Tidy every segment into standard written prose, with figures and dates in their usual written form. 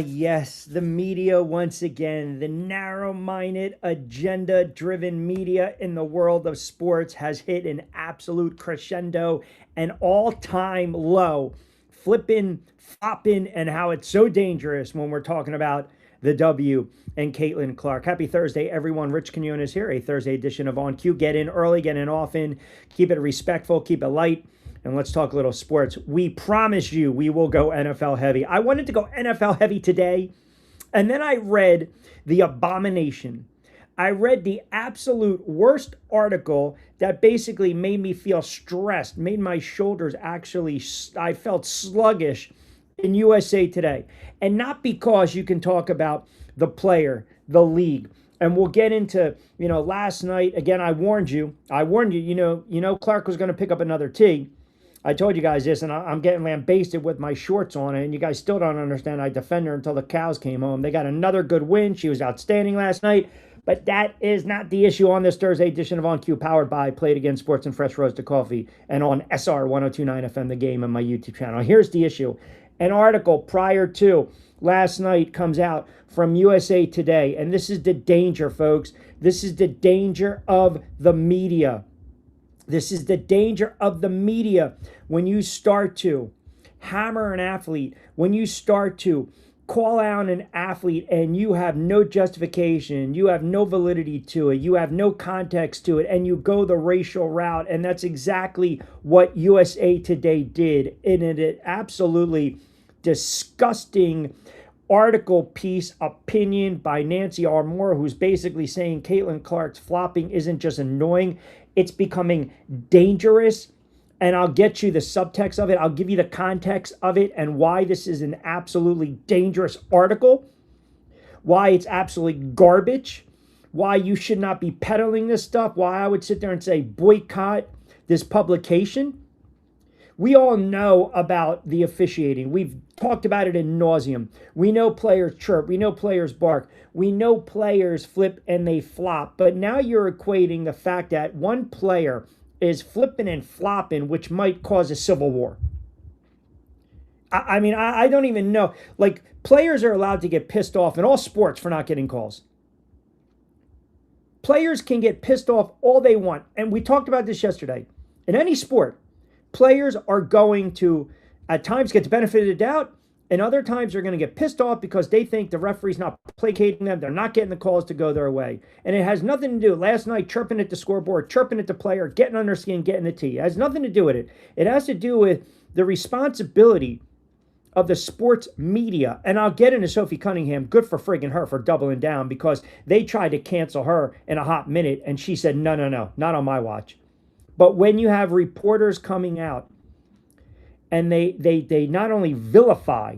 Yes, the media once again, the narrow-minded, agenda-driven media in the world of sports has hit an absolute crescendo, an all-time low, flipping, flopping, and how it's so dangerous when we're talking about the W and Caitlin Clark. Happy Thursday, everyone. Rich Quinones here, a Thursday edition of On Cue. Get in early, get in often, keep it respectful, keep it light. And let's talk a little sports. We promise you we will go NFL heavy. I wanted to go NFL heavy today, and then I read the abomination. I read the absolute worst article that basically made me feel stressed, made my shoulders actually, I felt sluggish in USA Today. And not because you can talk about the player, the league. And we'll get into, last night, again, I warned you, Clark was going to pick up another tee. I told you guys this, and I'm getting lambasted with my shorts on it, and you guys still don't understand. I defend her until the cows came home. They got another good win. She was outstanding last night, but that is not the issue on this Thursday edition of On Cue, powered by Play It Again Sports and Fresh Roasted Coffee, and on SR 1029 FM, The Game, and my YouTube channel. Here's the issue. An article prior to last night comes out from USA Today, and this is the danger, folks. This is the danger of the media. This is the danger of the media when you start to hammer an athlete, when you start to call out an athlete and you have no justification, you have no validity to it, you have no context to it, and you go the racial route. And that's exactly what USA Today did in an absolutely disgusting article piece, opinion by Nancy Armour, who's basically saying Caitlin Clark's flopping isn't just annoying, it's becoming dangerous. And I'll get you the subtext of it. I'll give you the context of it and why this is an absolutely dangerous article, why it's absolutely garbage, why you should not be peddling this stuff, why I would sit there and say boycott this publication. We all know about the officiating. We've talked about it in nauseum. We know players chirp. We know players bark. We know players flip and they flop. But now you're equating the fact that one player is flipping and flopping, which might cause a civil war. I don't even know. Like, players are allowed to get pissed off in all sports for not getting calls. Players can get pissed off all they want. And we talked about this yesterday. In any sport, players are going to, at times, get the benefit of the doubt, and other times they're going to get pissed off because they think the referee's not placating them. They're not getting the calls to go their way. And it has nothing to do, last night, chirping at the scoreboard, chirping at the player, getting under skin, getting the tee. It has nothing to do with it. It has to do with the responsibility of the sports media. And I'll get into Sophie Cunningham. Good for friggin' her for doubling down, because they tried to cancel her in a hot minute, and she said, no, not on my watch. But when you have reporters coming out and they not only vilify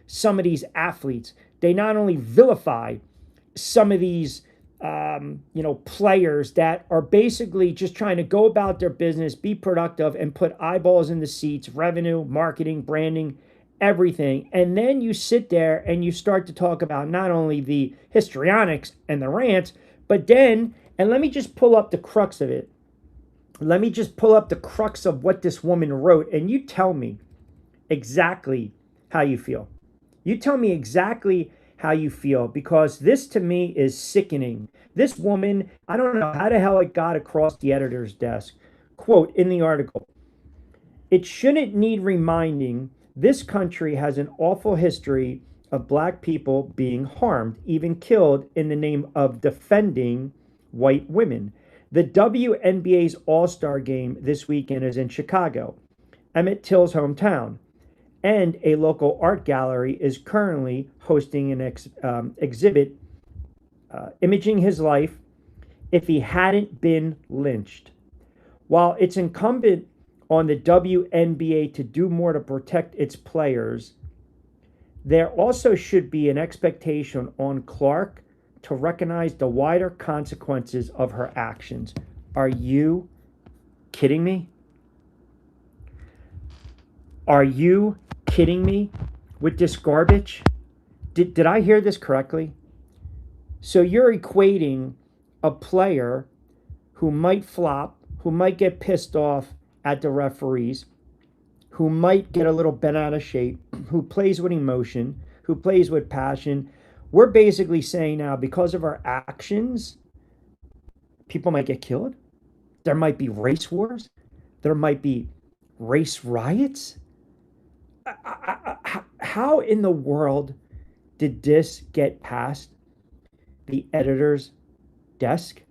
some of these athletes, they not only vilify some of these players that are basically just trying to go about their business, be productive, and put eyeballs in the seats, revenue, marketing, branding, everything. And then you sit there and you start to talk about not only the histrionics and the rants, but then, and let me just pull up the crux of it. Let me just pull up the crux of what this woman wrote, and you tell me exactly how you feel. You tell me exactly how you feel, because this to me is sickening. This woman, I don't know how the hell it got across the editor's desk. Quote in the article, "It shouldn't need reminding, this country has an awful history of black people being harmed, even killed, in the name of defending white women. The WNBA's All-Star game this weekend is in Chicago, Emmett Till's hometown, and a local art gallery is currently hosting an exhibit imaging his life if he hadn't been lynched. While it's incumbent on the WNBA to do more to protect its players, there also should be an expectation on Clark to recognize the wider consequences of her actions." Are you kidding me? Are you kidding me with this garbage? Did I hear this correctly? So you're equating a player who might flop, who might get pissed off at the referees, who might get a little bent out of shape, who plays with emotion, who plays with passion. We're basically saying now, because of our actions, people might get killed. There might be race wars. There might be race riots. How in the world did this get past the editor's desk?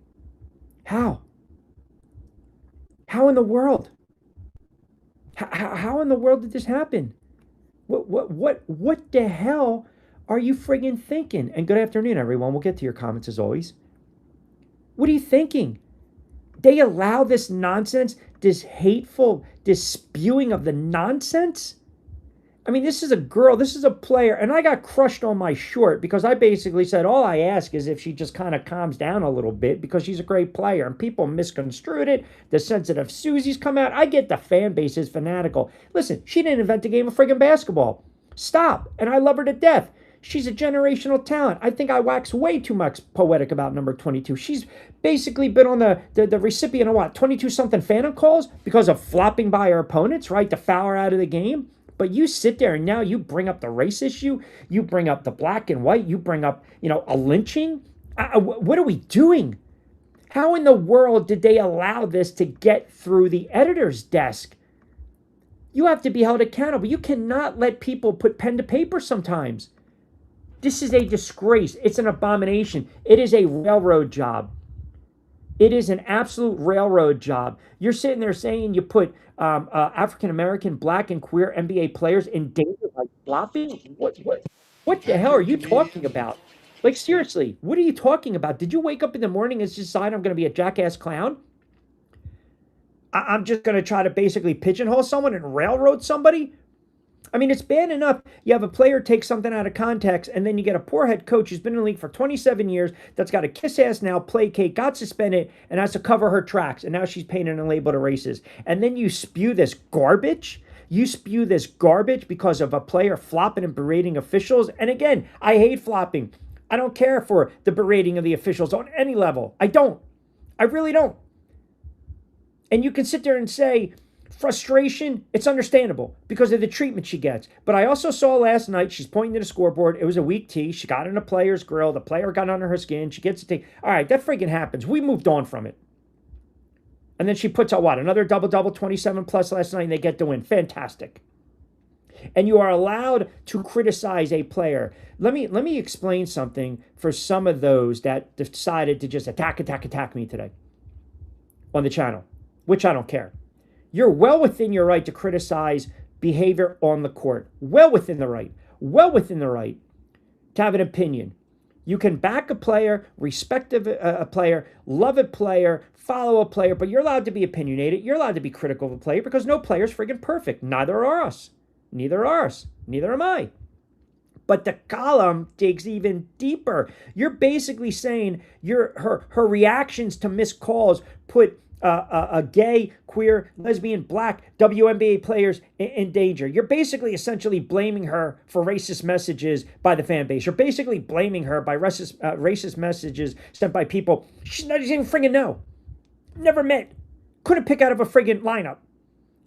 How? How in the world? How in the world did this happen? What the hell are you friggin' thinking? And good afternoon, everyone. We'll get to your comments as always. What are you thinking? They allow this nonsense, this hateful, this spewing of the nonsense? I mean, this is a girl, this is a player, and I got crushed on my short because I basically said, all I ask is if she just kind of calms down a little bit because she's a great player, and people misconstrued it. The sensitive Susie's come out. I get the fan base is fanatical. Listen, she didn't invent the game of friggin' basketball. Stop. And I love her to death. She's a generational talent. I think I wax way too much poetic about number 22. She's basically been on the recipient of what, 22-something phantom calls because of flopping by her opponents, right, to foul her out of the game. But you sit there and now you bring up the race issue. You bring up the black and white. You bring up, a lynching. What are we doing? How in the world did they allow this to get through the editor's desk? You have to be held accountable. You cannot let people put pen to paper sometimes. This is a disgrace. It's an abomination. It is a railroad job. It is an absolute railroad job. You're sitting there saying you put African-American, black, and queer NBA players in danger by flopping? What the hell are you talking about? Like, seriously, what are you talking about? Did you wake up in the morning and decide I'm going to be a jackass clown? I'm just going to try to basically pigeonhole someone and railroad somebody? I mean, it's bad enough you have a player take something out of context, and then you get a poor head coach who's been in the league for 27 years that's got a kiss ass now, placate, got suspended, and has to cover her tracks, and now she's painted and labeled a racist. And then you spew this garbage. You spew this garbage because of a player flopping and berating officials. And again, I hate flopping. I don't care for the berating of the officials on any level. I don't. I really don't. And you can sit there and say, frustration, it's understandable because of the treatment she gets. But I also saw last night, she's pointing to the scoreboard. It was a weak tee. She got in a player's grill. The player got under her skin. She gets a tee. All right, that freaking happens. We moved on from it. And then she puts out what? Another double-double, 27 plus last night, and they get the win. Fantastic. And you are allowed to criticize a player. Let me explain something for some of those that decided to just attack me today on the channel, which I don't care. You're well within your right to criticize behavior on the court. Well within the right. Well within the right to have an opinion. You can back a player, respect a player, love a player, follow a player, but you're allowed to be opinionated. You're allowed to be critical of a player because no player's friggin' perfect. Neither are us. Neither are us. Neither am I. But the column digs even deeper. You're basically saying her reactions to missed calls put a gay, queer, lesbian, black WNBA players in danger. You're basically essentially blaming her for racist messages by the fan base. You're basically blaming her by racist messages sent by people she doesn't even friggin' know. Never met. Couldn't pick out of a friggin' lineup.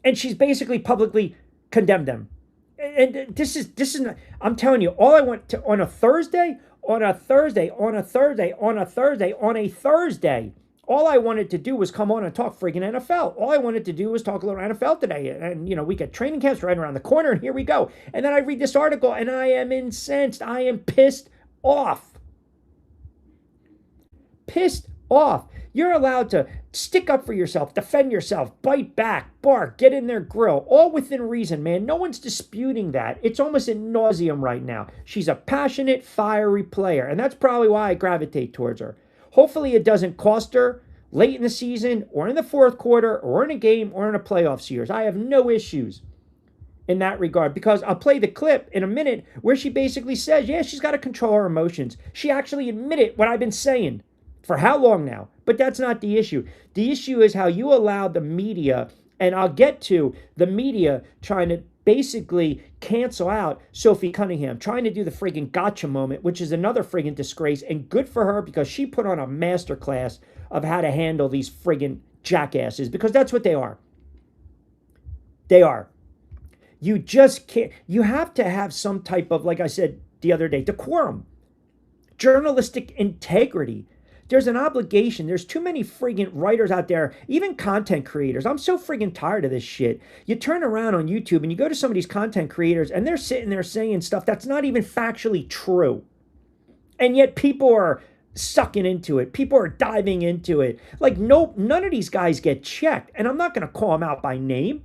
And she's basically publicly condemned them. And this is not, I'm telling you, all I want to, on a Thursday, all I wanted to do was come on and talk friggin' NFL. All I wanted to do was talk a little NFL today. And, we got training camps right around the corner, and here we go. And then I read this article, and I am incensed. I am pissed off. Pissed off. You're allowed to stick up for yourself, defend yourself, bite back, bark, get in their grill, all within reason, man. No one's disputing that. It's almost ad nauseum right now. She's a passionate, fiery player, and that's probably why I gravitate towards her. Hopefully it doesn't cost her late in the season or in the fourth quarter or in a game or in a playoff series. I have no issues in that regard because I'll play the clip in a minute where she basically says, yeah, she's got to control her emotions. She actually admitted what I've been saying for how long now? But that's not the issue. The issue is how you allow the media, and I'll get to the media trying to basically cancel out Sophie Cunningham, trying to do the friggin' gotcha moment, which is another friggin' disgrace, and good for her because she put on a masterclass of how to handle these friggin' jackasses, because that's what they are. They are. You just can't, you have to have some type of, like I said, the other day. Decorum, journalistic integrity. There's an obligation. There's too many friggin' writers out there, even content creators. I'm so friggin' tired of this shit. You turn around on YouTube and you go to some of these content creators and they're sitting there saying stuff that's not even factually true. And yet people are sucking into it. People are diving into it. Like, nope, none of these guys get checked. And I'm not going to call them out by name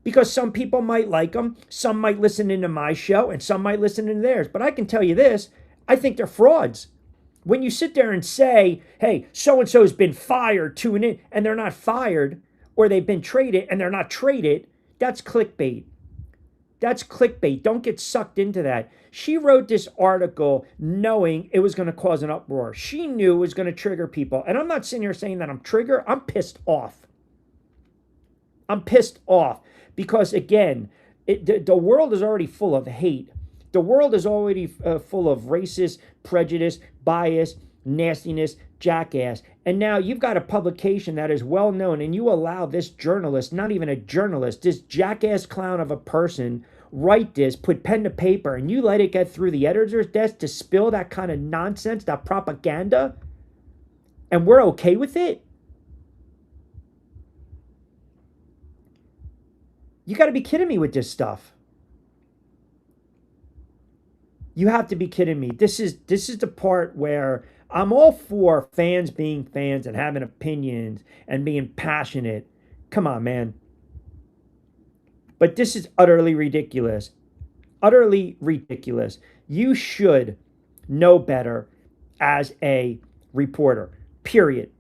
because some people might like them. Some might listen into my show and some might listen into theirs. But I can tell you this, I think they're frauds. When you sit there and say, hey, so-and-so's been fired, tune in, and they're not fired, or they've been traded and they're not traded, that's clickbait. That's clickbait. Don't get sucked into that. She wrote this article knowing it was going to cause an uproar. She knew it was going to trigger people. And I'm not sitting here saying that I'm triggered. I'm pissed off. I'm pissed off because, again, the world is already full of hate. The world is already full of racist, prejudice, bias, nastiness, jackass. And now you've got a publication that is well known and you allow this journalist, not even a journalist, this jackass clown of a person, write this, put pen to paper, and you let it get through the editor's desk to spill that kind of nonsense, that propaganda, and we're okay with it? You got to be kidding me with this stuff. You have to be kidding me. This is the part where I'm all for fans being fans and having opinions and being passionate. Come on, man. But this is utterly ridiculous. Utterly ridiculous. You should know better as a reporter, period.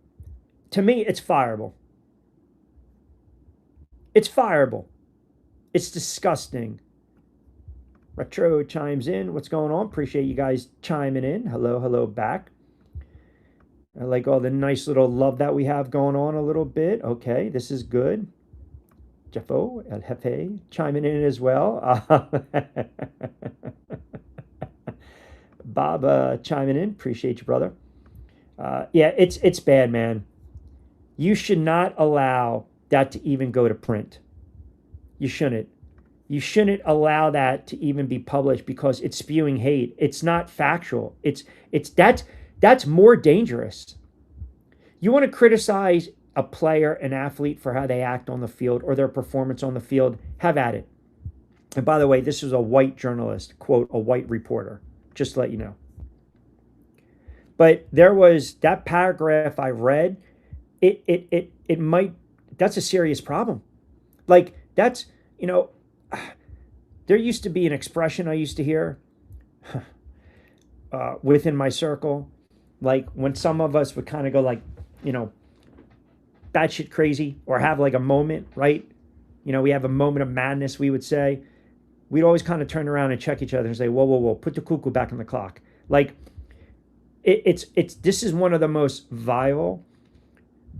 To me, it's fireable. It's fireable. It's disgusting. Retro chimes in. What's going on? Appreciate you guys chiming in. Hello back. I like all the nice little love that we have going on a little bit. Okay, this is good. Jeffo, El Jefe, chiming in as well. Bob chiming in. Appreciate you, brother. Yeah, it's bad, man. You should not allow that to even go to print. You shouldn't. You shouldn't allow that to even be published because it's spewing hate. It's not factual. That's more dangerous. You want to criticize a player, an athlete for how they act on the field or their performance on the field, have at it. And by the way, this is a white journalist, quote, a white reporter, just to let you know. But there was that paragraph I read, it might, that's a serious problem. Like, that's, you know, there used to be an expression I used to hear within my circle, like when some of us would kind of go like, you know, batshit crazy or have like a moment, right? You know, we have a moment of madness, we would say. We'd always kind of turn around and check each other and say, whoa, put the cuckoo back on the clock. Like, this is one of the most vile,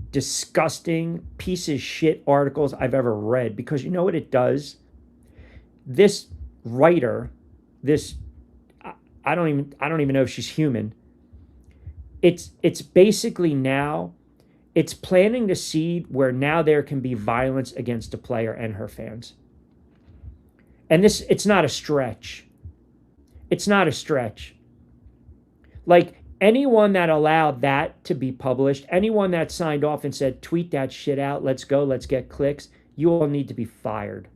disgusting piece of shit articles I've ever read, because you know what it does? This writer, I don't even know if she's human. It's basically now, it's planting the seed where now there can be violence against a player and her fans. And it's not a stretch. It's not a stretch. Like, anyone that allowed that to be published, anyone that signed off and said, tweet that shit out, let's go, let's get clicks, you all need to be fired.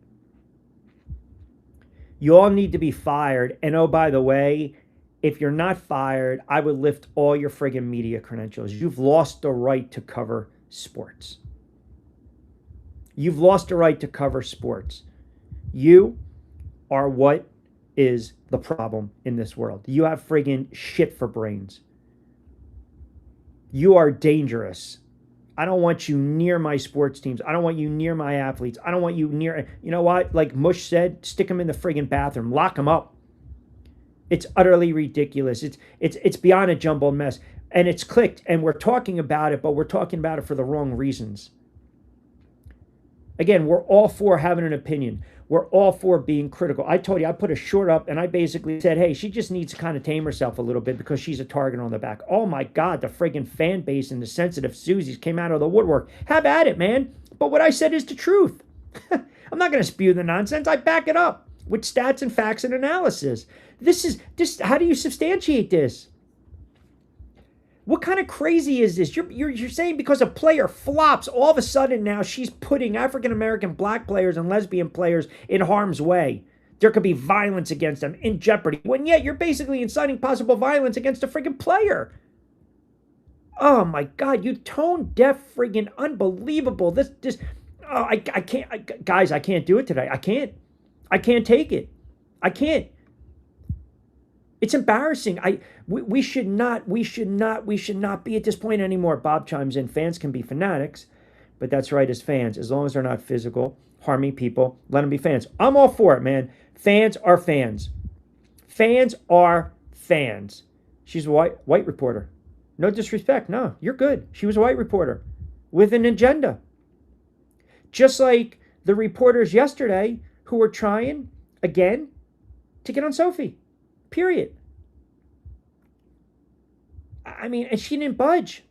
You all need to be fired. And oh, by the way, if you're not fired, I would lift all your friggin' media credentials. You've lost the right to cover sports. You've lost the right to cover sports. You are what is the problem in this world. You have friggin' shit for brains. You are dangerous. I don't want you near my sports teams. I don't want you near my athletes. I don't want you near, you know what? Like Mush said, stick them in the friggin' bathroom. Lock them up. It's utterly ridiculous. It's beyond a jumbled mess. And it's clicked, and we're talking about it, but we're talking about it for the wrong reasons. Again, we're all for having an opinion. We're all for being critical. I told you, I put a short up, and I basically said, hey, she just needs to kind of tame herself a little bit because she's a target on the back. Oh, my God, the friggin' fan base and the sensitive Susies came out of the woodwork. Have at it, man. But what I said is the truth. I'm not going to spew the nonsense. I back it up. with stats and facts and analysis. How do you substantiate this? What kind of crazy is this? You're saying because a player flops, all of a sudden now she's putting African-American black players and lesbian players in harm's way. There could be violence against them, in jeopardy, when yet you're basically inciting possible violence against a friggin' player. Oh my God, you tone-deaf friggin' unbelievable. I can't, guys, I can't do it today. I can't take it. I can't. It's embarrassing. We should not be at this point anymore. Bob chimes in. Fans can be fanatics, but that's right, as fans, as long as they're not physical, harming people, let them be fans. I'm all for it, man. Fans are fans. Fans are fans. She's a white reporter. No disrespect. No, you're good. She was a white reporter with an agenda. Just like the reporters yesterday who were trying, again, to get on Sophie. Period. I mean, and she didn't budge.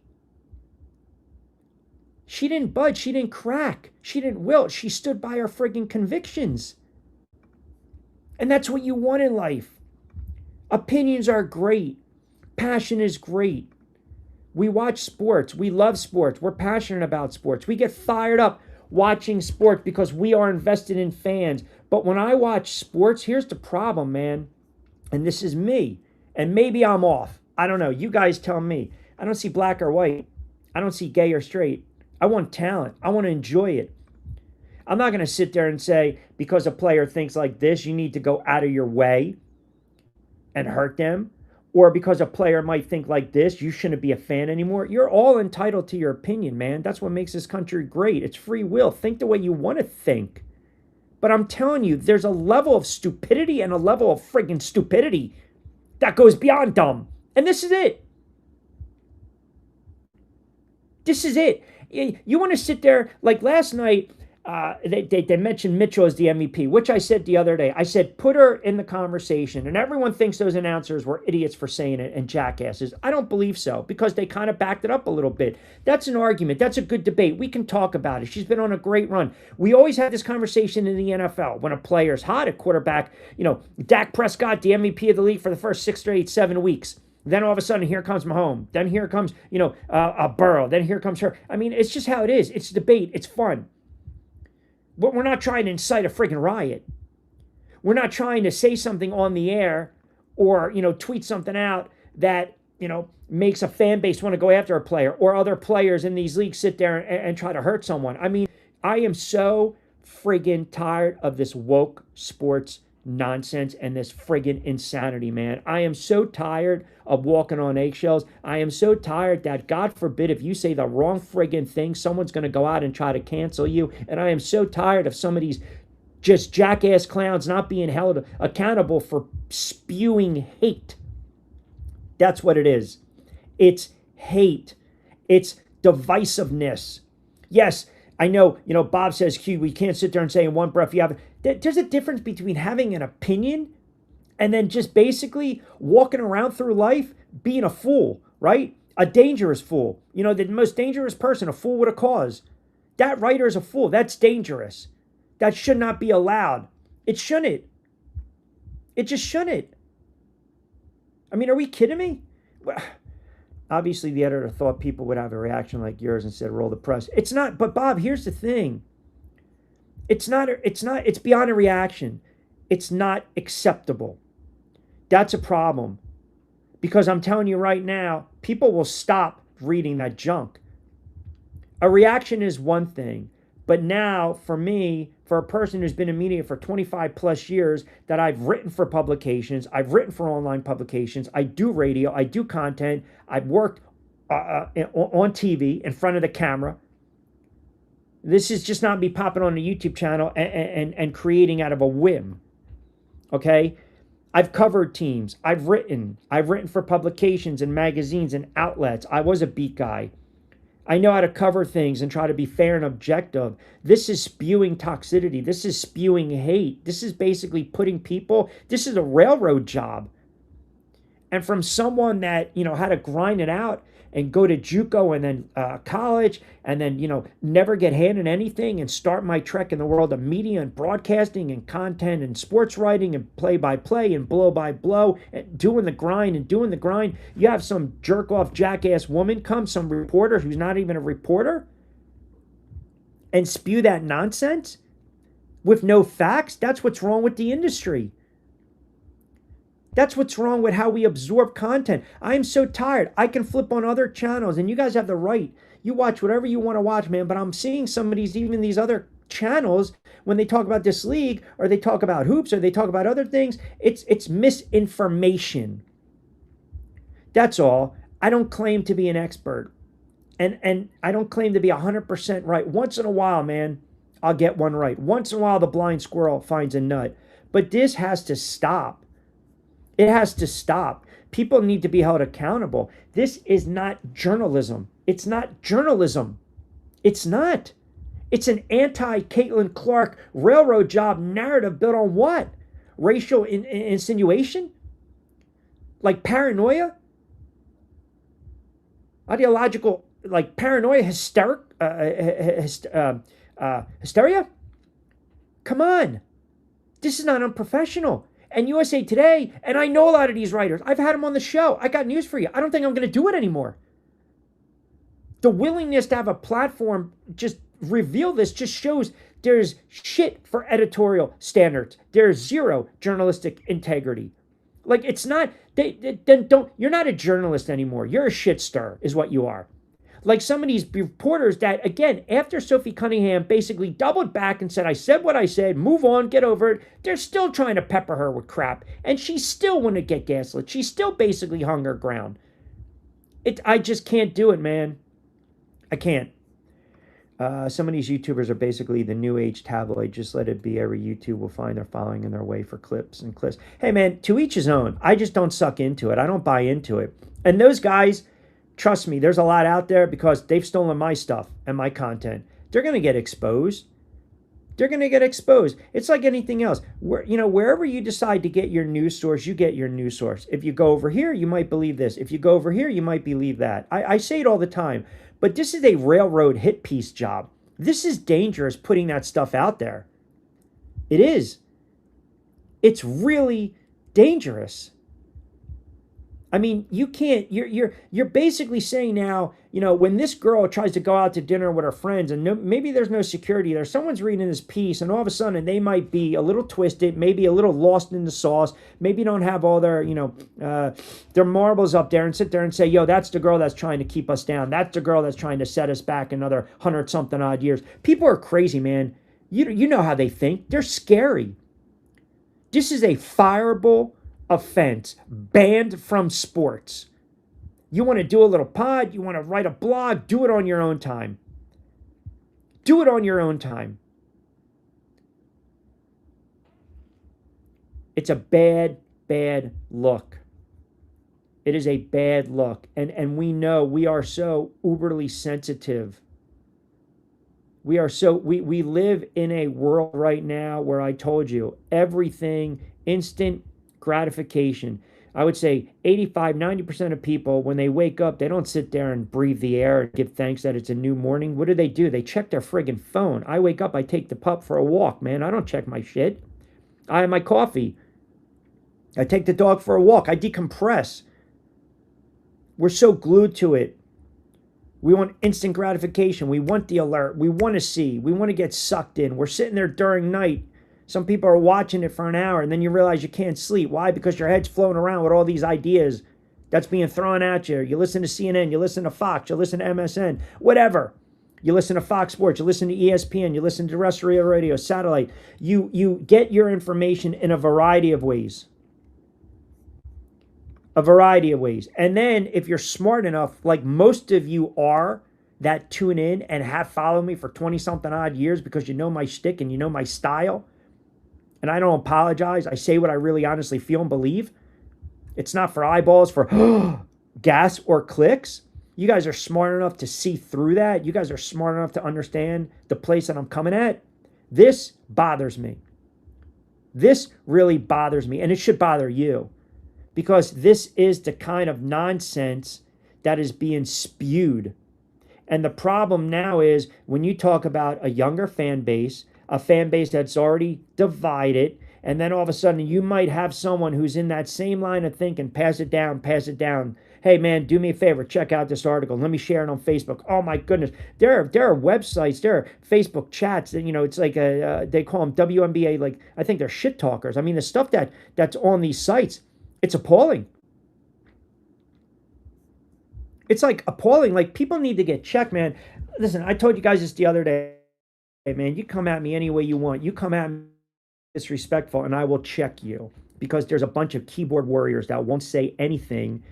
She didn't budge. She didn't crack. She didn't wilt. She stood by her friggin' convictions. And that's what you want in life. Opinions are great. Passion is great. We watch sports. We love sports. We're passionate about sports. We get fired up watching sports because we are invested in fans. But when I watch sports, here's the problem, man. And this is me. And maybe I'm off. I don't know. You guys tell me. I don't see black or white. I don't see gay or straight. I want talent. I want to enjoy it. I'm not going to sit there and say, because a player thinks like this, you need to go out of your way and hurt them. Or because a player might think like this, you shouldn't be a fan anymore. You're all entitled to your opinion, man. That's what makes this country great. It's free will. Think the way you want to think. But I'm telling you, there's a level of stupidity and a level of friggin' stupidity that goes beyond dumb. And this is it. This is it. You want to sit there, like last night, they mentioned Mitchell as the MVP, which I said the other day. I said, put her in the conversation. And everyone thinks those announcers were idiots for saying it and jackasses. I don't believe so, because they kind of backed it up a little bit. That's an argument. That's a good debate. We can talk about it. She's been on a great run. We always have this conversation in the NFL. When a player's hot at quarterback, Dak Prescott, the MVP of the league for the first 6 to 7 weeks. Then all of a sudden, here comes Mahomes. Then here comes, Burrow. Then here comes her. I mean, it's just how it is. It's debate. It's fun. But we're not trying to incite a friggin' riot. We're not trying to say something on the air or, tweet something out that, makes a fan base want to go after a player, or other players in these leagues sit there and try to hurt someone. I mean, I am so friggin' tired of this woke sports nonsense and this friggin' insanity, man. I am so tired of walking on eggshells. I am so tired that, God forbid, if you say the wrong friggin' thing, someone's going to go out and try to cancel you. And I am so tired of some of these just jackass clowns not being held accountable for spewing hate. That's what it is. It's hate. It's divisiveness. Yes, I know, Bob says, Q, we can't sit there and say in one breath, there's a difference between having an opinion and then just basically walking around through life being a fool, right? A dangerous fool. The most dangerous person, a fool with a cause. That writer is a fool. That's dangerous. That should not be allowed. It shouldn't. It just shouldn't. I mean, are we kidding me? Well, obviously, the editor thought people would have a reaction like yours and said, roll the press. It's not. But Bob, here's the thing. It's beyond a reaction. It's not acceptable. That's a problem. Because I'm telling you right now, people will stop reading that junk. A reaction is one thing. But now, for me, for a person who's been in media for 25 plus years, that I've written for publications, I've written for online publications, I do radio, I do content, I've worked on TV in front of the camera. This is just not me popping on a YouTube channel and creating out of a whim. Okay? I've covered teams. I've written for publications and magazines and outlets. I was a beat guy. I know how to cover things and try to be fair and objective. This is spewing toxicity. This is spewing hate. This is basically putting people, this is a railroad job. And from someone that, had to grind it out and go to JUCO and then college and then, never get handed anything and start my trek in the world of media and broadcasting and content and sports writing and play-by-play and blow-by-blow and doing the grind. You have some jerk-off jackass woman come, some reporter who's not even a reporter, and spew that nonsense with no facts. That's what's wrong with the industry. That's what's wrong with how we absorb content. I am so tired. I can flip on other channels, and you guys have the right. You watch whatever you want to watch, man. But I'm seeing some of these, even these other channels, when they talk about this league, or they talk about hoops, or they talk about other things, it's misinformation. That's all. I don't claim to be an expert, and I don't claim to be 100% right. Once in a while, man, I'll get one right. Once in a while, the blind squirrel finds a nut. But this has to stop. It has to stop. People need to be held accountable. This is not journalism. It's not journalism. It's not. It's an anti-Caitlin Clark railroad job narrative built on what? Racial insinuation? Like paranoia? Ideological, like paranoia, hysteria? Come on. This is not unprofessional. And USA Today, and I know a lot of these writers. I've had them on the show. I got news for you. I don't think I'm going to do it anymore. The willingness to have a platform just reveal this just shows there's shit for editorial standards. There's zero journalistic integrity. Like, it's not, you're not a journalist anymore. You're a shit stir is what you are. Like some of these reporters that, again, after Sophie Cunningham basically doubled back and said, I said what I said, move on, get over it, they're still trying to pepper her with crap. And she still wouldn't get gaslit. She still basically hung her ground. I just can't do it, man. I can't. Some of these YouTubers are basically the new age tabloid. Just let it be. Every YouTube will find their following in their way for clips and clips. Hey, man, to each his own. I just don't suck into it. I don't buy into it. And those guys, trust me, there's a lot out there because they've stolen my stuff and my content. They're going to get exposed. They're going to get exposed. It's like anything else. Wherever you decide to get your news source, you get your news source. If you go over here, you might believe this. If you go over here, you might believe that. I say it all the time. But this is a railroad hit piece job. This is dangerous putting that stuff out there. It is. It's really dangerous. I mean, you can't, you're basically saying now, when this girl tries to go out to dinner with her friends and maybe there's no security there, someone's reading this piece and all of a sudden they might be a little twisted, maybe a little lost in the sauce, maybe don't have all their, their marbles up there and sit there and say, yo, that's the girl that's trying to keep us down. That's the girl that's trying to set us back another 100-something odd years. People are crazy, man. You know how they think. They're scary. This is a fireable offense, banned from sports. You want to do a little pod, you want to write a blog, do it on your own time. Do it on your own time. It's a bad look. It is a bad look. And we know we are so uberly sensitive. We live in a world right now where I told you everything instant gratification. I would say 85-90% of people, when they wake up, they don't sit there and breathe the air and give thanks that it's a new morning. What do? They check their friggin' phone. I wake up, I take the pup for a walk, man. I don't check my shit. I have my coffee. I take the dog for a walk. I decompress. We're so glued to it. We want instant gratification. We want the alert. We want to see. We want to get sucked in. We're sitting there during night. Some people are watching it for an hour, and then you realize you can't sleep. Why? Because your head's floating around with all these ideas that's being thrown at you. You listen to CNN, you listen to Fox, you listen to MSN, whatever. You listen to Fox Sports, you listen to ESPN, you listen to terrestrial radio, satellite. You get your information in a variety of ways. A variety of ways. And then if you're smart enough, like most of you are, that tune in and have followed me for 20-something odd years because you know my shtick and you know my style, and I don't apologize. I say what I really honestly feel and believe. It's not for eyeballs, for gas or clicks. You guys are smart enough to see through that. You guys are smart enough to understand the place that I'm coming at. This bothers me. This really bothers me, and it should bother you. because this is the kind of nonsense that is being spewed. And the problem now is when you talk about a younger fan base, a fan base that's already divided, and then all of a sudden you might have someone who's in that same line of thinking, pass it down, pass it down. Hey man, do me a favor, check out this article. Let me share it on Facebook. Oh my goodness, there are websites, there are Facebook chats that it's like they call them WNBA. Like I think they're shit talkers. I mean the stuff that's on these sites, it's appalling. It's like appalling. Like people need to get checked, man. Listen, I told you guys this the other day. Hey man, you come at me any way you want. You come at me disrespectful, and I will check you because there's a bunch of keyboard warriors that won't say anything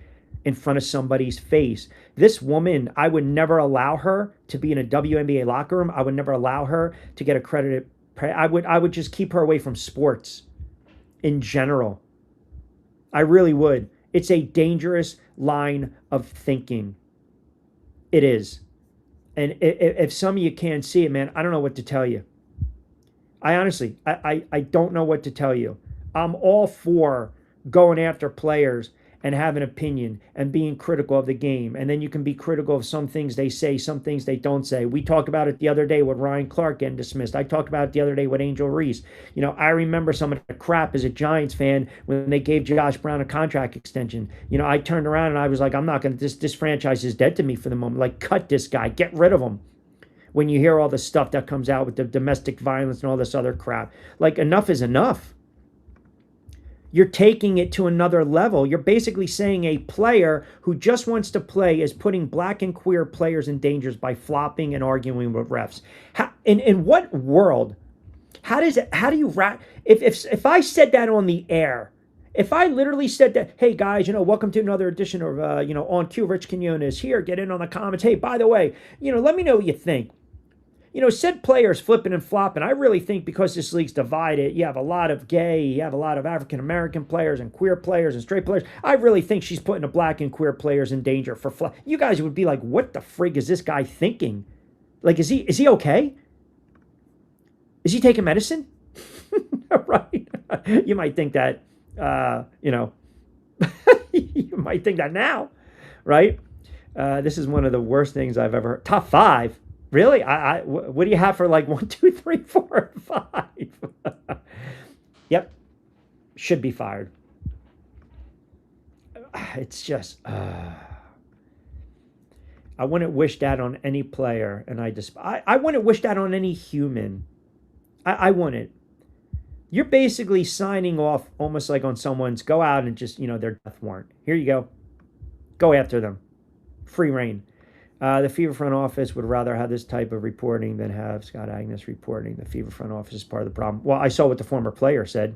in front of somebody's face. This woman, I would never allow her to be in a WNBA locker room. I would never allow her to get accredited. I would just keep her away from sports in general. I really would. It's a dangerous line of thinking. It is. And if some of you can't see it, man, I don't know what to tell you. I honestly, I don't know what to tell you. I'm all for going after players and having an opinion and being critical of the game. And then you can be critical of some things they say, some things they don't say. We talked about it the other day with Ryan Clark getting dismissed. I talked about it the other day with Angel Reese. I remember some of the crap as a Giants fan when they gave Josh Brown a contract extension. I turned around and I was like, I'm not going to, this franchise is dead to me for the moment. Like, cut this guy, get rid of him. When you hear all the stuff that comes out with the domestic violence and all this other crap, like enough is enough. You're taking it to another level. You're basically saying a player who just wants to play is putting black and queer players in danger by flopping and arguing with refs. In what world? How do you wrap? If I said that on the air, if I literally said that, hey guys, welcome to another edition of On Cue, Rich Quinones here, get in on the comments. Hey, by the way, let me know what you think. Said players flipping and flopping. I really think because this league's divided, you have a lot of gay, you have a lot of African-American players and queer players and straight players. I really think she's putting the black and queer players in danger for flop. You guys would be like, what the frig is this guy thinking? Like, is he okay? Is he taking medicine? Right? You might think that, you might think that now, right? This is one of the worst things I've ever heard. Top 5. Really? What do you have for like 1, 2, 3, 4, 5? Yep. Should be fired. It's just, I wouldn't wish that on any player, and I wouldn't wish that on any human. I wouldn't. You're basically signing off almost like on someone's go out and just, their death warrant. Here you go. Go after them. Free reign. The Fever front office would rather have this type of reporting than have Scott Agnes reporting. The Fever front office is part of the problem. Well, I saw what the former player said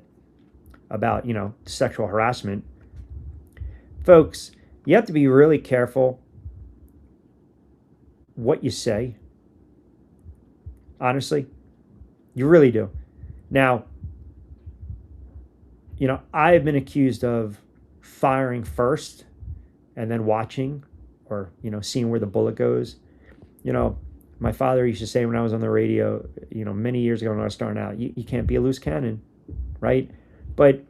about, sexual harassment. Folks, you have to be really careful what you say. Honestly, you really do. Now, I have been accused of firing first and then watching, or seeing where the bullet goes. My father used to say when I was on the radio, many years ago when I was starting out, you can't be a loose cannon, right? But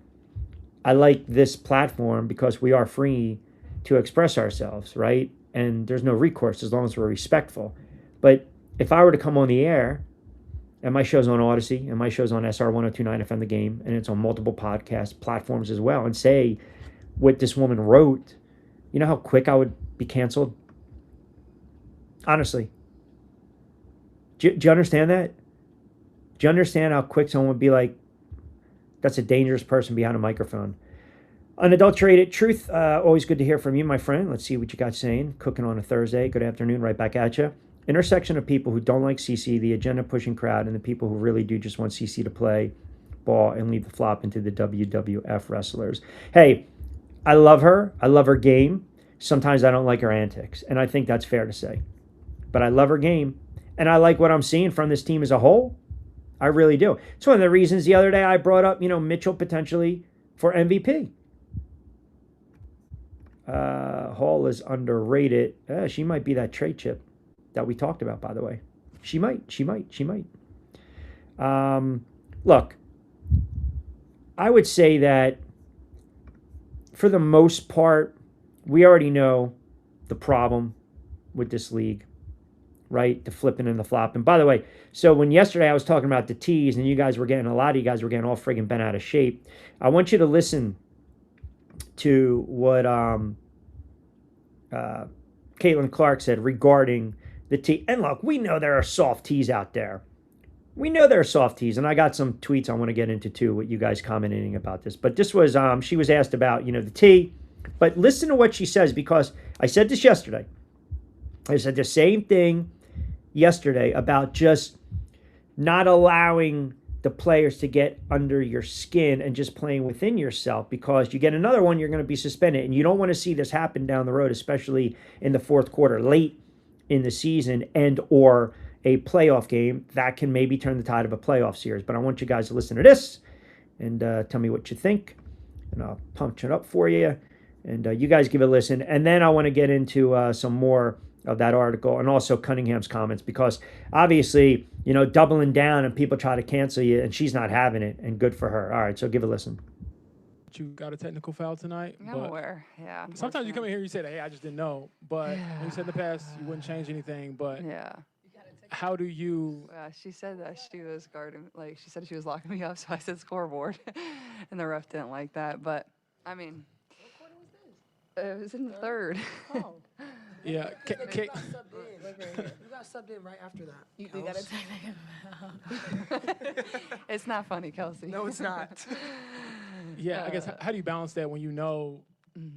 I like this platform because we are free to express ourselves, right? And there's no recourse as long as we're respectful. But if I were to come on the air, and my show's on Odyssey, and my show's on SR 1029 FM The Game, and it's on multiple podcast platforms as well, and say what this woman wrote, you know how quick I would be canceled? Honestly. Do you understand that? Do you understand how quick someone would be like, that's a dangerous person behind a microphone? Unadulterated truth. Always good to hear from you, my friend. Let's see what you got saying. Cooking on a Thursday. Good afternoon. Right back at you. Intersection of people who don't like CC, the agenda-pushing crowd, and the people who really do just want CC to play ball and leave the flop into the WWF wrestlers. Hey, I love her. I love her game. Sometimes I don't like her antics, and I think that's fair to say. But I love her game, and I like what I'm seeing from this team as a whole. I really do. It's one of the reasons the other day I brought up, Mitchell potentially for MVP. Hall is underrated. She might be that trade chip that we talked about, by the way. She might. Look, I would say that for the most part, we already know the problem with this league, right? The flipping and the flopping. By the way, so when yesterday I was talking about the tees and a lot of you guys were getting all friggin' bent out of shape, I want you to listen to what Caitlin Clark said regarding the tee. And look, we know there are soft tees out there. We know there are soft tees, and I got some tweets I want to get into too, with you guys commenting about this. But this was, she was asked about, the tee. But listen to what she says, because I said this yesterday. I said the same thing yesterday about just not allowing the players to get under your skin and just playing within yourself, because you get another one, you're going to be suspended. And you don't want to see this happen down the road, especially in the fourth quarter, late in the season, and or a playoff game that can maybe turn the tide of a playoff series. But I want you guys to listen to this and tell me what you think, and I'll punch it up for you, and you guys give it a listen. And then I want to get into some more of that article, and also Cunningham's comments, because obviously, doubling down and people try to cancel you, and she's not having it, and good for her. All right, so give it a listen. You got a technical foul tonight. I'm aware, yeah. Sometimes you come in here and you say, hey, I just didn't know. But you said in the past you wouldn't change anything. But how do you... she said that she was guarding, she said she was locking me up, so I said scoreboard. And the ref didn't like that. But, I mean... What quarter was this? It was in the third. Oh. Yeah. You got subbed in right after that. You got a technical foul. It's not funny, Kelsey. No, it's not. Yeah, I guess, how do you balance that when you know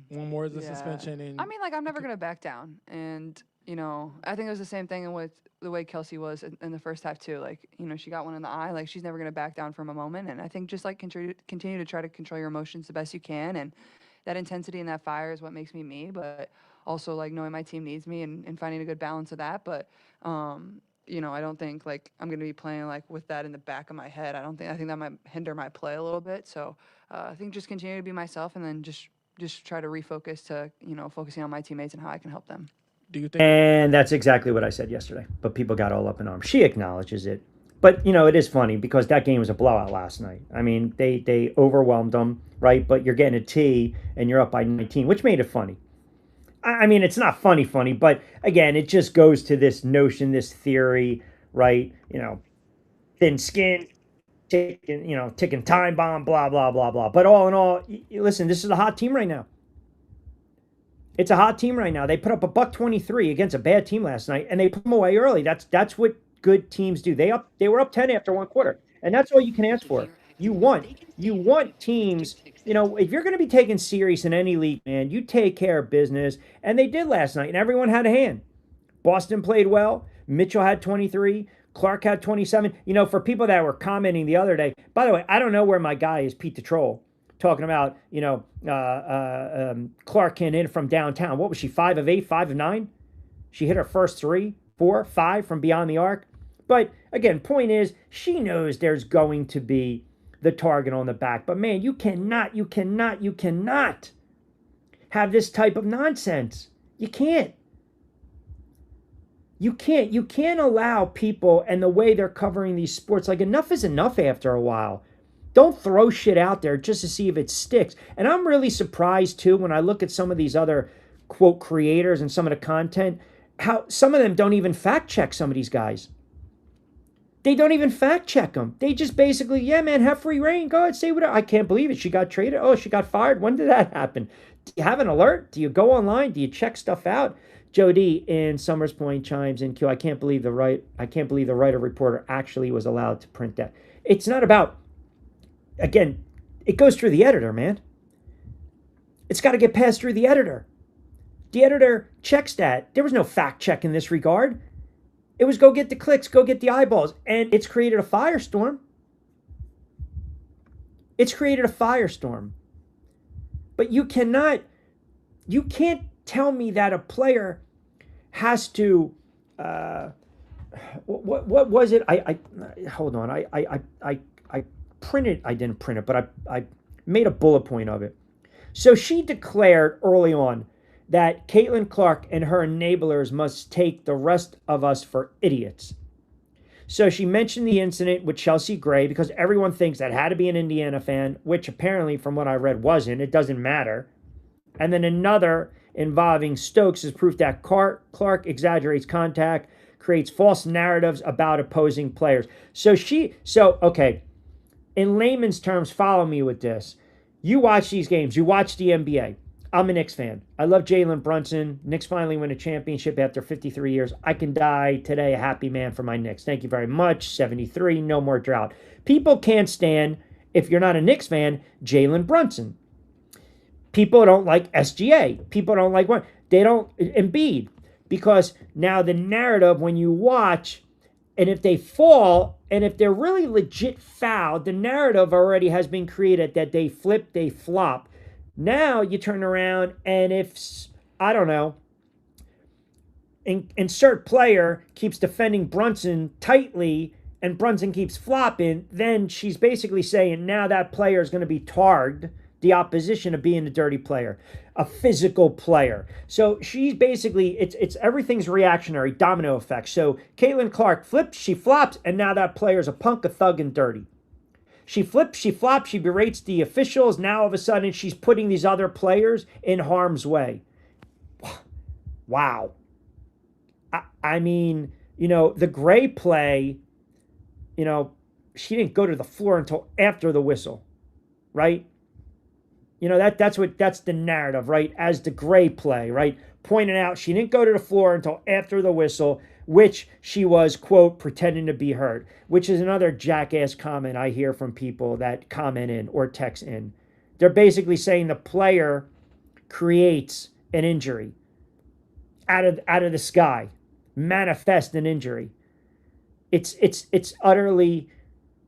one more is a suspension? And I mean, I'm never going to back down. And, I think it was the same thing with the way Kelsey was in the first half, too. She got one in the eye. She's never going to back down from a moment. And I think just, continue to try to control your emotions the best you can. And that intensity and that fire is what makes me me. But also, knowing my team needs me and finding a good balance of that. But, I don't think, I'm going to be playing, with that in the back of my head. I think that might hinder my play a little bit. So I think just continue to be myself, and then just try to refocus to, focusing on my teammates and how I can help them. Do you think? And that's exactly what I said yesterday. But people got all up in arms. She acknowledges it. But, it is funny, because that game was a blowout last night. I mean, they overwhelmed them, right? But you're getting a tee, and you're up by 19, which made it funny. I mean, it's not funny, but again, it just goes to this notion, this theory, right? Thin skin, ticking time bomb, blah, blah, blah, blah. But all in all, listen, this is a hot team right now. It's a hot team right now. They put up a $123 against a bad team last night, and they put them away early. That's what good teams do. They were up 10 after one quarter, and that's all you can ask for. You want teams, if you're going to be taken serious in any league, man, you take care of business. And they did last night, and everyone had a hand. Boston played well. Mitchell had 23. Clark had 27. For people that were commenting the other day, by the way, I don't know where my guy is, Pete DeTroll, talking about, Clark came in from downtown. What was she, 5 of 8, 5 of 9? She hit her first 3, 4, 5 from beyond the arc. But, again, point is, she knows there's going to be the target on the back. But, man, you cannot have this type of nonsense. You can't. You can't allow people, and the way they're covering these sports, enough is enough after a while. Don't throw shit out there just to see if it sticks. And I'm really surprised, too, when I look at some of these other, quote, creators and some of the content, how some of them don't even fact check some of these guys. They don't even fact check them. They just basically, yeah, man, have free reign. Go ahead, say whatever. I can't believe it. She got traded. Oh, she got fired. When did that happen? Do you have an alert? Do you go online? Do you check stuff out? Joe D in Summers Point chimes in. I can't believe the writer reporter actually was allowed to print that. It's not about, again, it goes through the editor, man. It's got to get passed through the editor. The editor checks that. There was no fact check in this regard. It was go get the clicks, go get the eyeballs. And it's created a firestorm. It's created a firestorm. But you can't tell me that a player has to, what was it? Hold on. I printed, I didn't print it, but I made a bullet point of it. So she declared early on that Caitlin Clark and her enablers must take the rest of us for idiots. So she mentioned the incident with Chelsea Gray, because everyone thinks that had to be an Indiana fan, which apparently, from what I read, wasn't. It doesn't matter. And then another involving Stokes is proof that Clark exaggerates contact, creates false narratives about opposing players. Okay, in layman's terms, follow me with this. You watch these games. You watch the NBA. I'm a Knicks fan. I love Jalen Brunson. Knicks finally win a championship after 53 years. I can die today a happy man for my Knicks. Thank you very much. 73, no more drought. People can't stand, if you're not a Knicks fan, Jalen Brunson. People don't like SGA. People don't like what? They don't, Embiid. Because now the narrative, when you watch, and if they fall, and if they're really legit fouled, the narrative already has been created that they flip, they flop. Now you turn around, and if, I don't know, insert player keeps defending Brunson tightly, and Brunson keeps flopping, then she's basically saying now that player is going to be tarred, the opposition, of being a dirty player, a physical player. So she's basically, it's everything's reactionary, domino effect. So Caitlin Clark flips, she flops, and now that player's a punk, a thug, and dirty. She flips, she flops, she berates the officials. Now all of a sudden she's putting these other players in harm's way. Wow. I mean, the Gray play, she didn't go to the floor until after the whistle, right? That's the narrative, right? As the Gray play, right? Pointing out she didn't go to the floor until after the whistle, which she was, quote, pretending to be hurt, which is another jackass comment I hear from people that comment in or text in. They're basically saying the player creates an injury out of the sky, manifest an injury. It's utterly,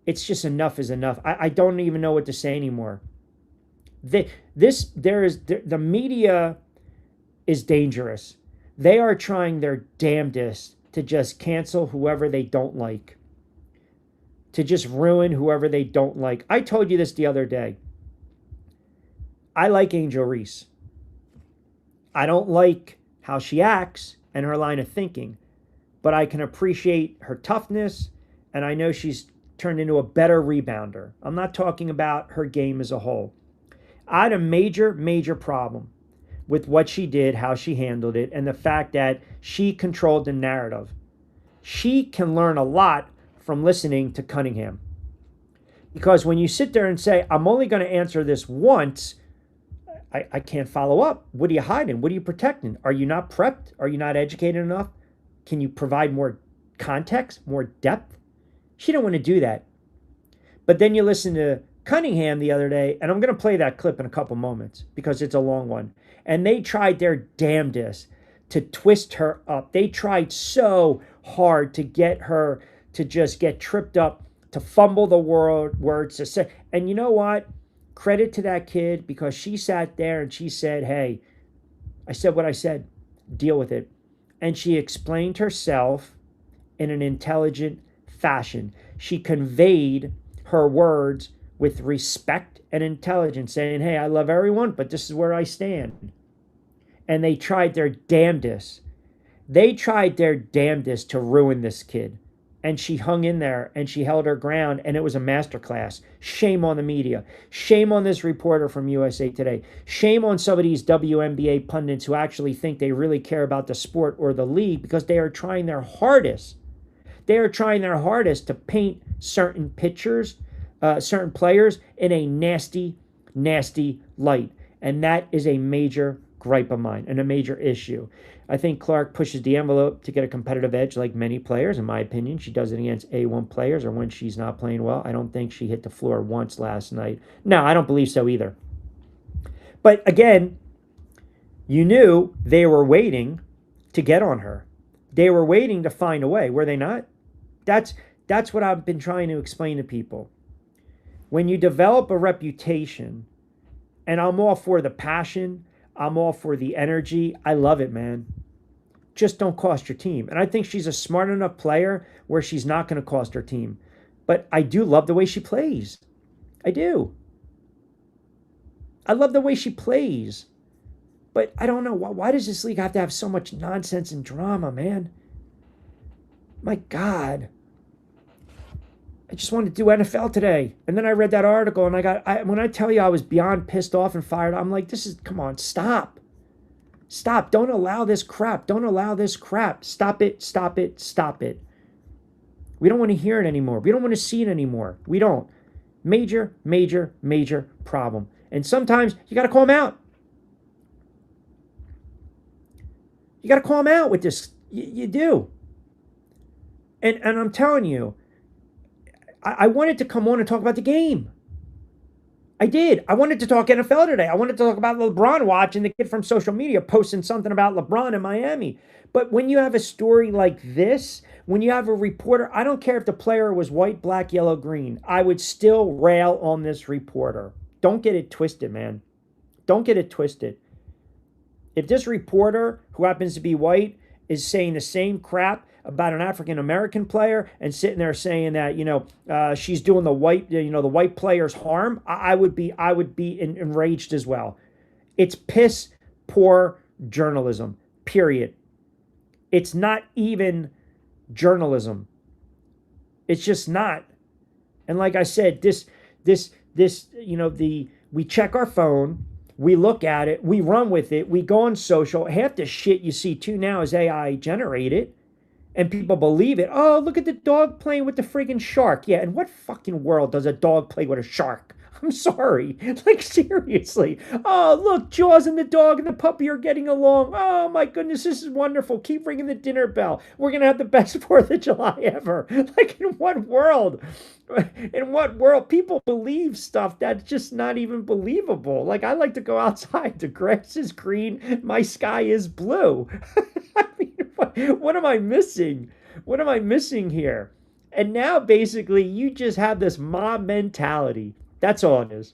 it's just enough is enough. I don't even know what to say anymore. The media is dangerous. They are trying their damnedest to just cancel whoever they don't like, to just ruin whoever they don't like. I told you this the other day. I like Angel Reese. I don't like how she acts and her line of thinking, but I can appreciate her toughness, and I know she's turned into a better rebounder. I'm not talking about her game as a whole. I had a major, major problem with what she did, how she handled it, and the fact that she controlled the narrative. She can learn a lot from listening to Cunningham. Because when you sit there and say, I'm only going to answer this once, I can't follow up. What are you hiding? What are you protecting? Are you not prepped? Are you not educated enough? Can you provide more context, more depth? She didn't want to do that. But then you listen to Cunningham the other day, and I'm going to play that clip in a couple moments because it's a long one. And they tried their damnedest to twist her up. They tried so hard to get her to just get tripped up, to fumble the words, to say. And you know what? Credit to that kid, because she sat there and she said, hey, I said what I said. Deal with it. And she explained herself in an intelligent fashion. She conveyed her words with respect and intelligence, saying, hey, I love everyone, but this is where I stand. And they tried their damnedest. They tried their damnedest to ruin this kid. And she hung in there and she held her ground, and it was a masterclass. Shame on the media. Shame on this reporter from USA Today. Shame on some of these WNBA pundits who actually think they really care about the sport or the league, because they are trying their hardest. They are trying their hardest to paint certain pictures, certain players in a nasty, nasty light. And that is a major gripe of mine and a major issue. I think Clark pushes the envelope to get a competitive edge like many players, in my opinion. She does it against A1 players or when she's not playing well. I don't think she hit the floor once last night. No, I don't believe so either. But again, you knew they were waiting to get on her. They were waiting to find a way, were they not? That's what I've been trying to explain to people. When you develop a reputation, and I'm all for the passion, I'm all for the energy, I love it, man. Just don't cost your team. And I think she's a smart enough player where she's not going to cost her team. But I do love the way she plays. I do. I love the way she plays. But I don't know, why does this league have to have so much nonsense and drama, man? My God. I just wanted to do NFL today. And then I read that article and when I tell you I was beyond pissed off and fired, I'm like, come on, stop. Stop. Don't allow this crap. Don't allow this crap. Stop it, stop it, stop it. We don't want to hear it anymore. We don't want to see it anymore. We don't. Major, major, major problem. And sometimes you got to call them out. You got to call them out with this. You do. And I'm telling you, I wanted to come on and talk about the game. I did. I wanted to talk NFL today. I wanted to talk about LeBron watching the kid from social media posting something about LeBron in Miami. But when you have a story like this, when you have a reporter, I don't care if the player was white, black, yellow, green. I would still rail on this reporter. Don't get it twisted, man. Don't get it twisted. If this reporter, who happens to be white, is saying the same crap about an African-American player and sitting there saying that, she's doing the white players harm, I would be enraged as well. It's piss poor journalism, period. It's not even journalism. It's just not. And like I said, we check our phone, we look at it, we run with it, we go on social. Half the shit you see too now is AI generated. And people believe it. Oh, look at the dog playing with the friggin' shark. Yeah, in what fucking world does a dog play with a shark? I'm sorry. Like, seriously. Oh, look, Jaws and the dog and the puppy are getting along. Oh, my goodness, this is wonderful. Keep ringing the dinner bell. We're going to have the best 4th of July ever. Like, in what world? In what world? People believe stuff that's just not even believable. Like, I like to go outside. The grass is green. My sky is blue. I mean, what am I missing? What am I missing here? And now, basically, you just have this mob mentality. That's all it is.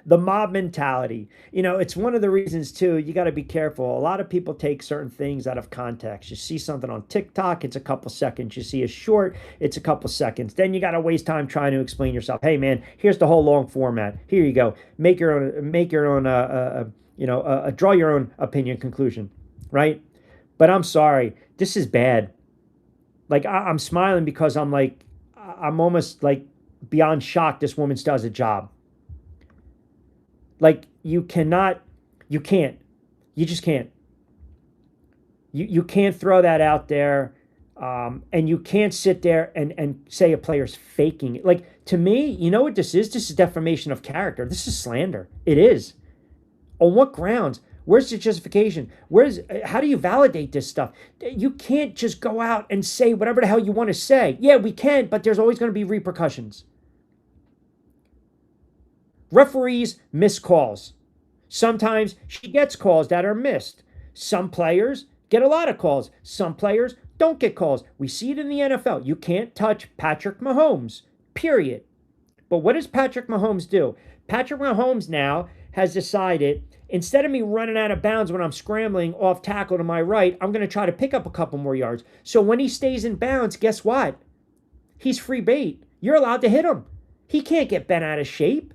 The mob mentality. It's one of the reasons, too, you got to be careful. A lot of people take certain things out of context. You see something on TikTok, it's a couple seconds. You see a short, it's a couple seconds. Then you got to waste time trying to explain yourself. Hey, man, here's the whole long format. Here you go. Make your own, draw your own opinion conclusion, right? But I'm sorry. This is bad. Like, I'm smiling because I'm almost like, beyond shocked this woman still has a job. Like, you just can't. You can't throw that out there, and you can't sit there and say a player's faking it. Like, to me, you know what this is? This is defamation of character. This is slander. It is. On what grounds? Where's the justification? How do you validate this stuff? You can't just go out and say whatever the hell you want to say. Yeah, we can, but there's always going to be repercussions. Referees miss calls. Sometimes she gets calls that are missed. Some players get a lot of calls. Some players don't get calls. We see it in the NFL. You can't touch Patrick Mahomes, period. But what does Patrick Mahomes do? Patrick Mahomes now has decided, instead of me running out of bounds when I'm scrambling off tackle to my right, I'm going to try to pick up a couple more yards. So when he stays in bounds, guess what? He's free bait. You're allowed to hit him. He can't get bent out of shape.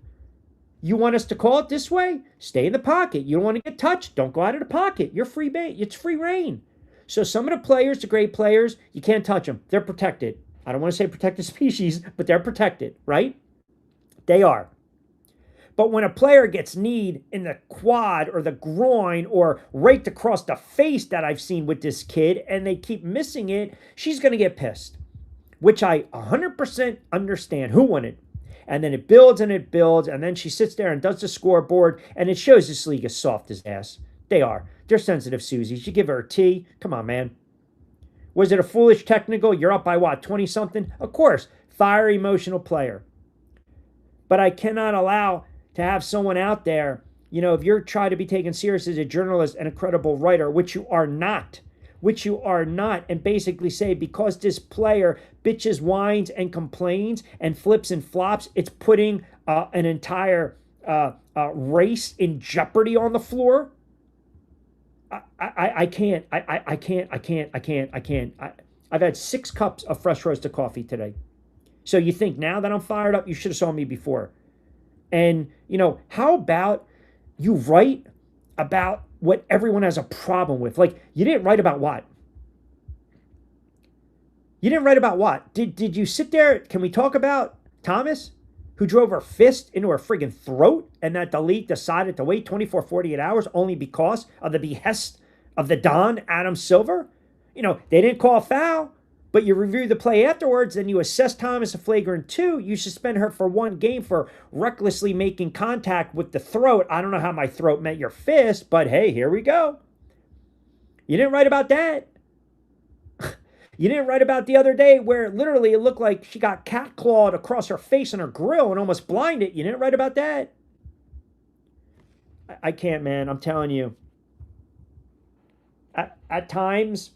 You want us to call it this way? Stay in the pocket. You don't want to get touched? Don't go out of the pocket. You're free bait. It's free reign. So some of the players, the great players, you can't touch them. They're protected. I don't want to say protected species, but they're protected, right? They are. But when a player gets kneed in the quad or the groin or raked across the face that I've seen with this kid and they keep missing it, she's going to get pissed, which I 100% understand. Who wouldn't? And then it builds, and then she sits there and does the scoreboard, and it shows this league is soft as ass. They are. They're sensitive Susies. You give her a T. Come on, man. Was it a foolish technical? You're up by what, 20-something? Of course. Fiery, emotional player. But I cannot allow to have someone out there, if you're trying to be taken serious as a journalist and a credible writer, which you are not, and basically say because this player bitches, whines, and complains and flips and flops, it's putting an entire race in jeopardy on the floor. I can't. I've had 6 cups of fresh roasted coffee today. So you think now that I'm fired up, you should have saw me before. And, how about you write about what everyone has a problem with? Like, you didn't write about what? You didn't write about what? Did you sit there? Can we talk about Thomas, who drove her fist into her friggin' throat, and that the league decided to wait 24, 48 hours only because of the behest of the Don, Adam Silver? You know, they didn't call a foul, but you review the play afterwards and you assess Thomas a flagrant 2. You suspend her for 1 game for recklessly making contact with the throat. I don't know how my throat met your fist, but hey, here we go. You didn't write about that. You didn't write about the other day where literally it looked like she got cat-clawed across her face and her grill and almost blinded. You didn't write about that. I can't, man. I'm telling you. At times,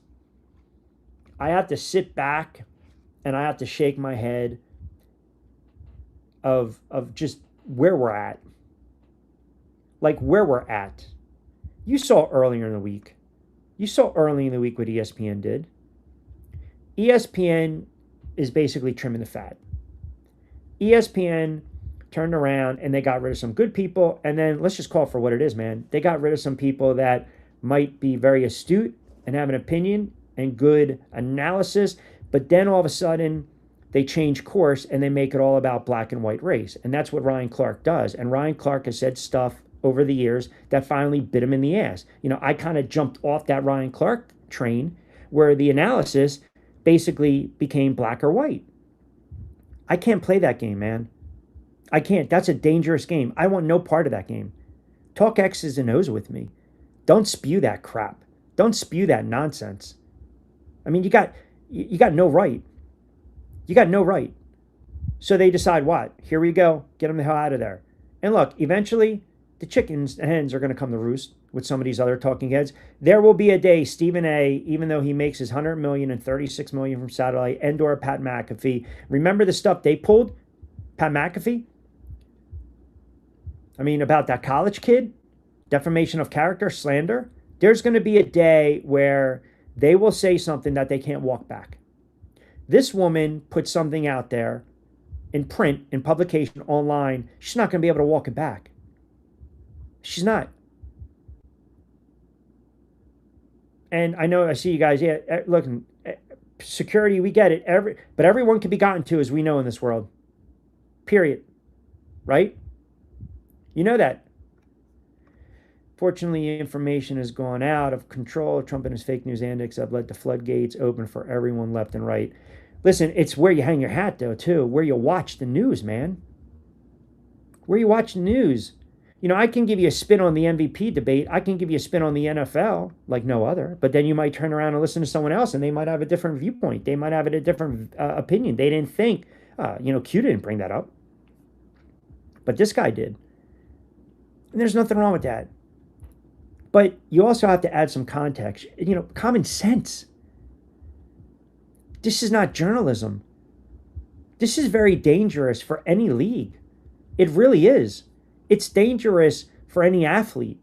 I have to sit back and I have to shake my head of just where we're at. Like where we're at. You saw earlier in the week. You saw early in the week what ESPN did. ESPN is basically trimming the fat. ESPN turned around and they got rid of some good people. And then let's just call it for what it is, man. They got rid of some people that might be very astute and have an opinion and good analysis. But then all of a sudden they change course and they make it all about black and white race. And that's what Ryan Clark does. And Ryan Clark has said stuff over the years that finally bit him in the ass. You know, I kind of jumped off that Ryan Clark train where the analysis basically became black or white. I can't play that game, man. I can't. That's a dangerous game. I want no part of that game. Talk X's and O's with me. Don't spew that crap. Don't spew that nonsense. I mean, you got no right. You got no right. So they decide what? Here we go. Get them the hell out of there. And look, eventually, the chickens and hens are going to come to roost with some of these other talking heads. There will be a day Stephen A., even though he makes his $100 million and $36 million from satellite, and/or Pat McAfee. Remember the stuff they pulled? Pat McAfee? I mean, about that college kid? Defamation of character, slander? There's going to be a day where they will say something that they can't walk back. This woman put something out there in print, in publication, online. She's not going to be able to walk it back. She's not. And I know I see you guys. Yeah, look, security, we get it. But everyone can be gotten to, as we know in this world. Period. Right? You know that. Fortunately, information has gone out of control. Trump and his fake news antics have led to floodgates open for everyone left and right. Listen, it's where you hang your hat, though, too. Where you watch the news, man. Where you watch the news. You know, I can give you a spin on the MVP debate. I can give you a spin on the NFL like no other. But then you might turn around and listen to someone else, and they might have a different viewpoint. They might have a different opinion. They didn't think, Q didn't bring that up. But this guy did. And there's nothing wrong with that. But you also have to add some context. You know, common sense. This is not journalism. This is very dangerous for any league. It really is. It's dangerous for any athlete.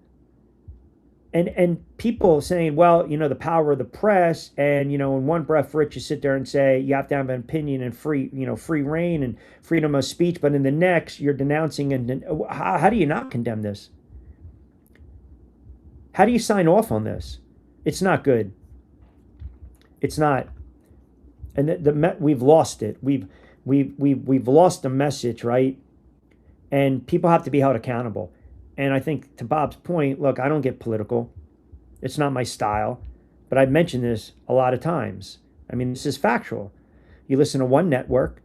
And people saying, well, the power of the press, and, in one breath, Rich, you sit there and say you have to have an opinion and free reign and freedom of speech, but in the next, you're denouncing. And how do you not condemn this? How do you sign off on this? It's not good. It's not. And we've lost it. We've lost the message, right? And people have to be held accountable. And I think, to Bob's point, look, I don't get political. It's not my style. But I've mentioned this a lot of times. I mean, this is factual. You listen to one network,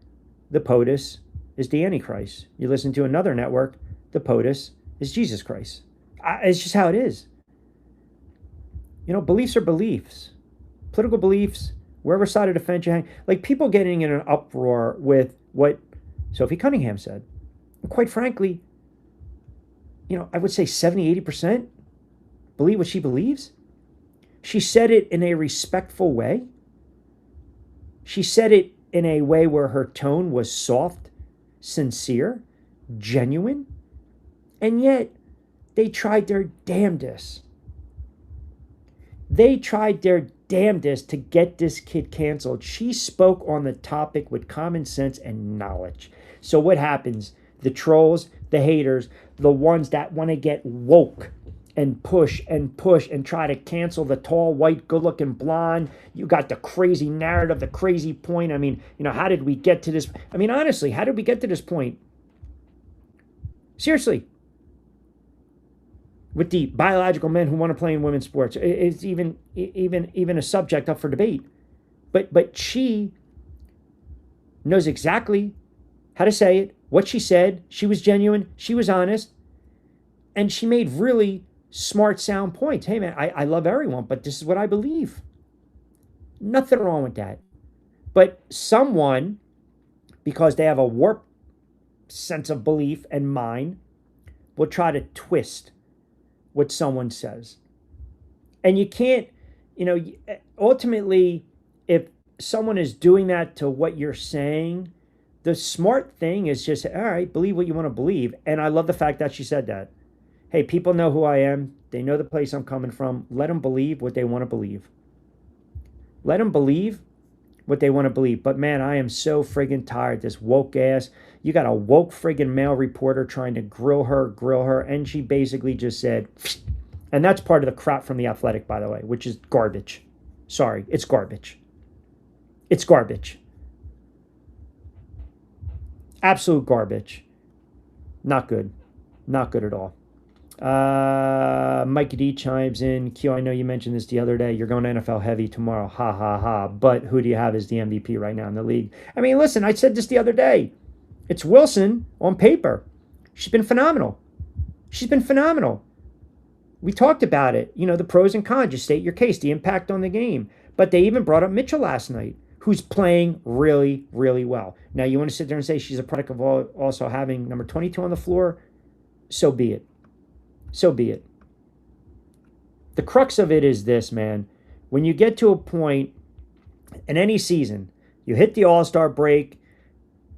the POTUS is the Antichrist. You listen to another network, the POTUS is Jesus Christ. It's just how it is. Beliefs are beliefs. Political beliefs, wherever side of the fence you hang. Like, people getting in an uproar with what Sophie Cunningham said. And quite frankly, I would say 70, 80% believe what she believes. She said it in a respectful way. She said it in a way where her tone was soft, sincere, genuine. And yet, they tried their damnedest. They tried their damnedest to get this kid canceled. She spoke on the topic with common sense and knowledge. So what happens? The trolls, the haters, the ones that want to get woke and push and push and try to cancel the tall, white, good-looking blonde. You got the crazy narrative, the crazy point. I mean, how did we get to this? I mean, honestly, how did we get to this point? Seriously. With the biological men who want to play in women's sports. It's even a subject up for debate. But she knows exactly how to say it, what she said. She was genuine. She was honest. And she made really smart, sound points. Hey, man, I love everyone, but this is what I believe. Nothing wrong with that. But someone, because they have a warped sense of belief and mind, will try to twist what someone says. And you can't, ultimately, if someone is doing that to what you're saying, the smart thing is just, all right, believe what you want to believe. And I love the fact that she said that. Hey, people know who I am. They know the place I'm coming from. Let them believe what they want to believe. Let them believe what they want to believe. But man, I am so friggin' tired. This woke ass. You got a woke friggin' male reporter trying to grill her. And she basically just said, and that's part of the crap from The Athletic, by the way, which is garbage. Sorry, it's garbage. It's garbage. Absolute garbage. Not good. Not good at all. Mikey D chimes in. Q, I know you mentioned this the other day. You're going NFL heavy tomorrow. Ha, ha, ha. But who do you have as the MVP right now in the league? I mean, listen, I said this the other day. It's Wilson on paper. She's been phenomenal. She's been phenomenal. We talked about it. The pros and cons. You state your case, the impact on the game. But they even brought up Mitchell last night, who's playing really, really well. Now, you want to sit there and say she's a product of also having number 22 on the floor? So be it. So be it. The crux of it is this, man. When you get to a point in any season, you hit the All-Star break,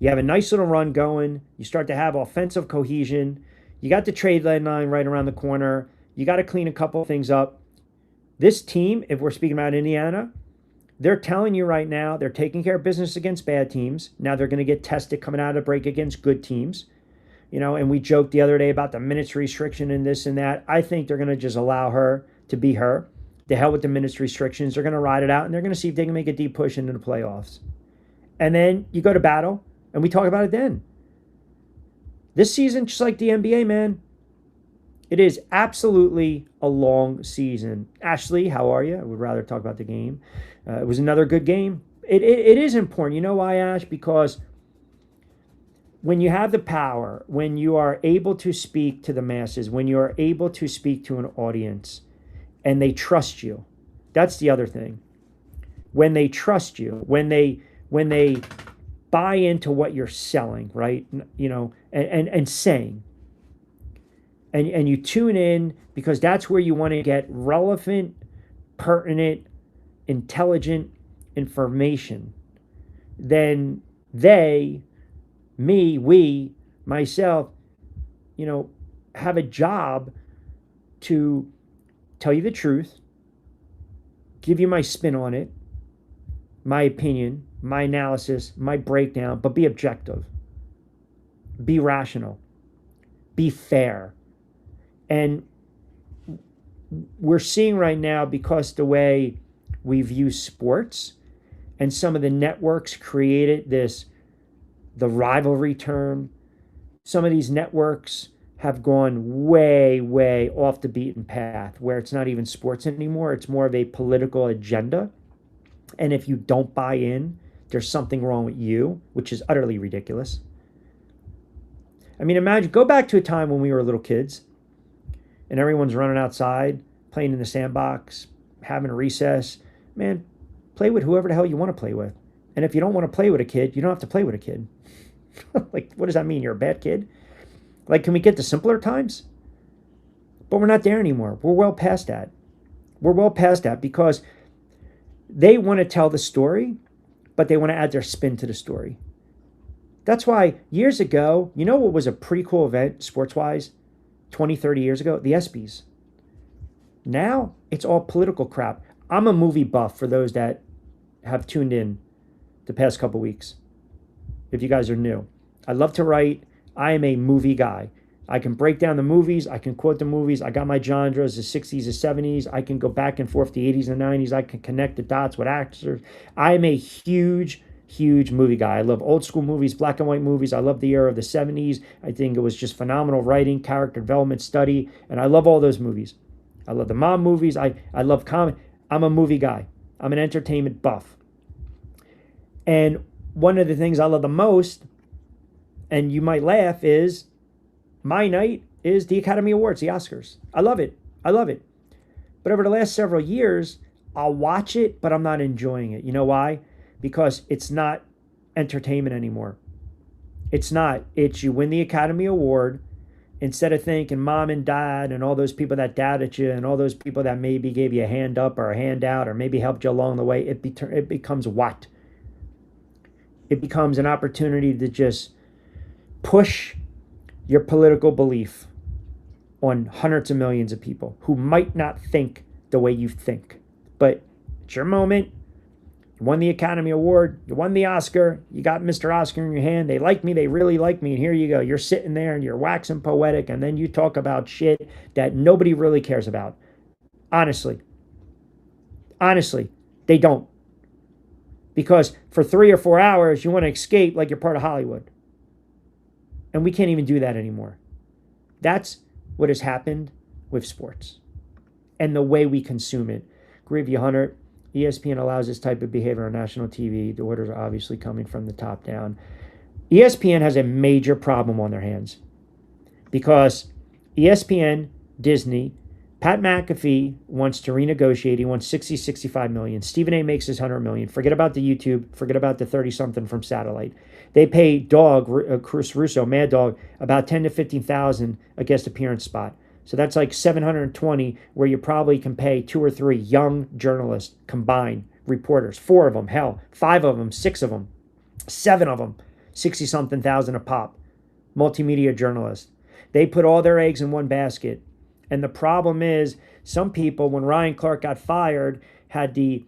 you have a nice little run going, you start to have offensive cohesion, you got the trade deadline right around the corner, you got to clean a couple of things up. This team, if we're speaking about Indiana, they're telling you right now they're taking care of business against bad teams. Now they're going to get tested coming out of the break against good teams. And we joked the other day about the minutes restriction and this and that. I think they're going to just allow her to be her. The hell with the minutes restrictions. They're going to ride it out, and they're going to see if they can make a deep push into the playoffs. And then you go to battle, and we talk about it then. This season, just like the NBA, man, it is absolutely a long season. Ashley, how are you? I would rather talk about the game. It was another good game. It is important. You know why, Ash? Because when you have the power, when you are able to speak to the masses, when you are able to speak to an audience and they trust you, that's the other thing. When they trust you, when they buy into what you're selling, right? And saying, and you tune in because that's where you want to get relevant, pertinent, intelligent information, then we, myself, have a job to tell you the truth, give you my spin on it, my opinion, my analysis, my breakdown, but be objective, be rational, be fair. And we're seeing right now, because the way we view sports and some of the networks created the rivalry term. Some of these networks have gone way, way off the beaten path where it's not even sports anymore. It's more of a political agenda. And if you don't buy in, there's something wrong with you, which is utterly ridiculous. I mean, imagine, go back to a time when we were little kids and everyone's running outside, playing in the sandbox, having a recess. Man, play with whoever the hell you want to play with. And if you don't want to play with a kid, you don't have to play with a kid. Like, what does that mean? You're a bad kid? Like, can we get to simpler times? But we're not there anymore. We're well past that. We're well past that because they want to tell the story, but they want to add their spin to the story. That's why years ago, you know what was a pretty cool event sports-wise 20, 30 years ago? The ESPYs. Now, it's all political crap. I'm a movie buff for those that have tuned in the past couple weeks. If you guys are new, I love to write. I am a movie guy. I can break down the movies. I can quote the movies. I got my genres, the 60s, the 70s. I can go back and forth the 80s and 90s. I can connect the dots with actors. I'm a huge movie guy. I love old school movies, black and white movies. I love the era of the 70s. I think it was just phenomenal writing, character development, study, and I love all those movies. I love the mom movies. I love comedy. I'm a movie guy. I'm an entertainment buff. And one of the things I love the most, and you might laugh, is my night is the Academy Awards, the Oscars. I love it. I love it. But over the last several years, I'll watch it, but I'm not enjoying it. You know why? Because it's not entertainment anymore. It's not. It's you win the Academy Award. Instead of thanking mom and dad and all those people that doubted you and all those people that maybe gave you a hand up or a hand out or maybe helped you along the way, it becomes what? It becomes an opportunity to just push your political belief on hundreds of millions of people who might not think the way you think. But it's your moment. You won the Academy Award. You won the Oscar. You got Mr. Oscar in your hand. They like me. They really like me. And here you go. You're sitting there and you're waxing poetic. And then you talk about shit that nobody really cares about. Honestly, they don't. Because for 3 or 4 hours, you want to escape like you're part of Hollywood. And we can't even do that anymore. That's what has happened with sports and the way we consume it. Agree with you, Hunter. ESPN allows this type of behavior on national TV. The orders are obviously coming from the top down. ESPN has a major problem on their hands because ESPN, Disney, Pat McAfee wants to renegotiate. He wants 65 million. Stephen A makes his 100 million. Forget about the YouTube. Forget about the 30-something from satellite. They pay Chris Russo, Mad Dog, about 10 to 15,000 a guest appearance spot. So that's like 720, where you probably can pay 2 or 3 young journalists combined, reporters, 4 of them, hell, 5 of them, 6 of them, 7 of them, 60-something thousand a pop, multimedia journalists. They put all their eggs in one basket. And the problem is, some people, when Ryan Clark got fired, had the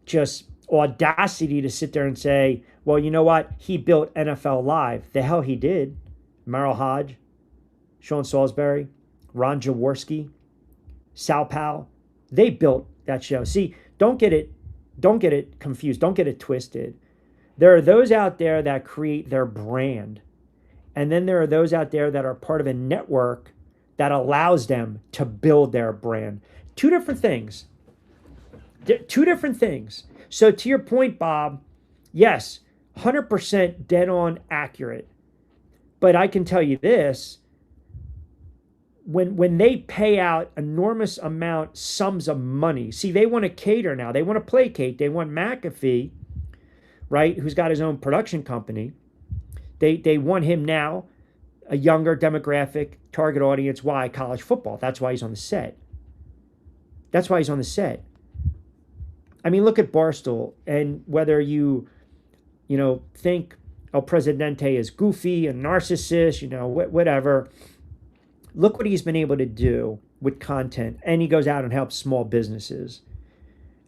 just audacity to sit there and say, well, you know what? He built NFL Live. The hell he did. Merrill Hodge, Sean Salisbury, Ron Jaworski, Sal Powell. They built that show. See, don't get it confused. Don't get it twisted. There are those out there that create their brand. And then there are those out there that are part of a network that allows them to build their brand. Two different things. So to your point, Bob, yes, 100% dead on accurate. But I can tell you this, when they pay out enormous sums of money, see, they want to cater now. They want to placate. They want McAfee, right, who's got his own production company. They want him now, a younger demographic, target audience. Why? College football. That's why he's on the set. I mean, look at Barstool, and whether you think El Presidente is goofy and narcissist, whatever. Look what he's been able to do with content. And he goes out and helps small businesses.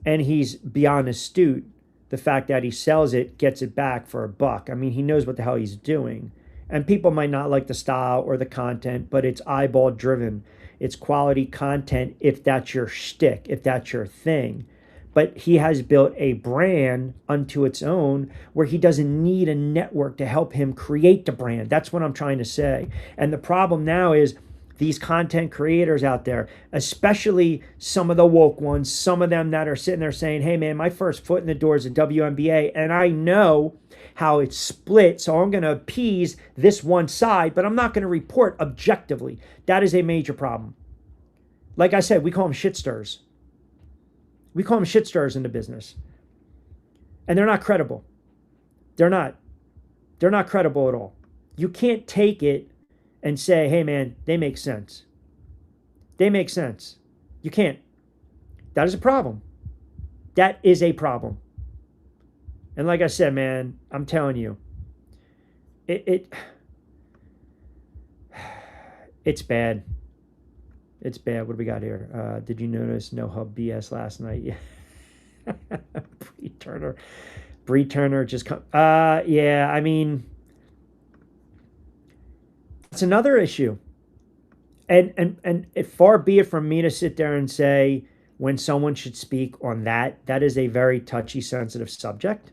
And he's beyond astute. The fact that he sells it, gets it back for $1. I mean, he knows what the hell he's doing. And people might not like the style or the content, but it's eyeball driven. It's quality content if that's your shtick, if that's your thing. But he has built a brand unto its own where he doesn't need a network to help him create the brand. That's what I'm trying to say. And the problem now is these content creators out there, especially some of the woke ones, some of them that are sitting there saying, hey man, my first foot in the door is the WNBA, and I know how it's split, so I'm going to appease this one side, but I'm not going to report objectively. That is a major problem. Like I said, we call them shit stirrers. We call them shit stirrers in the business. And they're not credible. They're not credible at all. You can't take it and say, hey man, they make sense. You can't. That is a problem. And like I said, man, I'm telling you, it's bad. It's bad. What do we got here? Did you notice no hub BS last night? Yeah. Bree Turner just come. Yeah, I mean, it's another issue. And it far be it from me to sit there and say when someone should speak on that. That is a very touchy, sensitive subject.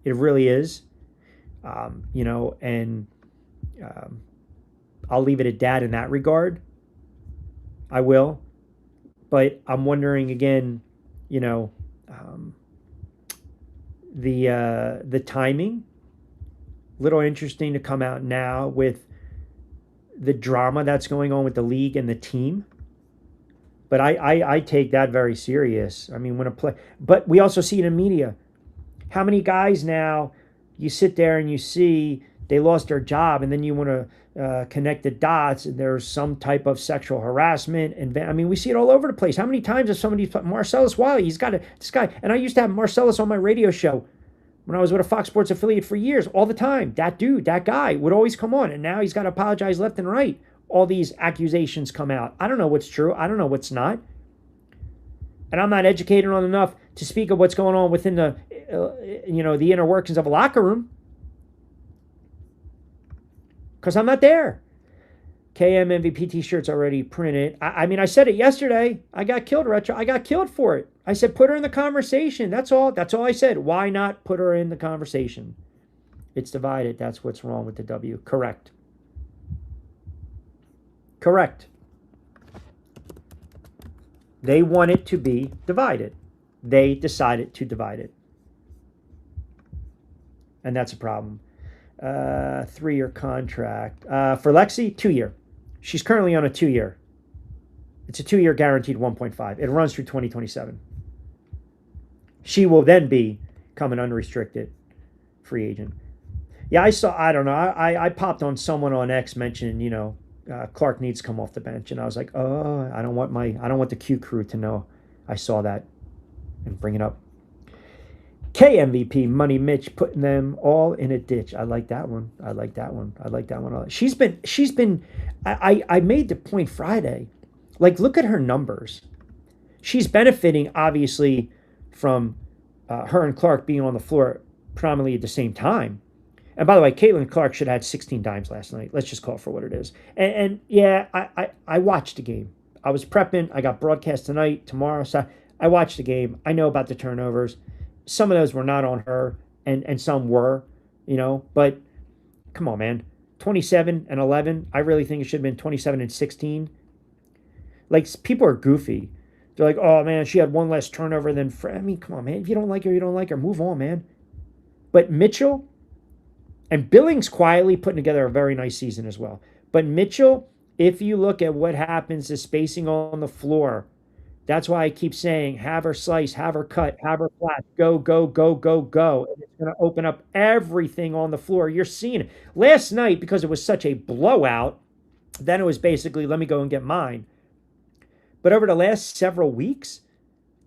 It really is. And I'll leave it at that in that regard. I will. But I'm wondering again, the timing. Little interesting to come out now with the drama that's going on with the league and the team. But I take that very serious. I mean, but we also see it in media. How many guys now you sit there and you see they lost their job, and then you want to connect the dots, and there's some type of sexual harassment. And I mean, we see it all over the place. How many times has somebody put Marcellus Wiley? He's got this guy, and I used to have Marcellus on my radio show when I was with a Fox Sports affiliate for years, all the time. That dude, that guy would always come on, and now he's got to apologize left and right. All these accusations come out. I don't know what's true. I don't know what's not. And I'm not educated on enough to speak of what's going on within the, the inner workings of a locker room. Because I'm not there. KM MVP t-shirts already printed. I mean, I said it yesterday. I got killed, Retro. I got killed for it. I said, put her in the conversation. That's all. That's all I said. Why not put her in the conversation? It's divided. That's what's wrong with the W. Correct. Correct. They want it to be divided. They decided to divide it. And that's a problem. 3-year contract. For Lexi, 2-year. She's currently on a 2-year. It's a 2-year guaranteed 1.5. It runs through 2027. She will then become an unrestricted free agent. Yeah, I don't know. I popped on someone on X mentioning, Clark needs to come off the bench. And I was like, oh, I don't want the Q crew to know I saw that and bring it up. KMVP Money Mitch putting them all in a ditch. I like that one. I like that one. She's been I made the point Friday. Like, look at her numbers. She's benefiting obviously from her and Clark being on the floor predominantly at the same time. And by the way, Caitlin Clark should have had 16 dimes last night. Let's just call it for what it is. And yeah, I watched the game. I was prepping. I got broadcast tonight, tomorrow. So I watched the game. I know about the turnovers. Some of those were not on her, and some were, But come on, man. 27 and 11. I really think it should have been 27 and 16. Like, people are goofy. They're like, oh, man, she had one less turnover than... I mean, come on, man. If you don't like her, you don't like her. Move on, man. But Mitchell... And Billings quietly putting together a very nice season as well. But Mitchell, if you look at what happens to spacing on the floor, that's why I keep saying, have her slice, have her cut, have her flat, go, go, go, go, go. And it's going to open up everything on the floor. You're seeing it. Last night, because it was such a blowout, then it was basically, let me go and get mine. But over the last several weeks,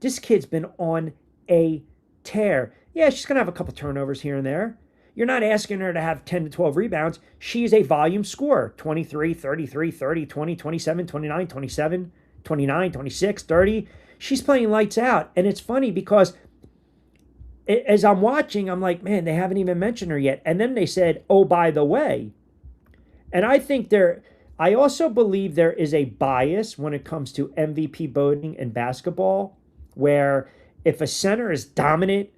this kid's been on a tear. Yeah, she's going to have a couple turnovers here and there. You're not asking her to have 10 to 12 rebounds. She is a volume scorer. 23, 33, 30, 20, 27, 29, 27, 29, 26, 30. She's playing lights out. And it's funny because as I'm watching, I'm like, man, they haven't even mentioned her yet. And then they said, oh, by the way. And I also believe there is a bias when it comes to MVP voting in basketball, where if a center is dominant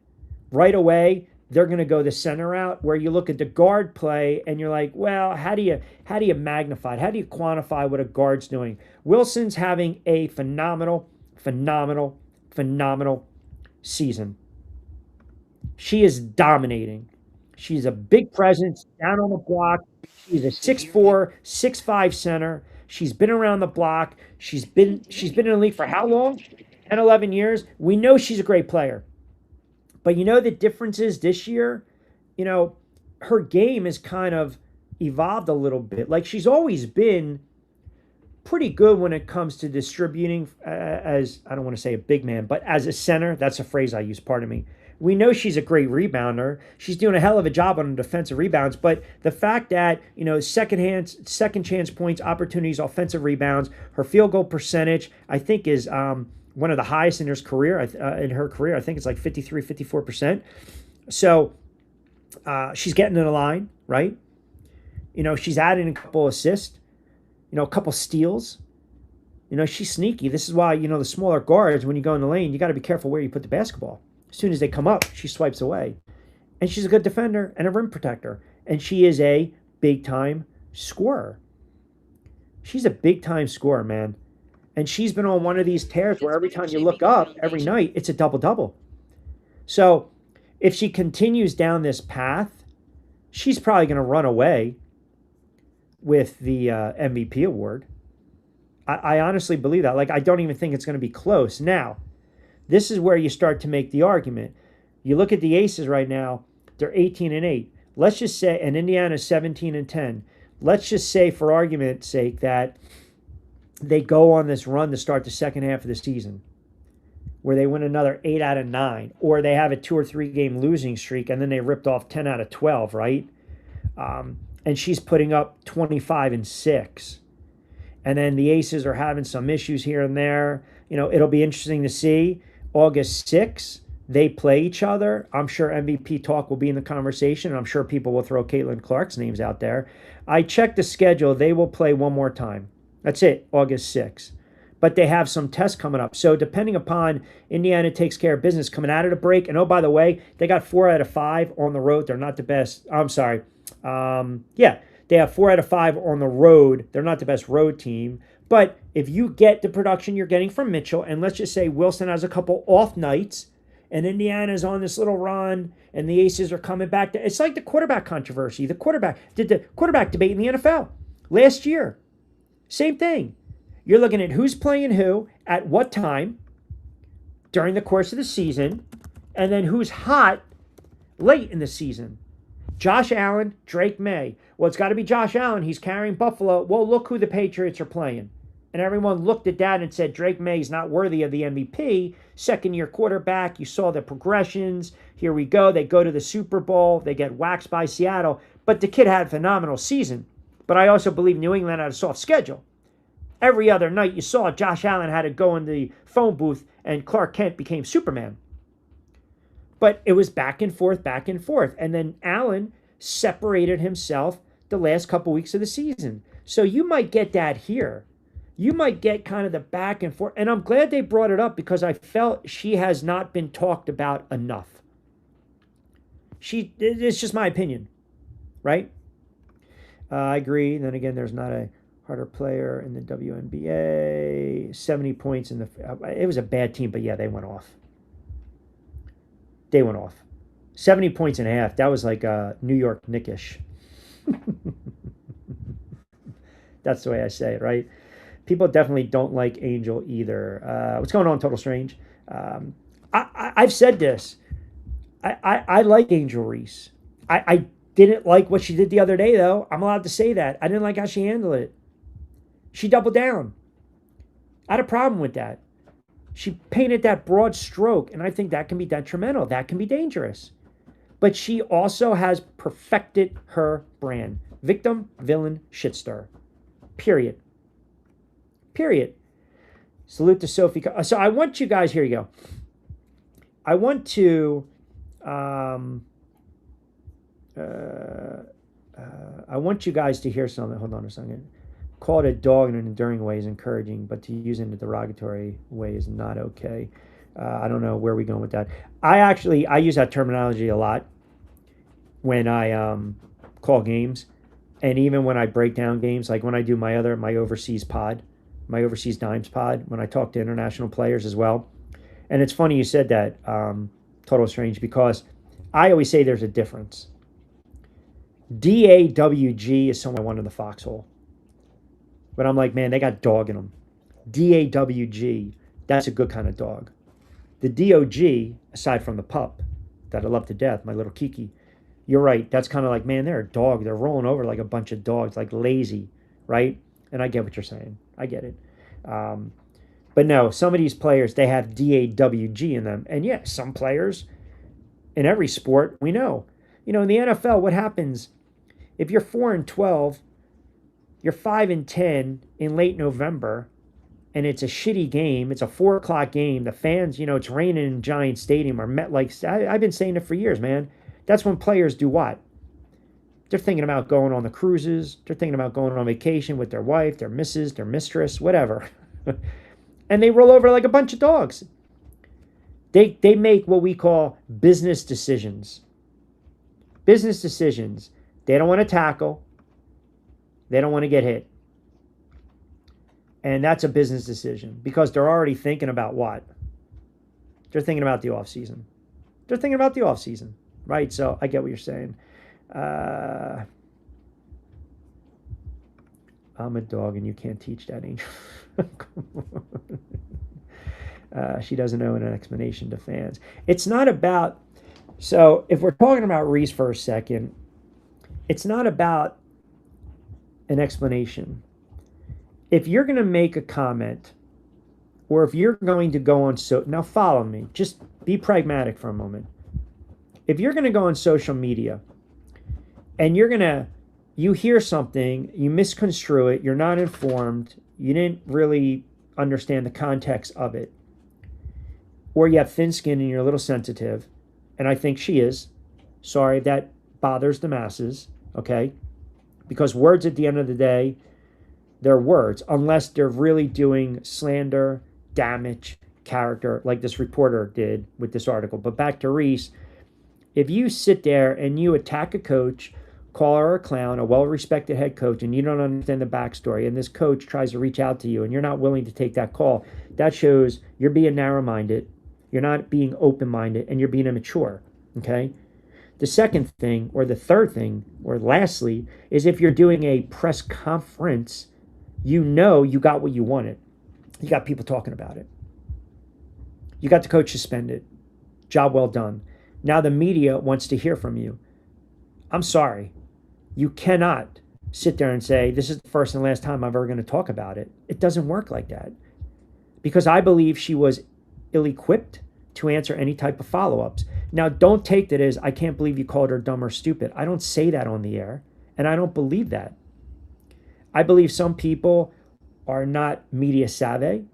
right away, they're going to go the center route, where you look at the guard play and you're like, well, how do you magnify it? How do you quantify what a guard's doing? Wilson's having a phenomenal season. She is dominating. She's a big presence down on the block. She's a 6'4", 6'5" center. She's been around the block. She's been in the league for how long? 10, 11 years. We know she's a great player. But the difference is this year, her game has kind of evolved a little bit. Like, she's always been pretty good when it comes to distributing as, I don't want to say a big man, but as a center. That's a phrase I use, pardon me. We know she's a great rebounder. She's doing a hell of a job on defensive rebounds. But the fact that, second chance points, opportunities, offensive rebounds, her field goal percentage, I think is one of the highest in her career. I think it's like 53, 54%. So she's getting in the line, right? She's adding a couple assists. a couple steals. She's sneaky. This is why, the smaller guards, when you go in the lane, you got to be careful where you put the basketball. As soon as they come up, she swipes away. And she's a good defender and a rim protector. And she is a big-time scorer. She's a big-time scorer, man. And she's been on one of these tears where every time you look up, every night, it's a double-double. So if she continues down this path, she's probably going to run away with the MVP award. I honestly believe that. Like, I don't even think it's going to be close. Now, this is where you start to make the argument. You look at the Aces right now, they're 18-8. Let's just say, and Indiana's 17-10. Let's just say, for argument's sake, that they go on this run to start the second half of the season, where they win another 8 out of 9, or they have a 2 or 3 game losing streak, and then they ripped off 10 out of 12, right? And she's putting up 25 and 6. And then the Aces are having some issues here and there. It'll be interesting to see. August 6th, they play each other. I'm sure MVP talk will be in the conversation. I'm sure people will throw Caitlin Clark's names out there. I checked the schedule. They will play one more time. That's it, August 6th. But they have some tests coming up. So depending upon Indiana takes care of business coming out of the break. And oh, by the way, they got 4 out of 5 on the road. They're not the best. I'm sorry. They have 4 out of 5 on the road. They're not the best road team. But if you get the production you're getting from Mitchell, and let's just say Wilson has a couple off nights, and Indiana's on this little run, and the Aces are coming back. It's like the quarterback controversy. The quarterback debate in the NFL last year. Same thing. You're looking at who's playing who, at what time, during the course of the season, and then who's hot late in the season. Josh Allen, Drake May. Well, it's got to be Josh Allen. He's carrying Buffalo. Well, look who the Patriots are playing. And everyone looked at that and said, Drake May is not worthy of the MVP. Second-year quarterback. You saw the progressions. Here we go. They go to the Super Bowl. They get waxed by Seattle. But the kid had a phenomenal season. But I also believe New England had a soft schedule. Every other night you saw Josh Allen had to go in the phone booth and Clark Kent became Superman. But it was back and forth, back and forth. And then Allen separated himself the last couple weeks of the season. So you might get that here. You might get kind of the back and forth. And I'm glad they brought it up because I felt she has not been talked about enough. It's just my opinion, right? I agree. Then again, there's not a harder player in the WNBA. 70 points in the... It was a bad team, but yeah, they went off. 70 points and a half. That was like New York Knickish. That's the way I say it, right? People definitely don't like Angel either. What's going on, Total Strange? I've said this. I like Angel Reese. I didn't like what she did the other day, though. I'm allowed to say that. I didn't like how she handled it. She doubled down. I had a problem with that. She painted that broad stroke, and I think that can be detrimental. That can be dangerous. But she also has perfected her brand. Victim, villain, shitstir. Period. Salute to Sophie. So I want you guys, here you go. I want to, I want you guys to hear something. Hold on a second. Call it a dog in an enduring way is encouraging, but to use it in a derogatory way is not okay. I don't know where we're going with that. I use that terminology a lot when I call games, and even when I break down games, like when I do my overseas pod, my overseas dimes pod, when I talk to international players as well. And it's funny you said that, Total Strange, because I always say there's a difference. DAWG is someone I want in the foxhole. But I'm like, man, they got dog in them. DAWG, that's a good kind of dog. The DOG, aside from the pup that I love to death, my little Kiki, you're right. That's kind of like, man, they're a dog. They're rolling over like a bunch of dogs, like lazy, right? And I get what you're saying. I get it. But no, some of these players, they have DAWG in them. And yeah, some players in every sport, we know. In the NFL, what happens if you're 4-12, you're 5-10 in late November, and it's a shitty game. It's a 4:00 game. The fans, it's raining in Giant Stadium or MetLife. I've been saying it for years, man. That's when players do what? They're thinking about going on the cruises. They're thinking about going on vacation with their wife, their missus, their mistress, whatever. And they roll over like a bunch of dogs. They make what we call business decisions. Business decisions. They don't want to tackle. They don't want to get hit. And that's a business decision because they're already thinking about what? They're thinking about the off season. They're thinking about the off season, right? So I get what you're saying. I'm a dog and you can't teach that, Angel. She doesn't owe an explanation to fans. It's not about, so if we're talking about Reese for a second, it's not about an explanation. If you're going to make a comment, or if you're going to go on, now follow me, just be pragmatic for a moment. If you're going to go on social media and you hear something, you misconstrue it, you're not informed, you didn't really understand the context of it, or you have thin skin and you're a little sensitive, and I think she is. Sorry, that bothers the masses, okay? Because words at the end of the day, they're words, unless they're really doing slander, damage, character, like this reporter did with this article. But back to Reese, if you sit there and you attack a coach, call her a clown, a well-respected head coach, and you don't understand the backstory, and this coach tries to reach out to you and you're not willing to take that call, that shows you're being narrow-minded, you're not being open-minded, and you're being immature, okay? The second thing, or the third thing, or lastly, is if you're doing a press conference, you know you got what you wanted. You got people talking about it. You got the coach suspended. Job well done. Now the media wants to hear from you. I'm sorry. You cannot sit there and say, this is the first and last time I'm ever going to talk about it. It doesn't work like that. Because I believe she was ill-equipped to answer any type of follow-ups. Now, don't take that as, I can't believe you called her dumb or stupid. I don't say that on the air, and I don't believe that. I believe some people are not media savvy.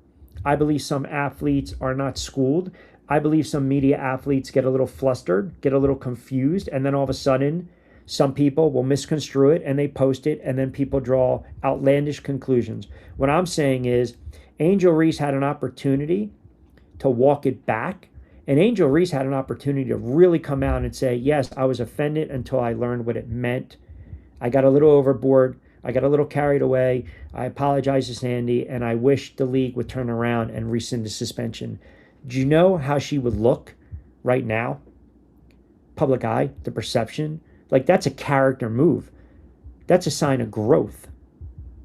I believe some athletes are not schooled. I believe some media athletes get a little flustered, get a little confused, and then all of a sudden, some people will misconstrue it and they post it, and then people draw outlandish conclusions. What I'm saying is, Angel Reese had an opportunity to walk it back, and Angel Reese had an opportunity to really come out and say, yes, I was offended until I learned what it meant. I got a little overboard. I got a little carried away. I apologize to Sandy, and I wish the league would turn around and rescind the suspension. Do you know how she would look right now? Public eye, the perception. Like, that's a character move. That's a sign of growth.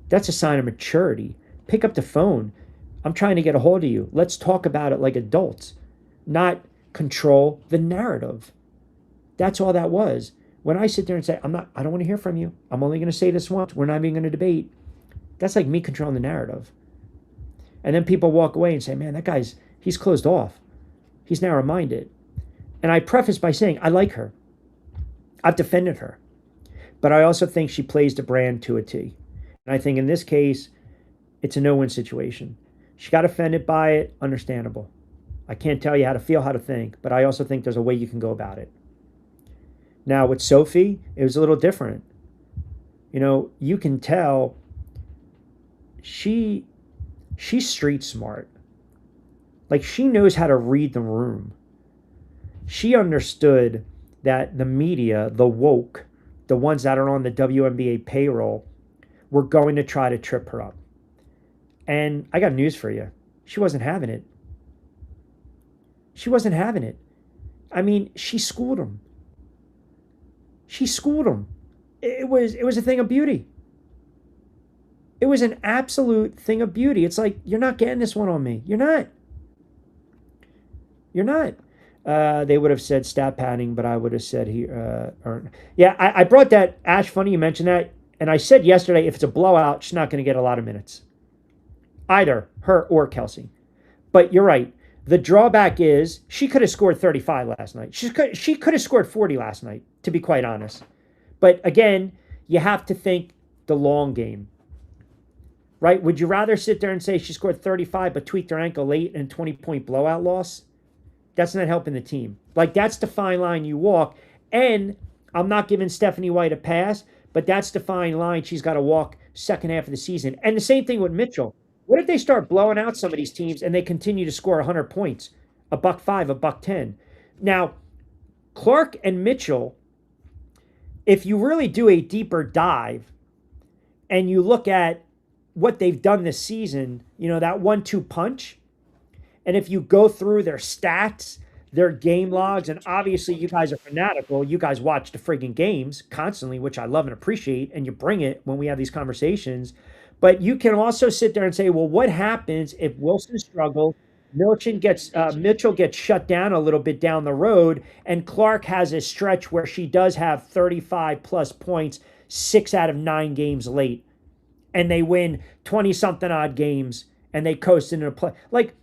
That's a sign of maturity. Pick up the phone. I'm trying to get a hold of you. Let's talk about it like adults, not control the narrative. That's all that was. When I sit there and say, I don't want to hear from you. I'm only going to say this once. We're not even going to debate. That's like me controlling the narrative. And then people walk away and say, man, he's closed off. He's narrow-minded. And I preface by saying, I like her. I've defended her. But I also think she plays the brand to a T. And I think in this case, it's a no-win situation. She got offended by it, understandable. I can't tell you how to feel, how to think, but I also think there's a way you can go about it. Now, with Sophie, it was a little different. You know, you can tell she's street smart. Like, she knows how to read the room. She understood that the media, the woke, the ones that are on the WNBA payroll, were going to try to trip her up. And I got news for you. She wasn't having it. She wasn't having it. I mean, she schooled them. She schooled them. It was a thing of beauty. It was an absolute thing of beauty. It's like, you're not getting this one on me. You're not. You're not. They would have said stat padding, but I would have said I brought that. Ash, funny you mentioned that. And I said yesterday, if it's a blowout, she's not going to get a lot of minutes. Either her or Kelsey. But you're right. The drawback is she could have scored 35 last night. She could have scored 40 last night, to be quite honest. But again, you have to think the long game. Right? Would you rather sit there and say she scored 35 but tweaked her ankle late and 20-point blowout loss? That's not helping the team. Like, that's the fine line you walk. And I'm not giving Stephanie White a pass, but that's the fine line she's got to walk second half of the season. And the same thing with Mitchell. What if they start blowing out some of these teams and they continue to score 100 points, a $105, a $110? Now, Clark and Mitchell, if you really do a deeper dive and you look at what they've done this season, that 1-2 punch, and if you go through their stats, their game logs, and obviously you guys are fanatical. You guys watch the friggin' games constantly, which I love and appreciate, and you bring it when we have these conversations. But you can also sit there and say, well, what happens if Wilson struggles, Mitchell gets shut down a little bit down the road, and Clark has a stretch where she does have 35-plus points 6 out of 9 games late, and they win 20-something odd games, and they coast into a play. Like,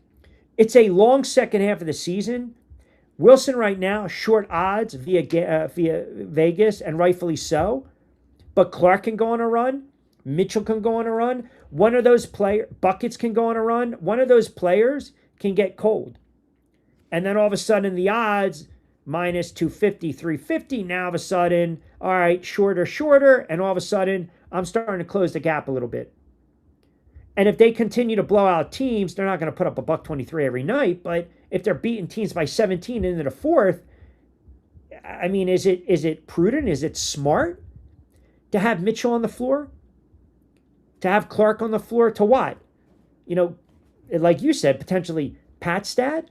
it's a long second half of the season. Wilson right now, short odds via Vegas, and rightfully so. But Clark can go on a run. Mitchell can go on a run. One of those Buckets can go on a run. One of those players can get cold. And then all of a sudden the odds, minus 250, 350, now all of a sudden, all right, shorter, and all of a sudden I'm starting to close the gap a little bit. And if they continue to blow out teams, they're not going to put up a $123 every night. But if they're beating teams by 17 into the fourth, I mean, is it prudent? Is it smart to have Mitchell on the floor? To have Clark on the floor? To what? Like you said, potentially Pat Stat?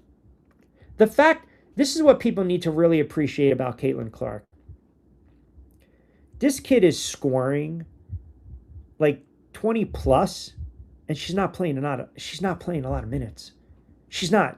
This is what people need to really appreciate about Caitlin Clark. This kid is scoring like 20 plus. And she's not playing a lot of minutes. She's not.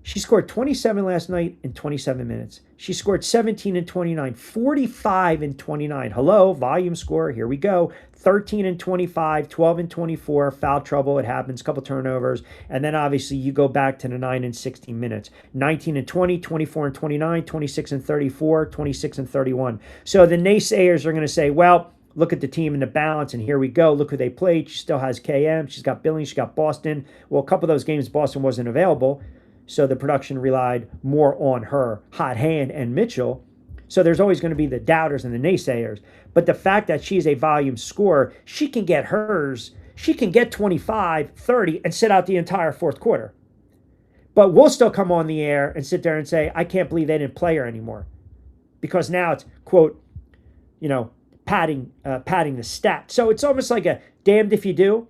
She scored 27 last night in 27 minutes. She scored 17 and 29, 45 and 29. Hello, volume score. Here we go. 13 and 25, 12 and 24. Foul trouble. It happens. Couple turnovers. And then obviously you go back to the 9 and 16 minutes. 19 and 20, 24 and 29, 26 and 34, 26 and 31. So the naysayers are going to say, well, look at the team in the balance, and here we go. Look who they played. She still has KM. She's got Billings. She's got Boston. Well, a couple of those games, Boston wasn't available, so the production relied more on her hot hand and Mitchell. So there's always going to be the doubters and the naysayers. But the fact that she's a volume scorer, she can get hers. She can get 25, 30, and sit out the entire fourth quarter. But we'll still come on the air and sit there and say, I can't believe they didn't play her anymore. Because now it's, quote, padding the stat. So it's almost like a damned if you do,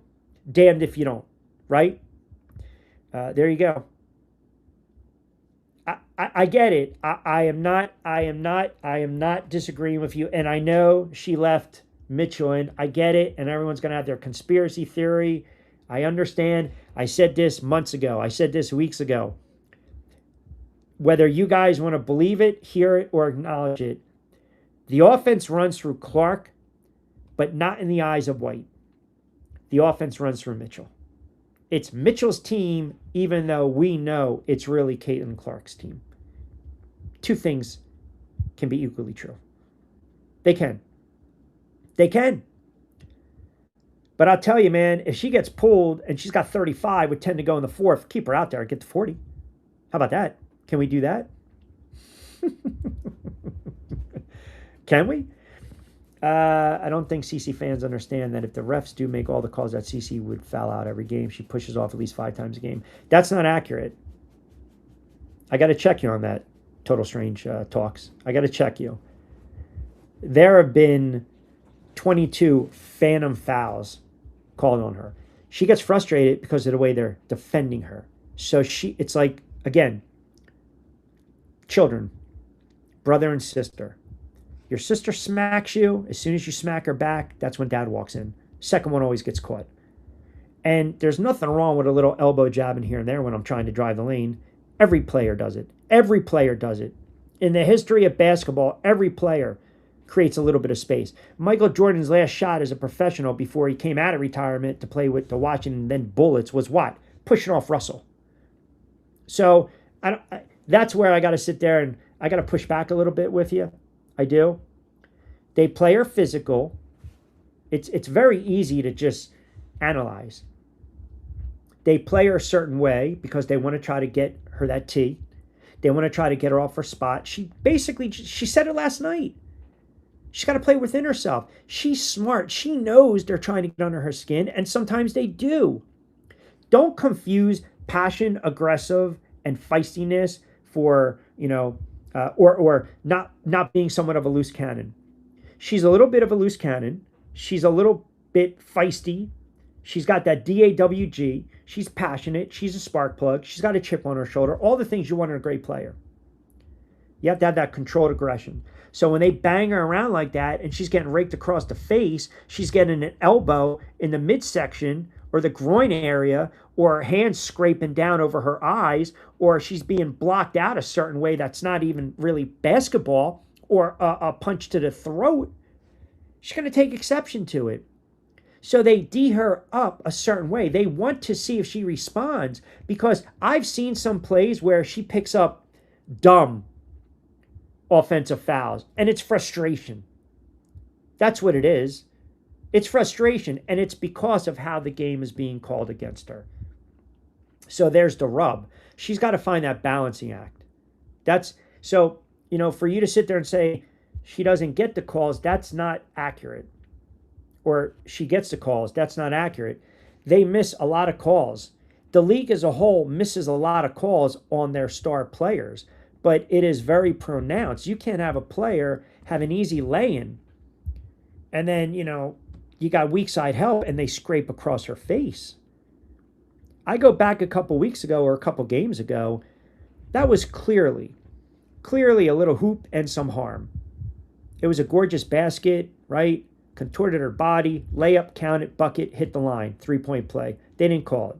damned if you don't, right? There you go. I get it. I am not disagreeing with you. And I know she left Mitchell in. I get it. And everyone's going to have their conspiracy theory. I understand. I said this months ago. I said this weeks ago. Whether you guys want to believe it, hear it, or acknowledge it, the offense runs through Clark, but not in the eyes of White. The offense runs through Mitchell. It's Mitchell's team, even though we know it's really Caitlin Clark's team. Two things can be equally true. They can. But I'll tell you, man, if she gets pulled and she's got 35 with 10 to go in the fourth, keep her out there and get to 40. How about that? Can we do that? Can we? I don't think CC fans understand that if the refs do make all the calls that CC would foul out every game, she pushes off at least 5 times a game. That's not accurate. I got to check you on that, Total Strange Talks. I got to check you. There have been 22 phantom fouls called on her. She gets frustrated because of the way they're defending her. So it's like, again, children, brother and sister. Your sister smacks you. As soon as you smack her back, that's when dad walks in. Second one always gets caught. And there's nothing wrong with a little elbow jab in here and there when I'm trying to drive the lane. Every player does it. Every player does it. In the history of basketball, every player creates a little bit of space. Michael Jordan's last shot as a professional before he came out of retirement to play with the Washington then Bullets was what? Pushing off Russell. So that's where I got to sit there and I got to push back a little bit with you. I do. They play her physical. It's very easy to just analyze. They play her a certain way because they want to try to get her that T. They want to try to get her off her spot. She said it last night. She's got to play within herself. She's smart. She knows they're trying to get under her skin, and sometimes they do. Don't confuse passion, aggressive, and feistiness for, or not being somewhat of a loose cannon. She's a little bit of a loose cannon. She's a little bit feisty. She's got that DAWG. She's passionate. She's a spark plug. She's got a chip on her shoulder. All the things you want in a great player. You have to have that controlled aggression. So when they bang her around like that and she's getting raked across the face, she's getting an elbow in the midsection or the groin area, or her hands scraping down over her eyes, or she's being blocked out a certain way that's not even really basketball, or a punch to the throat, she's going to take exception to it. So they D her up a certain way. They want to see if she responds, because I've seen some plays where she picks up dumb offensive fouls, and it's frustration. That's what it is. It's frustration, and it's because of how the game is being called against her. So there's the rub. She's got to find that balancing act. So, for you to sit there and say she doesn't get the calls, that's not accurate. Or she gets the calls, that's not accurate. They miss a lot of calls. The league as a whole misses a lot of calls on their star players, but it is very pronounced. You can't have a player have an easy lay-in, and then, you got weak side help and they scrape across her face. I go back a couple weeks ago or a couple games ago, that was clearly a little hoop and some harm. It was a gorgeous basket, right? Contorted her body, layup, count it, bucket, hit the line, 3-point play. They didn't call it.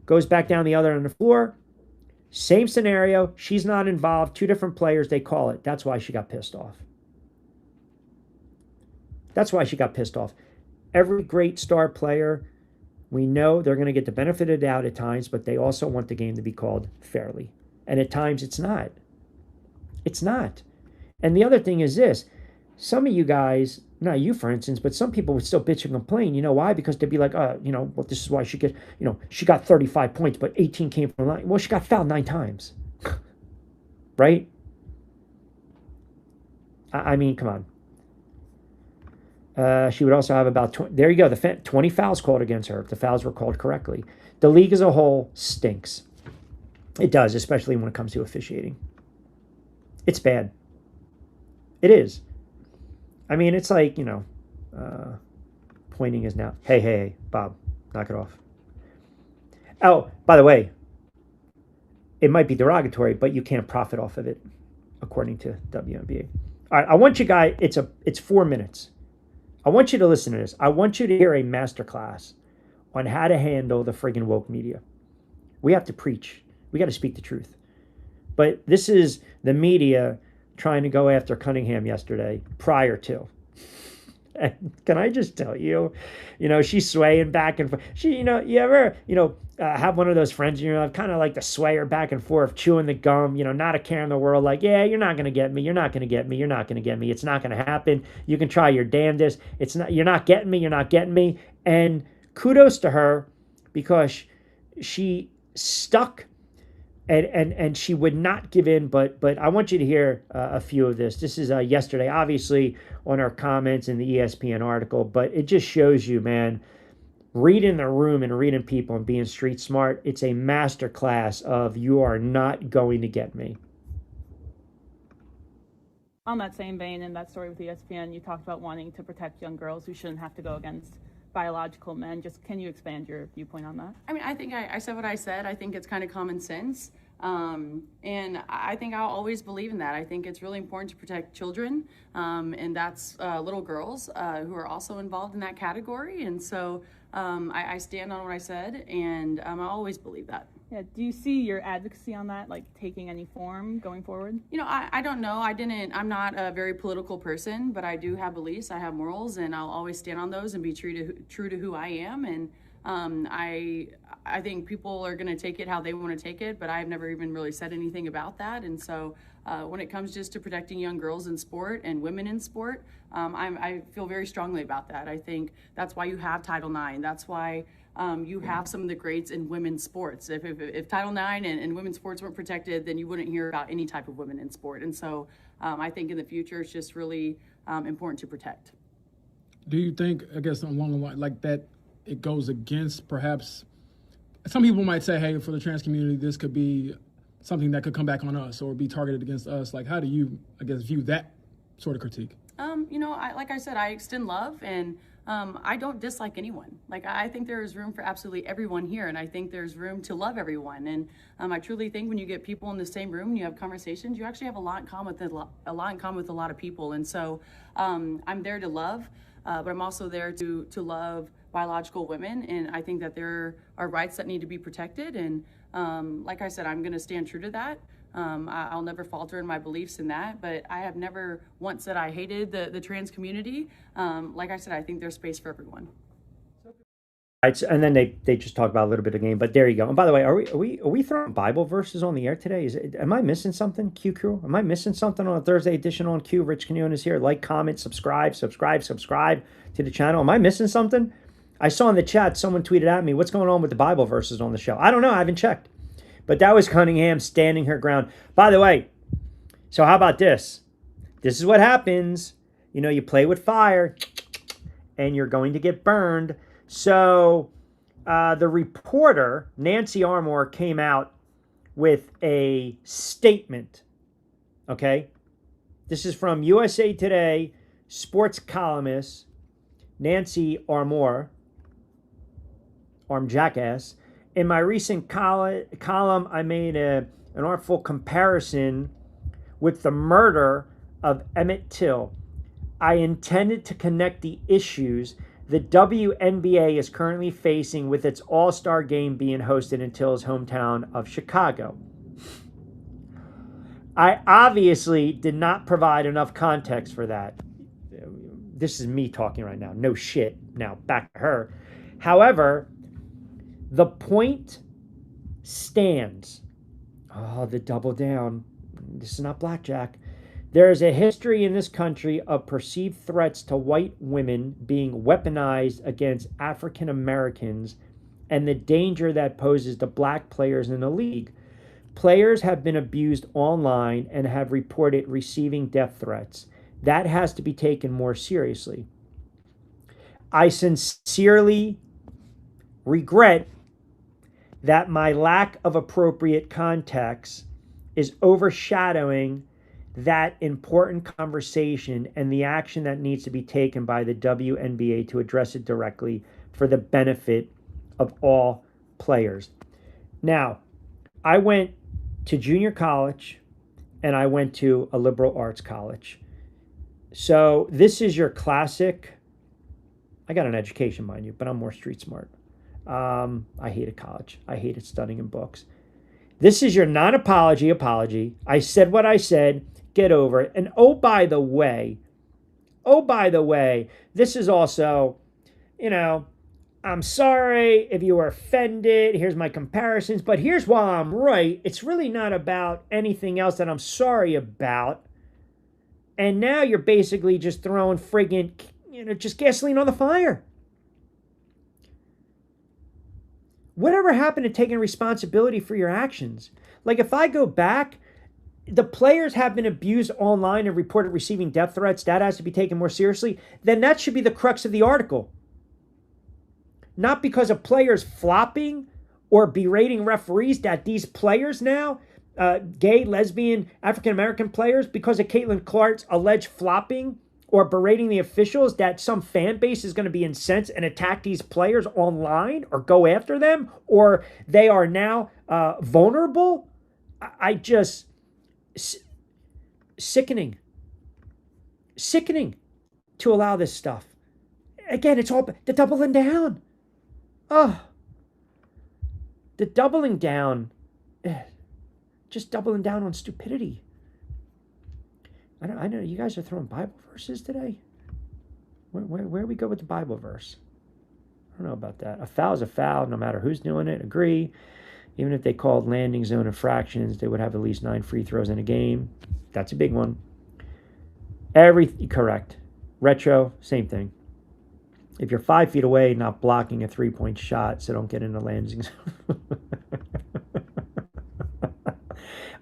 Goes back down the other end of the floor. Same scenario. She's not involved. Two different players. They call it. That's why she got pissed off. That's why she got pissed off. Every great star player, we know they're going to get the benefit of the doubt at times, but they also want the game to be called fairly. And at times it's not. It's not. And the other thing is this. Some of you guys, not you for instance, but some people would still bitch and complain. You know why? Because they'd be like, well, this is why she gets, she got 35 points, but 18 came from the line. Well, she got fouled 9 times. Right? I mean, come on. She would also have about 20, there you go, 20 fouls called against her if the fouls were called correctly. The league as a whole stinks. It does, especially when it comes to officiating. It's bad. It is. I mean, it's like, pointing is now, hey, Bob, knock it off. Oh, by the way, it might be derogatory, but you can't profit off of it, according to WNBA. All right, I want you guys, it's 4 minutes. I want you to listen to this. I want you to hear a masterclass on how to handle the friggin' woke media. We have to preach. We got to speak the truth. But this is the media trying to go after Cunningham yesterday prior to. And can I just tell you, she's swaying back and forth. You ever, have one of those friends, kind of like to sway her back and forth, chewing the gum, not a care in the world. Like, yeah, you're not going to get me. You're not going to get me. You're not going to get me. It's not going to happen. You can try your damnedest. You're not getting me. You're not getting me. And kudos to her, because she stuck and she would not give in. But I want you to hear a few of this. This is yesterday, obviously, on our comments in the ESPN article, but it just shows you, man, reading the room and reading people and being street smart. It's a master class of you are not going to get me. On that same vein, in that story with ESPN, you talked about wanting to protect young girls who shouldn't have to go against biological men. Just can you expand your viewpoint on that? I mean, I think I said what I said. I think it's kind of common sense. And I think I'll always believe in that. I think it's really important to protect children, and that's little girls who are also involved in that category. And so I stand on what I said, and I always believe that. Yeah. Do you see your advocacy on that, like, taking any form going forward? I don't know. I'm not a very political person, but I do have beliefs. I have morals, and I'll always stand on those and be true to who I am. And I think people are going to take it how they want to take it, but I've never even really said anything about that. And so when it comes just to protecting young girls in sport and women in sport, I feel very strongly about that. I think that's why you have Title IX. That's why you have some of the greats in women's sports. If Title IX and women's sports weren't protected, then you wouldn't hear about any type of women in sport. And so I think in the future, it's just really important to protect. Do you think, I guess, along the line like that, it goes against perhaps, some people might say, hey, for the trans community, this could be something that could come back on us or be targeted against us. Like, how do you, I guess, view that sort of critique? Like I said, I extend love, and I don't dislike anyone. Like, I think there's room for absolutely everyone here, and I think there's room to love everyone. And I truly think when you get people in the same room and you have conversations, you actually have a lot in common with a lot of people. And so I'm there to love, but I'm also there to love biological women, and I think that there are rights that need to be protected. And like I said, I'm going to stand true to that. I'll never falter in my beliefs in that, but I have never once said I hated the trans community. Like I said, I think there's space for everyone. Right, and then they just talk about a little bit of game, but there you go. And by the way, are we throwing Bible verses on the air today? Am I missing something? Q Crew, am I missing something on a Thursday edition on Q? Rich Quinones is here. Like, comment, subscribe to the channel. Am I missing something? I saw in the chat someone tweeted at me, "What's going on with the Bible verses on the show?" I don't know. I haven't checked, but that was Cunningham standing her ground. By the way, so how about this? This is what happens. You play with fire, and you're going to get burned. So the reporter, Nancy Armour, came out with a statement, okay? This is from USA Today, sports columnist Nancy Armour, Arm Jackass. In my recent column, I made an artful comparison with the murder of Emmett Till. I intended to connect the issues the WNBA is currently facing with its All-Star game being hosted in Till's hometown of Chicago. I obviously did not provide enough context for that. This is me talking right now. No shit. Now, back to her. However, the point stands. Oh, the double down. This is not blackjack. There is a history in this country of perceived threats to white women being weaponized against African Americans and the danger that poses to black players in the league. Players have been abused online and have reported receiving death threats. That has to be taken more seriously. I sincerely regret that my lack of appropriate context is overshadowing that important conversation and the action that needs to be taken by the WNBA to address it directly for the benefit of all players. Now, I went to junior college and I went to a liberal arts college. So this is your classic. I got an education, mind you, but I'm more street smart. I hated college. I hated studying in books. This is your non-apology apology. I said what I said. Get over it. And oh, by the way, this is also, I'm sorry if you were offended. Here's my comparisons, but here's why I'm right. It's really not about anything else that I'm sorry about. And now you're basically just throwing friggin', just gasoline on the fire. Whatever happened to taking responsibility for your actions? Like, if I go back, the players have been abused online and reported receiving death threats. That has to be taken more seriously. Then that should be the crux of the article. Not because of players flopping or berating referees, that these players now, gay, lesbian, African-American players, because of Caitlin Clark's alleged flopping or berating the officials, that some fan base is going to be incensed and attack these players online or go after them, or they are now vulnerable. I just... Sickening to allow this stuff. Again, it's all the doubling down. Oh, the doubling down. Just doubling down on stupidity. I know you guys are throwing Bible verses today. Where we go with the Bible verse? I don't know about that. A foul is a foul, no matter who's doing it. Agree. Even if they called landing zone infractions, they would have at least 9 free throws in a game. That's a big one. Correct. Retro, same thing. If you're 5 feet away, not blocking a 3-point shot, so don't get in the landing zone.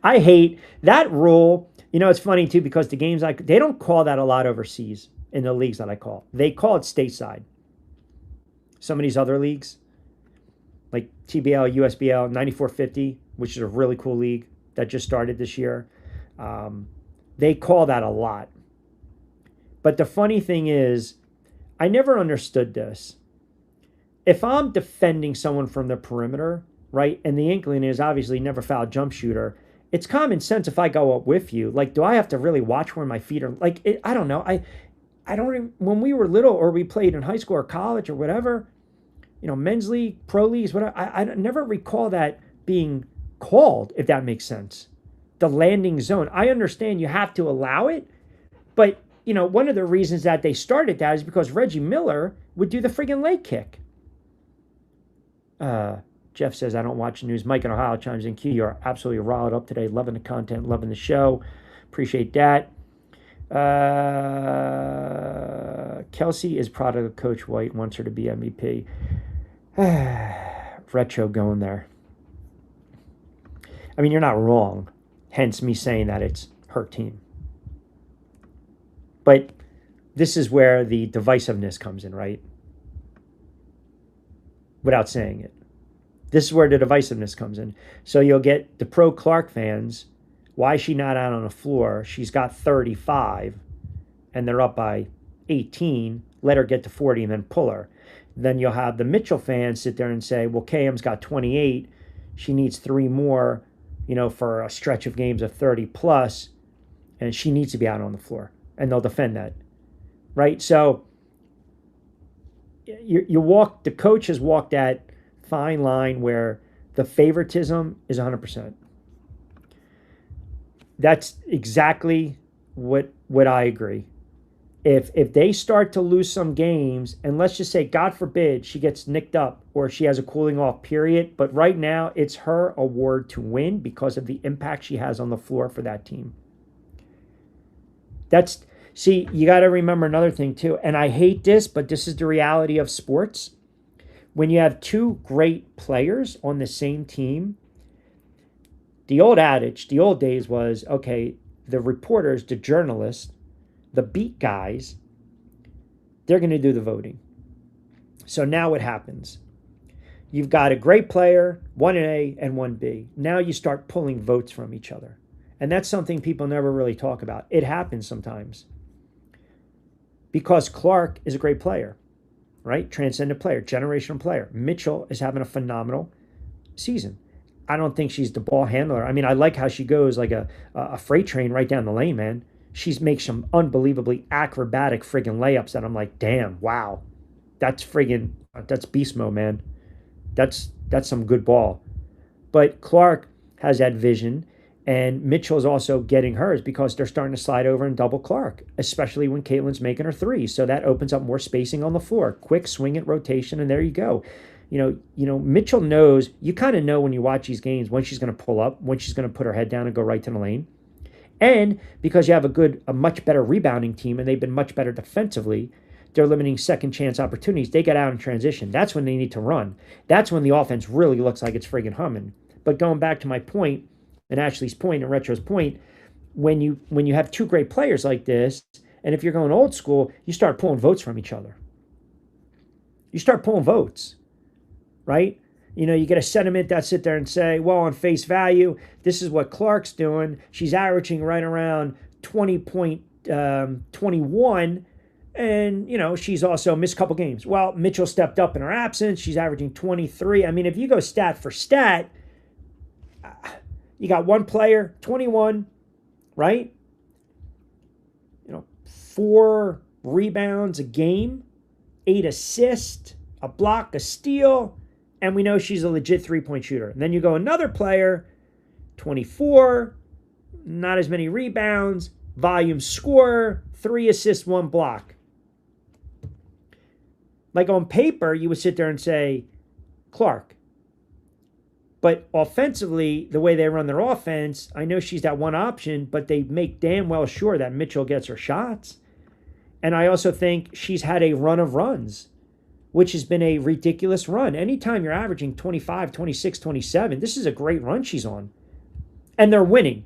I hate that rule. You know, it's funny too because the games they don't call that a lot overseas in the leagues that I call. They call it stateside. Some of these other leagues, like TBL, USBL, 9450, which is a really cool league that just started this year, they call that a lot. But the funny thing is, I never understood this. If I'm defending someone from the perimeter, right, and the inkling is obviously never foul jump shooter, it's common sense if I go up with you. Like, do I have to really watch where my feet are? Like, I don't know. I don't even, when we were little or we played in high school or college or whatever, you know, men's league, pro leagues, whatever, I never recall that being called, if that makes sense. The landing zone. I understand you have to allow it, but, you know, one of the reasons that they started that is because Reggie Miller would do the friggin' leg kick. Jeff says, I don't watch the news. Mike in Ohio chimes in. Q, you're absolutely riled up today. Loving the content, loving the show. Appreciate that. Kelsey is proud of Coach White, wants her to be MVP. Retro going there. I mean, you're not wrong. Hence me saying that it's her team. But this is where the divisiveness comes in, right? Without saying it. This is where the divisiveness comes in. So you'll get the pro Clark fans. Why is she not out on the floor? She's got 35 and they're up by 18. Let her get to 40 and then pull her. Then you'll have the Mitchell fans sit there and say, well, KM's got 28. She needs 3 more, you know, for a stretch of games of 30 plus. And she needs to be out on the floor. And they'll defend that. Right? So the coach has walked that fine line where the favoritism is 100%. That's exactly what I agree. If they start to lose some games, and let's just say, God forbid, she gets nicked up or she has a cooling off period, but right now it's her award to win because of the impact she has on the floor for that team. See, you got to remember another thing too, and I hate this, but this is the reality of sports. When you have 2 great players on the same team, the old adage, the old days was, okay, the reporters, the journalists, the beat guys, they're going to do the voting. So now what happens? You've got a great player, one A and one B. Now you start pulling votes from each other. And that's something people never really talk about. It happens sometimes. Because Clark is a great player, right? Transcendent player, generational player. Mitchell is having a phenomenal season. I don't think she's the ball handler. I mean, I like how she goes like a freight train right down the lane, man. She makes some unbelievably acrobatic friggin' layups that I'm like, damn, wow. That's beast mode, man. That's some good ball. But Clark has that vision, and Mitchell's also getting hers because they're starting to slide over and double Clark, especially when Caitlin's making her three. So that opens up more spacing on the floor. Quick swing it, rotation, and there you go. You know, Mitchell knows, you kind of know when you watch these games when she's going to pull up, when she's going to put her head down and go right to the lane. And because you have a much better rebounding team and they've been much better defensively, they're limiting second chance opportunities. They get out in transition. That's when they need to run. That's when the offense really looks like it's friggin' humming. But going back to my point, and Ashley's point and Retro's point, when you have 2 great players like this, and if you're going old school, you start pulling votes from each other. You start pulling votes, right? You know, you get a sentiment that sit there and say, well, on face value, this is what Clark's doing. She's averaging right around 20.21, and, you know, she's also missed a couple games. Well, Mitchell stepped up in her absence. She's averaging 23. I mean, if you go stat for stat, you got one player, 21, right? You know, 4 rebounds a game, 8 assists, a block, a steal, and we know she's a legit 3-point shooter. And then you go another player, 24, not as many rebounds, volume scorer, 3 assists, 1 block. Like on paper, you would sit there and say, Clark. But offensively, the way they run their offense, I know she's that one option, but they make damn well sure that Mitchell gets her shots. And I also think she's had a run of runs. which has been a ridiculous run. Anytime you're averaging 25, 26, 27, this is a great run she's on. And they're winning.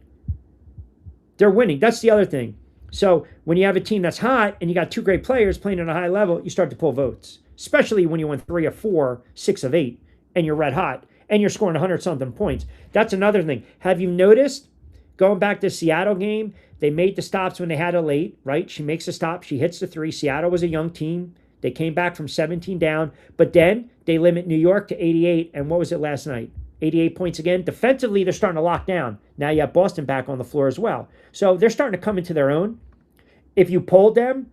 They're winning. That's the other thing. So when you have a team that's hot and you got two great players playing at a high level, you start to pull votes, especially when you win 3 of 4, 6 of 8, and you're red hot and you're scoring 100-something points. That's another thing. Have you noticed, going back to the Seattle game, they made the stops when they had a late, right? She makes a stop. She hits the 3. Seattle was a young team. They came back from 17 down, but then they limit New York to 88. And what was it last night? 88 points again. Defensively, they're starting to lock down. Now you have Boston back on the floor as well. So they're starting to come into their own. If you polled them,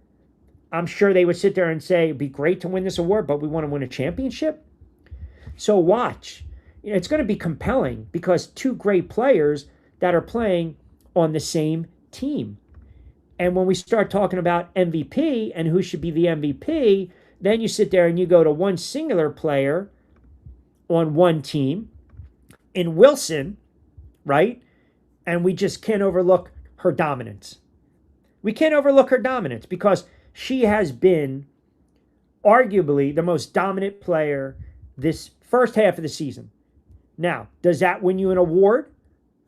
I'm sure they would sit there and say, it'd be great to win this award, but we want to win a championship. So watch. It's going to be compelling because two great players that are playing on the same team. And when we start talking about MVP and who should be the MVP, then you sit there and you go to one singular player on one team in Wilson, right? And we just can't overlook her dominance. We can't overlook her dominance because she has been arguably the most dominant player this first half of the season. Now, does that win you an award?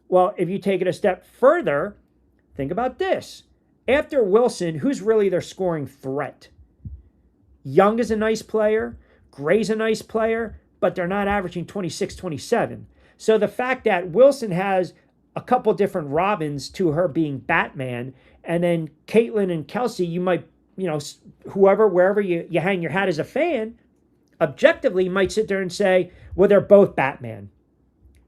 Well, if you take it a step further, think about this. After Wilson, who's really their scoring threat? Young is a nice player. Gray's a nice player, but they're not averaging 26, 27. So the fact that Wilson has a couple different Robins to her being Batman, and then Caitlin and Kelsey, you might, whoever, wherever you hang your hat as a fan, objectively might sit there and say, well, they're both Batman.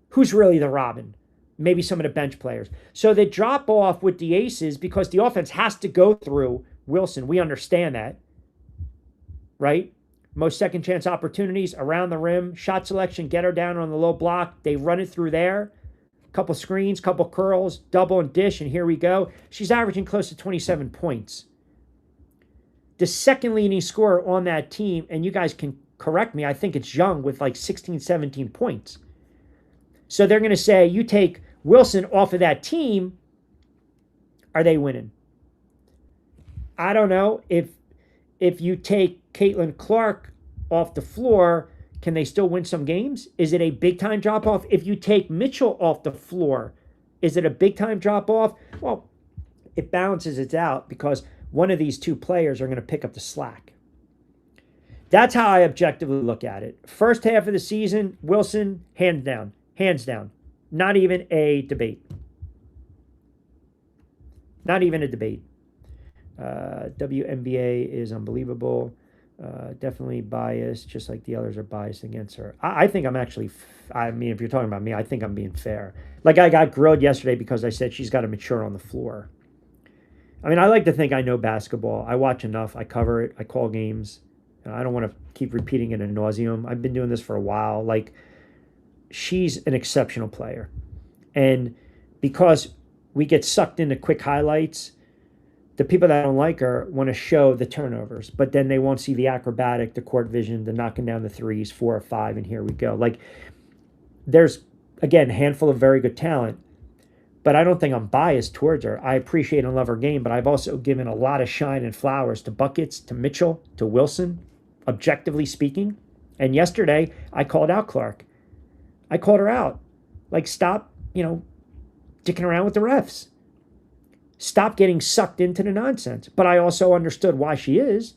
Who's really the Robin? Maybe some of the bench players. So they drop off with the aces because the offense has to go through Wilson. We understand that, right? Most second chance opportunities around the rim, shot selection, get her down on the low block. They run it through there. Couple screens, couple curls, double and dish, and here we go. She's averaging close to 27 points. The second leading scorer on that team, and you guys can correct me, I think it's Young with like 16, 17 points. So they're going to say, you take Wilson off of that team, are they winning? I don't know. If you take Caitlin Clark off the floor, can they still win some games? Is it a big-time drop-off? If you take Mitchell off the floor, is it a big-time drop-off? Well, it balances it out because one of these two players are going to pick up the slack. That's how I objectively look at it. First half of the season, Wilson, hands down. Hands down. Not even a debate. Not even a debate. WNBA is unbelievable. Definitely biased, just like the others are biased against her. I think I'm actually, if you're talking about me, I think I'm being fair. Like I got grilled yesterday because I said she's got to mature on the floor. I like to think I know basketball. I watch enough. I cover it. I call games. I don't want to keep repeating it ad nauseum. I've been doing this for a while. She's an exceptional player. And because we get sucked into quick highlights, the people that don't like her want to show the turnovers, but then they won't see the acrobatic, the court vision, the knocking down the threes, 4 or 5, and here we go. There's, again, a handful of very good talent, but I don't think I'm biased towards her. I appreciate and love her game, but I've also given a lot of shine and flowers to Buckets, to Mitchell, to Wilson, objectively speaking. And yesterday, I called out Clark. I called her out. Stop, dicking around with the refs. Stop getting sucked into the nonsense. But I also understood why she is.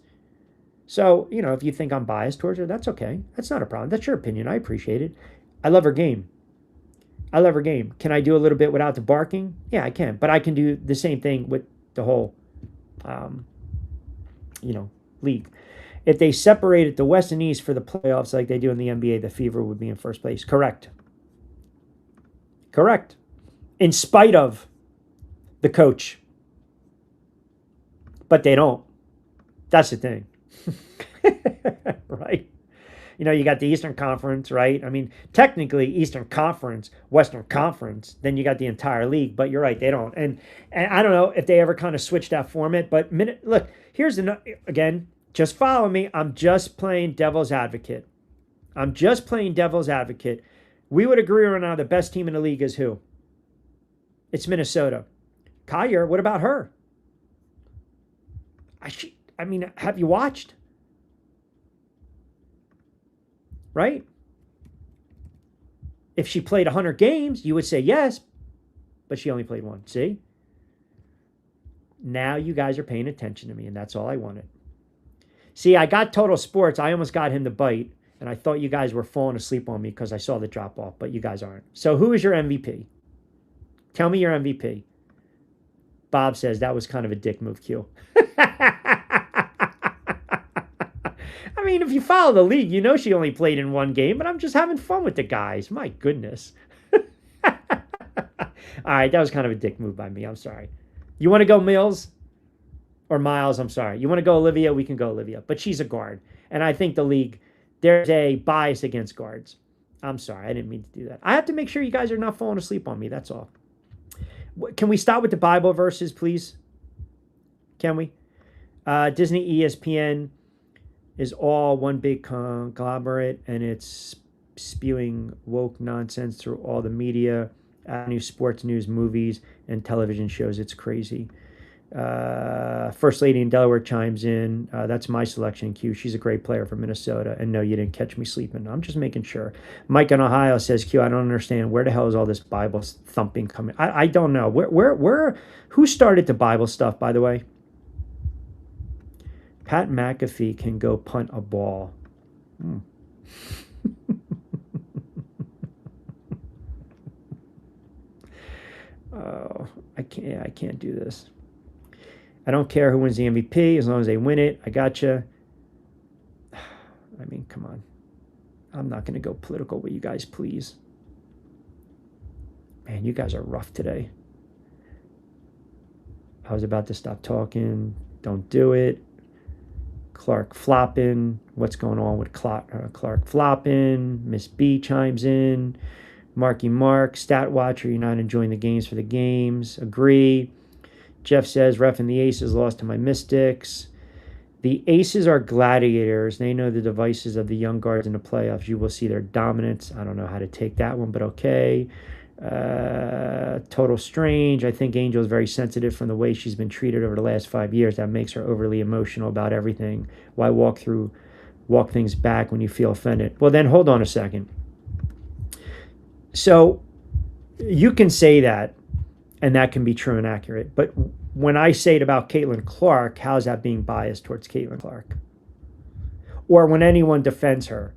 So, if you think I'm biased towards her, that's okay. That's not a problem. That's your opinion. I appreciate it. I love her game. Can I do a little bit without the barking? Yeah, I can. But I can do the same thing with the whole, league. If they separated the West and East for the playoffs like they do in the NBA, the Fever would be in first place. Correct. In spite of the coach. But they don't. That's the thing. Right? You got the Eastern Conference, right? Technically Eastern Conference, Western Conference, then you got the entire league, but you're right, they don't. And I don't know if they ever kind of switch that format, but look, here's again, just follow me. I'm just playing devil's advocate. We would agree right now the best team in the league is who? It's Minnesota. Collier, what about her? Have you watched? right? If she played 100 games, you would say yes, but she only played one. See? Now you guys are paying attention to me, and that's all I wanted. See, I got Total Sports. I almost got him to bite, and I thought you guys were falling asleep on me because I saw the drop off, but you guys aren't. So who is your MVP? Tell me your MVP. Bob says that was kind of a dick move, Q. I mean, if you follow the league, you know she only played in one game, but I'm just having fun with the guys. My goodness. All right, that was kind of a dick move by me. I'm sorry. You want to go Mills or Miles? I'm sorry. You want to go Olivia? We can go Olivia. But she's a guard. And I think the league, there's a bias against guards. I'm sorry. I didn't mean to do that. I have to make sure you guys are not falling asleep on me. That's all. Can we start with the Bible verses, please? Can we? Disney ESPN is all one big conglomerate, and it's spewing woke nonsense through all the media, new sports news, movies, and television shows. It's crazy. First Lady in Delaware chimes in. That's my selection, Q. She's a great player from Minnesota. And no, you didn't catch me sleeping. I'm just making sure. Mike in Ohio says, Q, I don't understand. Where the hell is all this Bible thumping coming? I don't know. Who started the Bible stuff, by the way? Pat McAfee can go punt a ball. Oh, I can't do this. I don't care who wins the MVP as long as they win it. I gotcha. I mean, come on. I'm not going to go political with you guys, please. Man, you guys are rough today. I was about to stop talking. Don't do it. Clark flopping. What's going on with Clark flopping? Miss B chimes in. Marky Mark, Stat Watcher, you're not enjoying the games for the games. Agree. Jeff says, ref and the Aces lost to my Mystics. The Aces are gladiators. They know the devices of the young guards in the playoffs. You will see their dominance. I don't know how to take that one, but okay. Total Strange. I think Angel is very sensitive from the way she's been treated over the last 5 years. That makes her overly emotional about everything. Why walk things back when you feel offended? Well, then hold on a second. So you can say that, and that can be true and accurate. But when I say it about Caitlin Clark, how's that being biased towards Caitlin Clark? Or when anyone defends her.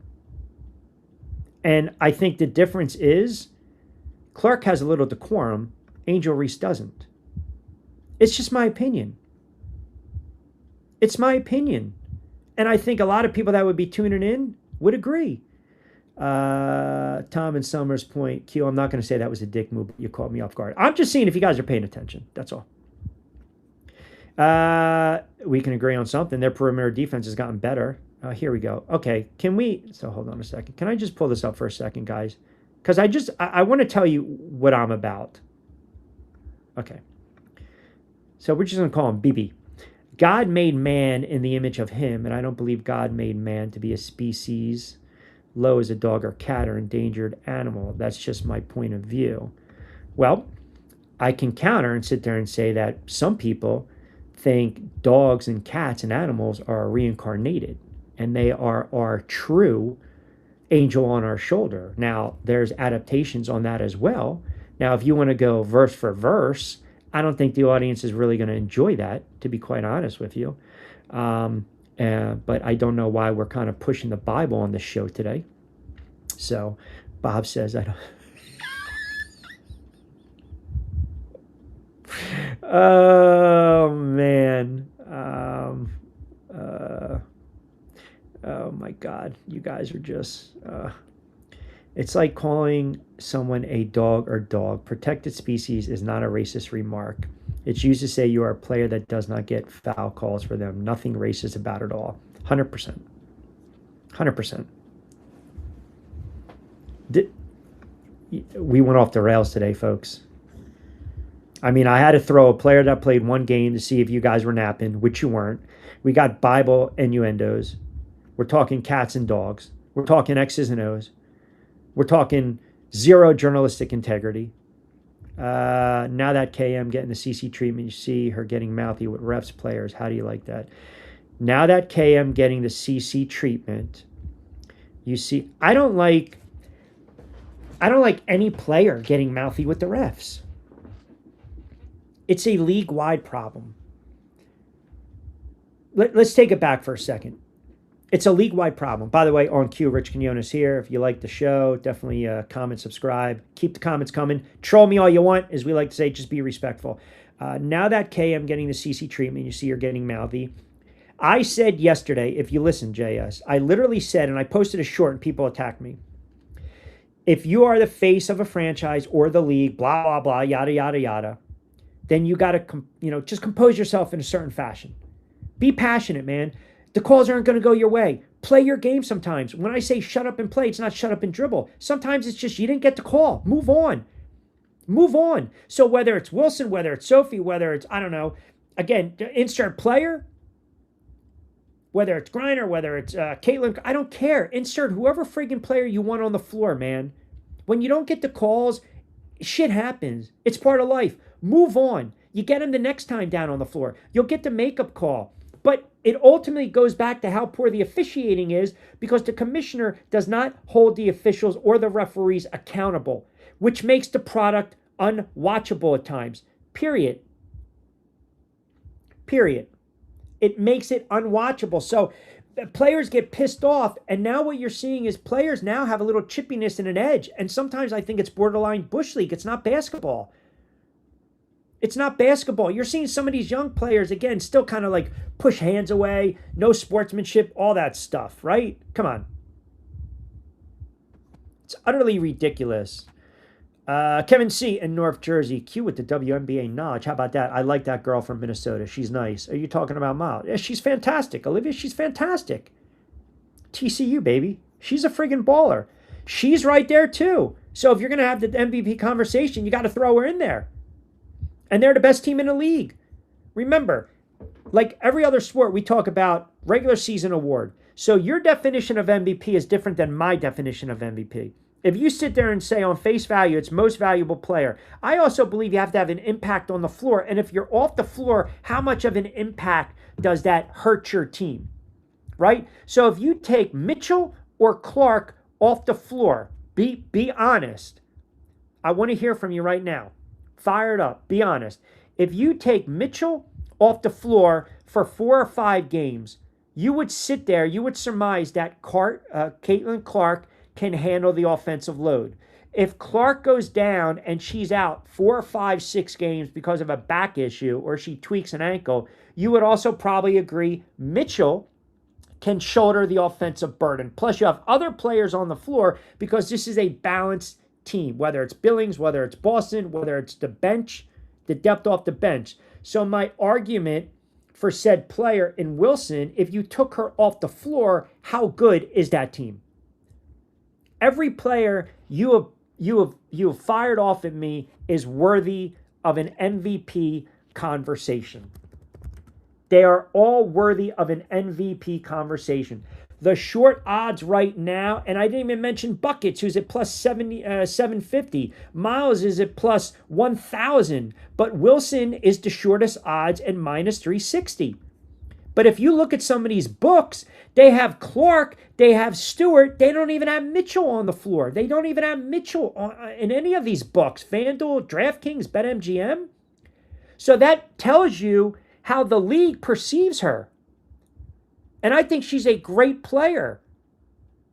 And I think the difference is Clark has a little decorum. Angel Reese doesn't. It's just my opinion. It's my opinion. And I think a lot of people that would be tuning in would agree. Tom and Summers point, Q, I'm not going to say that was a dick move, but you caught me off guard. I'm just seeing if you guys are paying attention. That's all. We can agree on something. Their perimeter defense has gotten better. Here we go. Okay, so hold on a second. Can I just pull this up for a second, guys? Because I want to tell you what I'm about. Okay. So we're just going to call him BB. God made man in the image of him, and I don't believe God made man to be a species low as a dog or cat or endangered animal. That's just my point of view. Well, I can counter and sit there and say that some people think dogs and cats and animals are reincarnated, and they are our true angel on our shoulder. Now, there's adaptations on that as well. Now, if you want to go verse for verse, I don't think the audience is really going to enjoy that, to be quite honest with you. But I don't know why we're kind of pushing the Bible on this show today. So Bob says, I don't. Oh, man. Oh, my God. You guys are just... It's like calling someone a dog or dog. Protected species is not a racist remark. It's used to say you are a player that does not get foul calls for them. Nothing racist about it all. 100%. 100%. We went off the rails today, folks. I mean, I had to throw a player that played one game to see if you guys were napping, which you weren't. We got Bible innuendos. We're talking cats and dogs. We're talking X's and O's. We're talking zero journalistic integrity. Now that KM getting the CC treatment, you see her getting mouthy with refs, players. How do you like that? Now that KM getting the CC treatment, You see, I don't like any player getting mouthy with the refs. It's a league-wide problem. Let's take it back for a second. It's a league-wide problem. By the way, on cue, Rich Quinones here. If you like the show, definitely comment, subscribe. Keep the comments coming. Troll me all you want. As we like to say, just be respectful. Now that KM getting the CC treatment, you see her getting mouthy. I said yesterday, if you listen, JS, I literally said, and I posted a short and people attacked me. If you are the face of a franchise or the league, blah, blah, blah, yada, yada, yada, then you got to, just compose yourself in a certain fashion. Be passionate, man. The calls aren't going to go your way. Play your game sometimes. When I say shut up and play, it's not shut up and dribble. Sometimes it's just you didn't get the call. Move on. Move on. So whether it's Wilson, whether it's Sophie, whether it's, I don't know, again, insert player, whether it's Griner, whether it's Caitlin, I don't care. Insert whoever friggin' player you want on the floor, man. When you don't get the calls, shit happens. It's part of life. Move on. You get him the next time down on the floor. You'll get the makeup call. But it ultimately goes back to how poor the officiating is because the commissioner does not hold the officials or the referees accountable, which makes the product unwatchable at times. Period. It makes it unwatchable. So players get pissed off, and now what you're seeing is players now have a little chippiness and an edge. And sometimes I think it's borderline Bush League. It's not basketball. It's not basketball. You're seeing some of these young players, again, still kind of like push hands away, no sportsmanship, all that stuff, right? Come on. It's utterly ridiculous. Kevin C. in North Jersey. Q with the WNBA knowledge. How about that? I like that girl from Minnesota. She's nice. Are you talking about Miles? Yeah, she's fantastic. Olivia, she's fantastic. TCU, baby. She's a friggin' baller. She's right there, too. So if you're going to have the MVP conversation, you got to throw her in there. And they're the best team in the league. Remember, like every other sport, we talk about regular season award. So your definition of MVP is different than my definition of MVP. If you sit there and say on face value, it's most valuable player, I also believe you have to have an impact on the floor. And if you're off the floor, how much of an impact does that hurt your team? Right? So if you take Mitchell or Clark off the floor, be honest. I want to hear from you right now. Fire it up. Be honest. If you take Mitchell off the floor for 4 or 5 games, you would sit there, you would surmise that Caitlin Clark can handle the offensive load. If Clark goes down and she's out 4 or 5, 6 games because of a back issue or she tweaks an ankle, you would also probably agree Mitchell can shoulder the offensive burden. Plus, you have other players on the floor because this is a balanced team, whether it's Billings, whether it's Boston, whether it's the bench, the depth off the bench. So my argument for said player in Wilson, if you took her off the floor, how good is that team? Every player you have fired off at me is worthy of an MVP conversation. They are all worthy of an MVP conversation. The short odds right now, and I didn't even mention Buckets, who's at plus 750. Miles is at plus 1,000. But Wilson is the shortest odds at minus 360. But if you look at some of these books, they have Clark, they have Stewart, they don't even have Mitchell on the floor. They don't even have Mitchell in any of these books. FanDuel, DraftKings, BetMGM. So that tells you how the league perceives her. And I think she's a great player.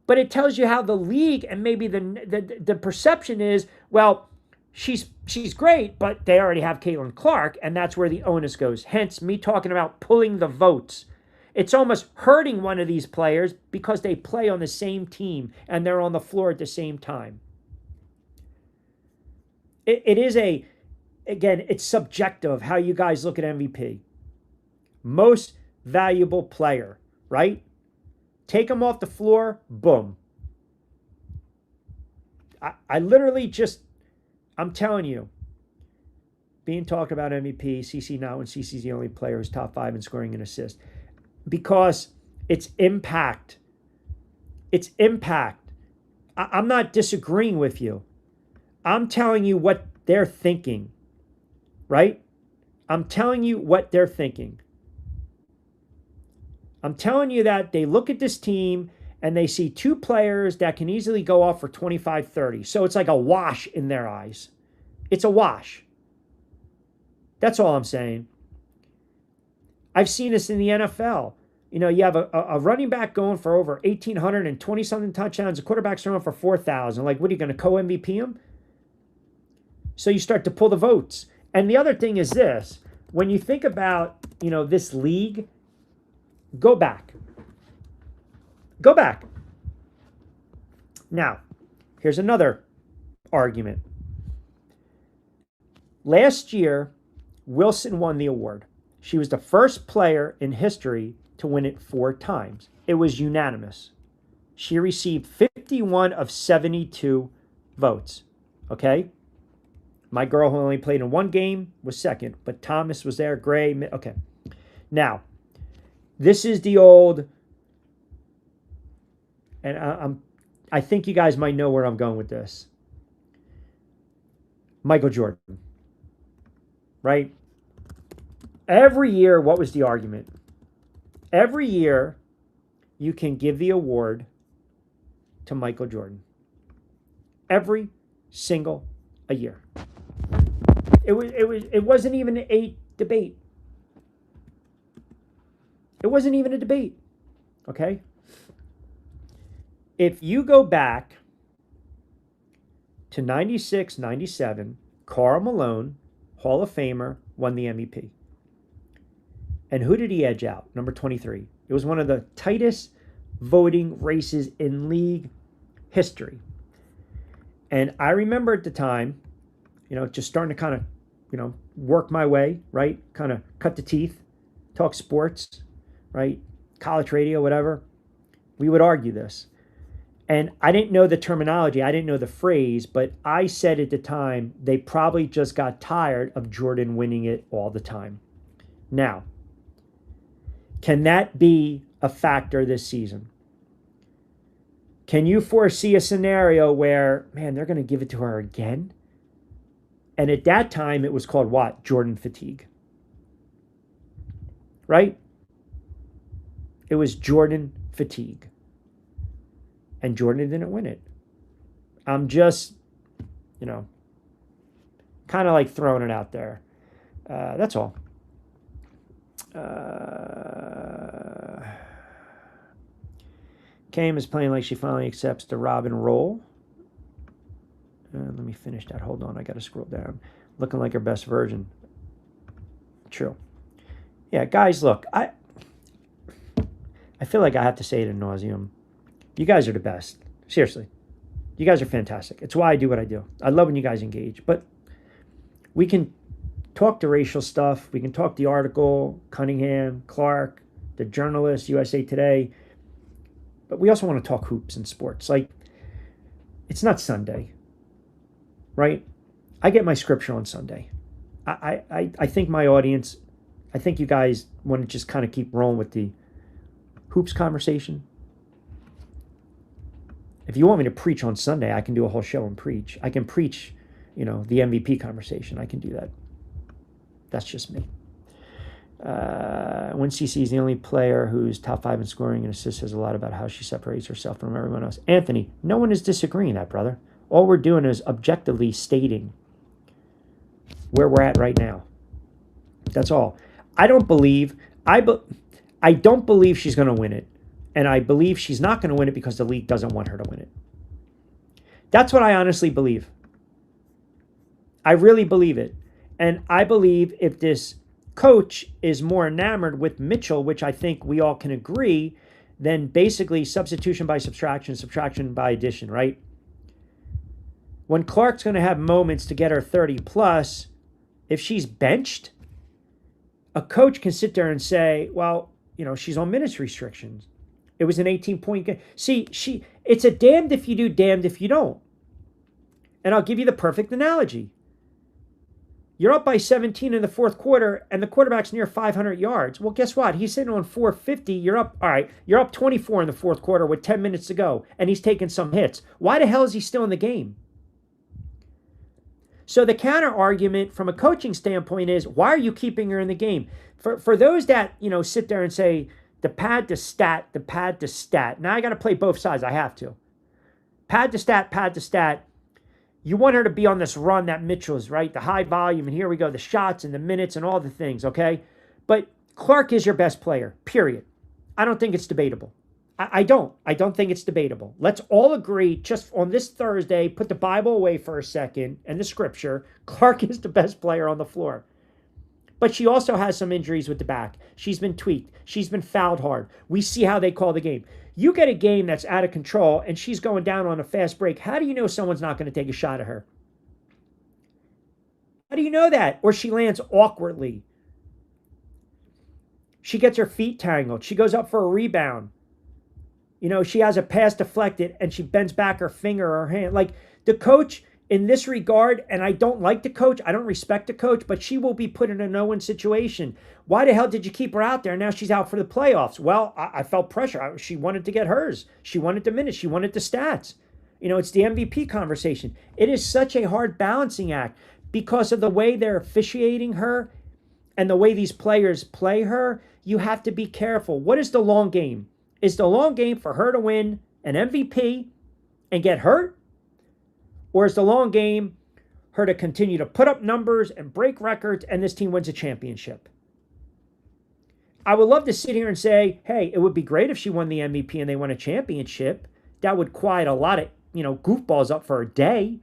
But it tells you how the league and maybe the perception is, well, she's great, but they already have Caitlin Clark, and that's where the onus goes. Hence, me talking about pulling the votes. It's almost hurting one of these players because they play on the same team and they're on the floor at the same time. It is again, it's subjective how you guys look at MVP. Most valuable player. Right? Take them off the floor, boom. I literally just, I'm telling you, being talked about MVP, CC not when CC's the only player who's top 5 in scoring and assists. Because it's impact. It's impact. I'm not disagreeing with you. I'm telling you what they're thinking. Right? I'm telling you what they're thinking. I'm telling you that they look at this team and they see two players that can easily go off for 25, 30. So it's like a wash in their eyes. It's a wash. That's all I'm saying. I've seen this in the NFL. You know, you have a running back going for over 1,820-something touchdowns. The quarterback's throwing for 4,000. Like, what are you going to co-MVP him? So you start to pull the votes. And the other thing is this. When you think about, you know, this league, go back. Go back. Now, here's another argument. Last year, Wilson won the award. She was the first player in history to win it 4 times. It was unanimous. She received 51 of 72 votes. Okay? My girl, who only played in 1 game, was second, but Thomas was there. Gray. Okay. Now, this is the old, and I think you guys might know where I'm going with this. Michael Jordan. Right? Every year, what was the argument? Every year, you can give the award to Michael Jordan. Every single a year. It wasn't even a debate. It wasn't even a debate. Okay? If you go back to 96, 97, Karl Malone, Hall of Famer, won the MVP. And who did he edge out? Number 23. It was one of the tightest voting races in league history. And I remember at the time, you know, just starting to kind of, you know, work my way, right? Kind of cut the teeth, talk sports, right? College radio, whatever. We would argue this. And I didn't know the terminology. I didn't know the phrase, but I said at the time, they probably just got tired of Jordan winning it all the time. Now, can that be a factor this season? Can you foresee a scenario where, man, they're going to give it to her again? And at that time, it was called what? Jordan fatigue. Right? It was Jordan fatigue. And Jordan didn't win it. I'm just, you know, kind of like throwing it out there. That's all. Kame is playing like she finally accepts the Robin role. Let me finish that. Hold on. I got to scroll down. Looking like her best version. True. Yeah, guys, look. I feel like I have to say it ad nauseum. You guys are the best. Seriously. You guys are fantastic. It's why I do what I do. I love when you guys engage. But we can talk the racial stuff. We can talk the article, Cunningham, Clark, the journalist, USA Today. But we also want to talk hoops and sports. Like, it's not Sunday, right? I get my scripture on Sunday. I think my audience, I think you guys want to just kind of keep rolling with the hoops conversation. If you want me to preach on Sunday, I can do a whole show and preach. I can preach, you know, the MVP conversation. I can do that. That's just me. When CC is the only player who's top 5 in scoring and assists, says a lot about how she separates herself from everyone else. Anthony, no one is disagreeing that, brother. All we're doing is objectively stating where we're at right now. That's all. I don't believe she's going to win it. And I believe she's not going to win it because the league doesn't want her to win it. That's what I honestly believe. I really believe it. And I believe if this coach is more enamored with Mitchell, which I think we all can agree, then basically substitution by subtraction, subtraction by addition, right? When Clark's going to have moments to get her 30 plus, if she's benched, a coach can sit there and say, well, you know, she's on minutes restrictions. It was an 18-point game. See, it's a damned if you do, damned if you don't. And I'll give you the perfect analogy. You're up by 17 in the fourth quarter, and the quarterback's near 500 yards. Well, guess what? He's sitting on 450. You're up, all right, you're up 24 in the fourth quarter with 10 minutes to go, and he's taking some hits. Why the hell is he still in the game? So the counter argument from a coaching standpoint is, why are you keeping her in the game? For those that, you know, sit there and say, The pad to stat, the pad to stat. Now I got to play both sides. I have to. Pad to stat, pad to stat. You want her to be on this run that Mitchell's, right? The high volume, and here we go, the shots and the minutes and all the things, okay? But Clark is your best player, period. I don't think it's debatable. I don't think it's debatable. Let's all agree, just on this Thursday, put the Bible away for a second and the scripture. Clark is the best player on the floor. But she also has some injuries with the back. She's been tweaked. She's been fouled hard. We see how they call the game. You get a game that's out of control and she's going down on a fast break. How do you know someone's not going to take a shot at her? How do you know that? Or she lands awkwardly. She gets her feet tangled. She goes up for a rebound. You know, she has a pass deflected and she bends back her finger or her hand. Like the coach in this regard, and I don't like the coach, I don't respect the coach, but she will be put in a no-win situation. Why the hell did you keep her out there? Now she's out for the playoffs. Well, I felt pressure. She wanted to get hers. She wanted the minutes. She wanted the stats. You know, it's the MVP conversation. It is such a hard balancing act because of the way they're officiating her and the way these players play her. You have to be careful. What is the long game? Is the long game for her to win an MVP and get hurt? Or is the long game her to continue to put up numbers and break records and this team wins a championship? I would love to sit here and say, hey, it would be great if she won the MVP and they won a championship. That would quiet a lot of, goofballs up for a day.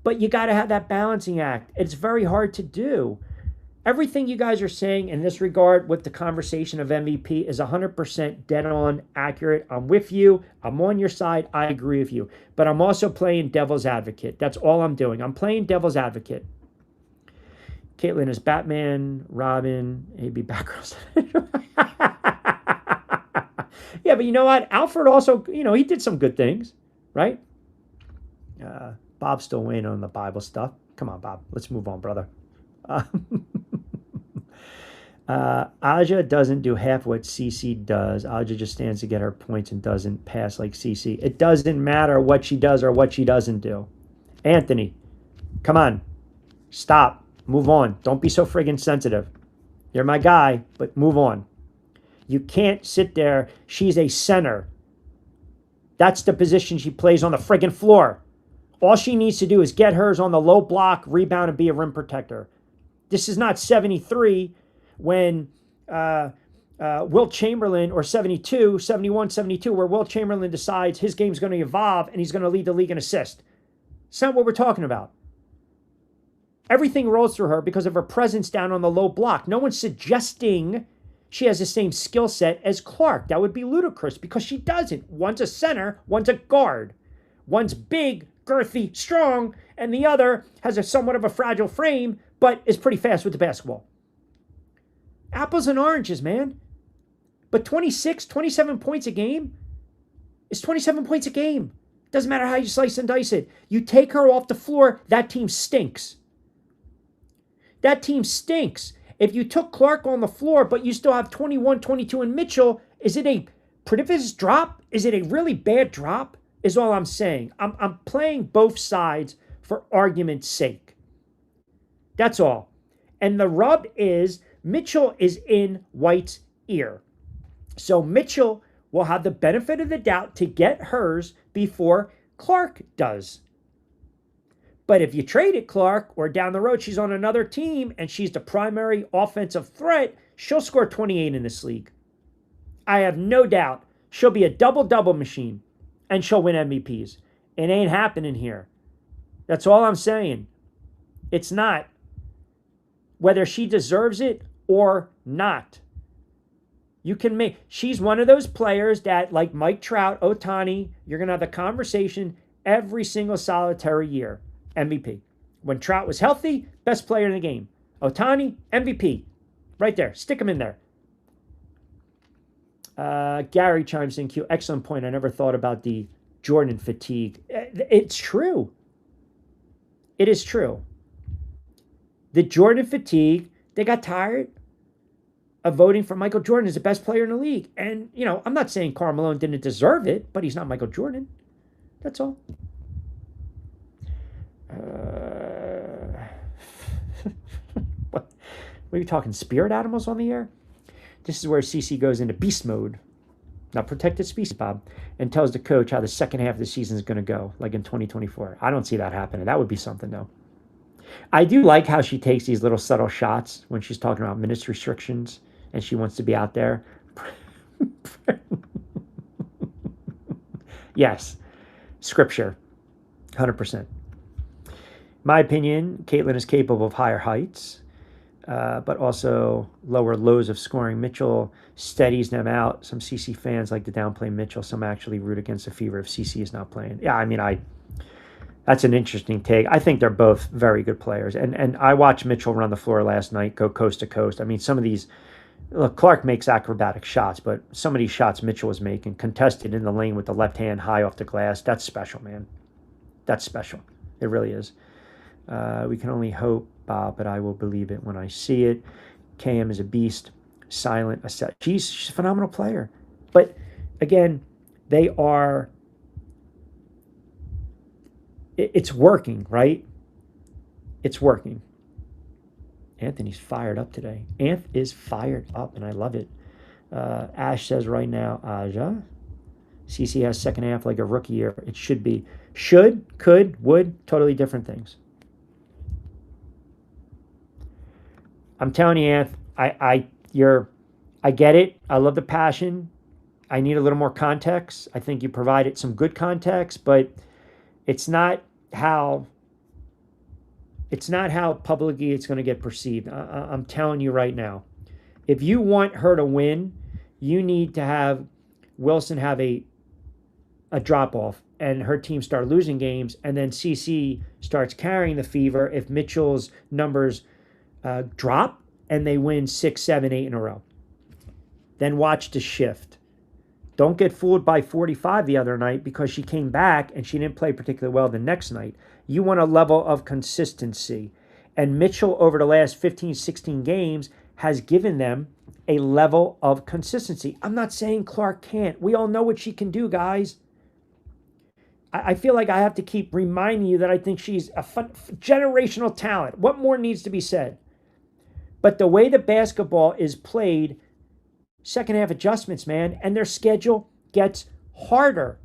But you got to have that balancing act. It's very hard to do. Everything you guys are saying in this regard with the conversation of MVP is 100% dead on accurate. I'm with you. I'm on your side. I agree with you. But I'm also playing devil's advocate. That's all I'm doing. I'm playing devil's advocate. Caitlin is Batman, Robin, AB background. Yeah, but you know what? Alfred also, he did some good things, right? Bob's still waiting on the Bible stuff. Come on, Bob. Let's move on, brother. Aja doesn't do half what CC does. Aja just stands to get her points and doesn't pass like CC. It doesn't matter what she does or what she doesn't do. Anthony, come on. Stop. Move on. Don't be so friggin' sensitive. You're my guy, but move on. You can't sit there. She's a center. That's the position she plays on the friggin' floor. All she needs to do is get hers on the low block, rebound, and be a rim protector. This is not 73 when Wilt Chamberlain, or 72, 71, 72, where Wilt Chamberlain decides his game's going to evolve and he's going to lead the league in assist. It's not what we're talking about. Everything rolls through her because of her presence down on the low block. No one's suggesting she has the same skill set as Clark. That would be ludicrous because she doesn't. One's a center, one's a guard. One's big, girthy, strong, and the other has a somewhat of a fragile frame, but is pretty fast with the basketball. Apples and oranges, man. But 26, 27 points a game is 27 points a game. Doesn't matter how you slice and dice it. You take her off the floor, that team stinks. That team stinks. If you took Clark on the floor, but you still have 21, 22 and Mitchell, is it a precipitous drop? Is it a really bad drop? Is all I'm saying. I'm playing both sides for argument's sake. That's all. And the rub is Mitchell is in White's ear. So Mitchell will have the benefit of the doubt to get hers before Clark does. But if you traded Clark or down the road she's on another team and she's the primary offensive threat, she'll score 28 in this league. I have no doubt she'll be a double-double machine and she'll win MVPs. It ain't happening here. That's all I'm saying. It's not. Whether she deserves it or not. You can make, she's one of those players that, like Mike Trout, Ohtani, you're going to have a conversation every single solitary year. MVP. When Trout was healthy, best player in the game. Ohtani, MVP. Right there. Stick him in there. Gary chimes in, Q. Excellent point. I never thought about the Jordan fatigue. It's true. It is true. The Jordan fatigue, they got tired of voting for Michael Jordan as the best player in the league. And, I'm not saying Karl Malone didn't deserve it, but he's not Michael Jordan. That's all. What are you talking, spirit animals on the air? This is where CC goes into beast mode, not protected species, Bob, and tells the coach how the second half of the season is going to go, like in 2024. I don't see that happening. That would be something, though. I do like how she takes these little subtle shots when she's talking about minutes restrictions and she wants to be out there. Yes, scripture, 100%. My opinion, Caitlin is capable of higher heights, but also lower lows of scoring. Mitchell steadies them out. Some CC fans like to downplay Mitchell. Some actually root against the Fever if CC is not playing. Yeah, I mean, that's an interesting take. I think they're both very good players. And I watched Mitchell run the floor last night, go coast to coast. I mean, some of these, look, Clark makes acrobatic shots, but some of these shots Mitchell was making, contested in the lane with the left hand high off the glass, that's special, man. That's special. It really is. We can only hope, Bob, but I will believe it when I see it. KM is a beast, silent, she's a phenomenal player. But again, it's working, right? It's working. Anthony's fired up today. Anth is fired up, and I love it. Ash says right now, Aja, CC has second half like a rookie year. It should be. Should, could, would, totally different things. I'm telling you, Anth, I get it. I love the passion. I need a little more context. I think you provided some good context, but it's not how publicly it's going to get perceived. I'm telling you right now. If you want her to win, you need to have Wilson have a drop-off and her team start losing games, and then CC starts carrying the Fever if Mitchell's numbers drop and they win 6, 7, 8 in a row. Then watch the shift. Don't get fooled by 45 the other night because she came back and she didn't play particularly well the next night. You want a level of consistency. And Mitchell, over the last 15, 16 games, has given them a level of consistency. I'm not saying Clark can't. We all know what she can do, guys. I feel like I have to keep reminding you that I think she's a generational talent. What more needs to be said? But the way the basketball is played, second half adjustments, man, and their schedule gets harder.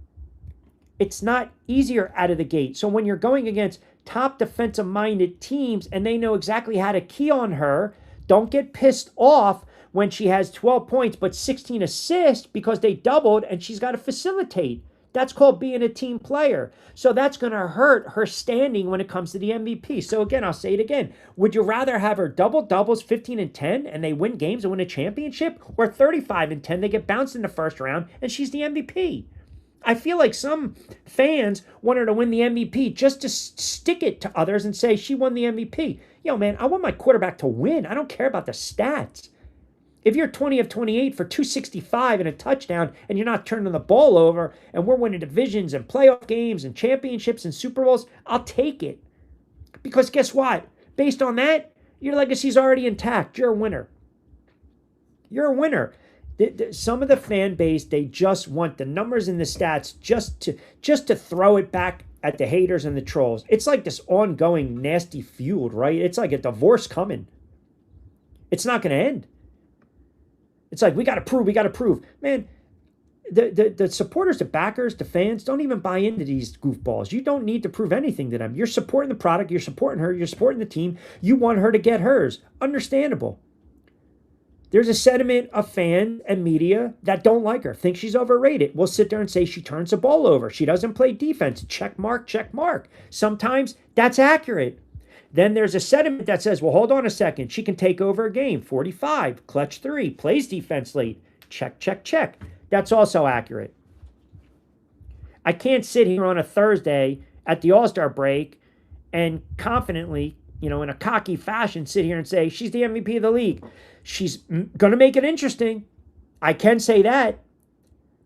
It's not easier out of the gate. So when you're going against top defensive-minded teams and they know exactly how to key on her, don't get pissed off when she has 12 points but 16 assists because they doubled and she's got to facilitate. That's called being a team player. So that's going to hurt her standing when it comes to the MVP. So again, I'll say it again. Would you rather have her double-doubles 15 and 10 and they win games and win a championship, or 35 and 10 they get bounced in the first round and she's the MVP? I feel like some fans want her to win the MVP just to stick it to others and say she won the MVP. Yo, man, I want my quarterback to win. I don't care about the stats. If you're 20 of 28 for 265 and a touchdown and you're not turning the ball over and we're winning divisions and playoff games and championships and Super Bowls, I'll take it. Because guess what? Based on that, your legacy's already intact. You're a winner. You're a winner. Some of the fan base, they just want the numbers and the stats just to throw it back at the haters and the trolls. It's like this ongoing nasty feud, right? It's like a divorce coming. It's not going to end. It's like, we got to prove. Man, the supporters, the backers, the fans don't even buy into these goofballs. You don't need to prove anything to them. You're supporting the product. You're supporting her. You're supporting the team. You want her to get hers. Understandable. There's a sentiment of fans and media that don't like her, think she's overrated. We'll sit there and say she turns the ball over. She doesn't play defense. Check mark, check mark. Sometimes that's accurate. Then there's a sentiment that says, well, hold on a second. She can take over a game. 45, clutch 3, plays defense late. Check, check, check. That's also accurate. I can't sit here on a Thursday at the All-Star break and confidently, in a cocky fashion, sit here and say she's the MVP of the league. She's going to make it interesting. I can say that.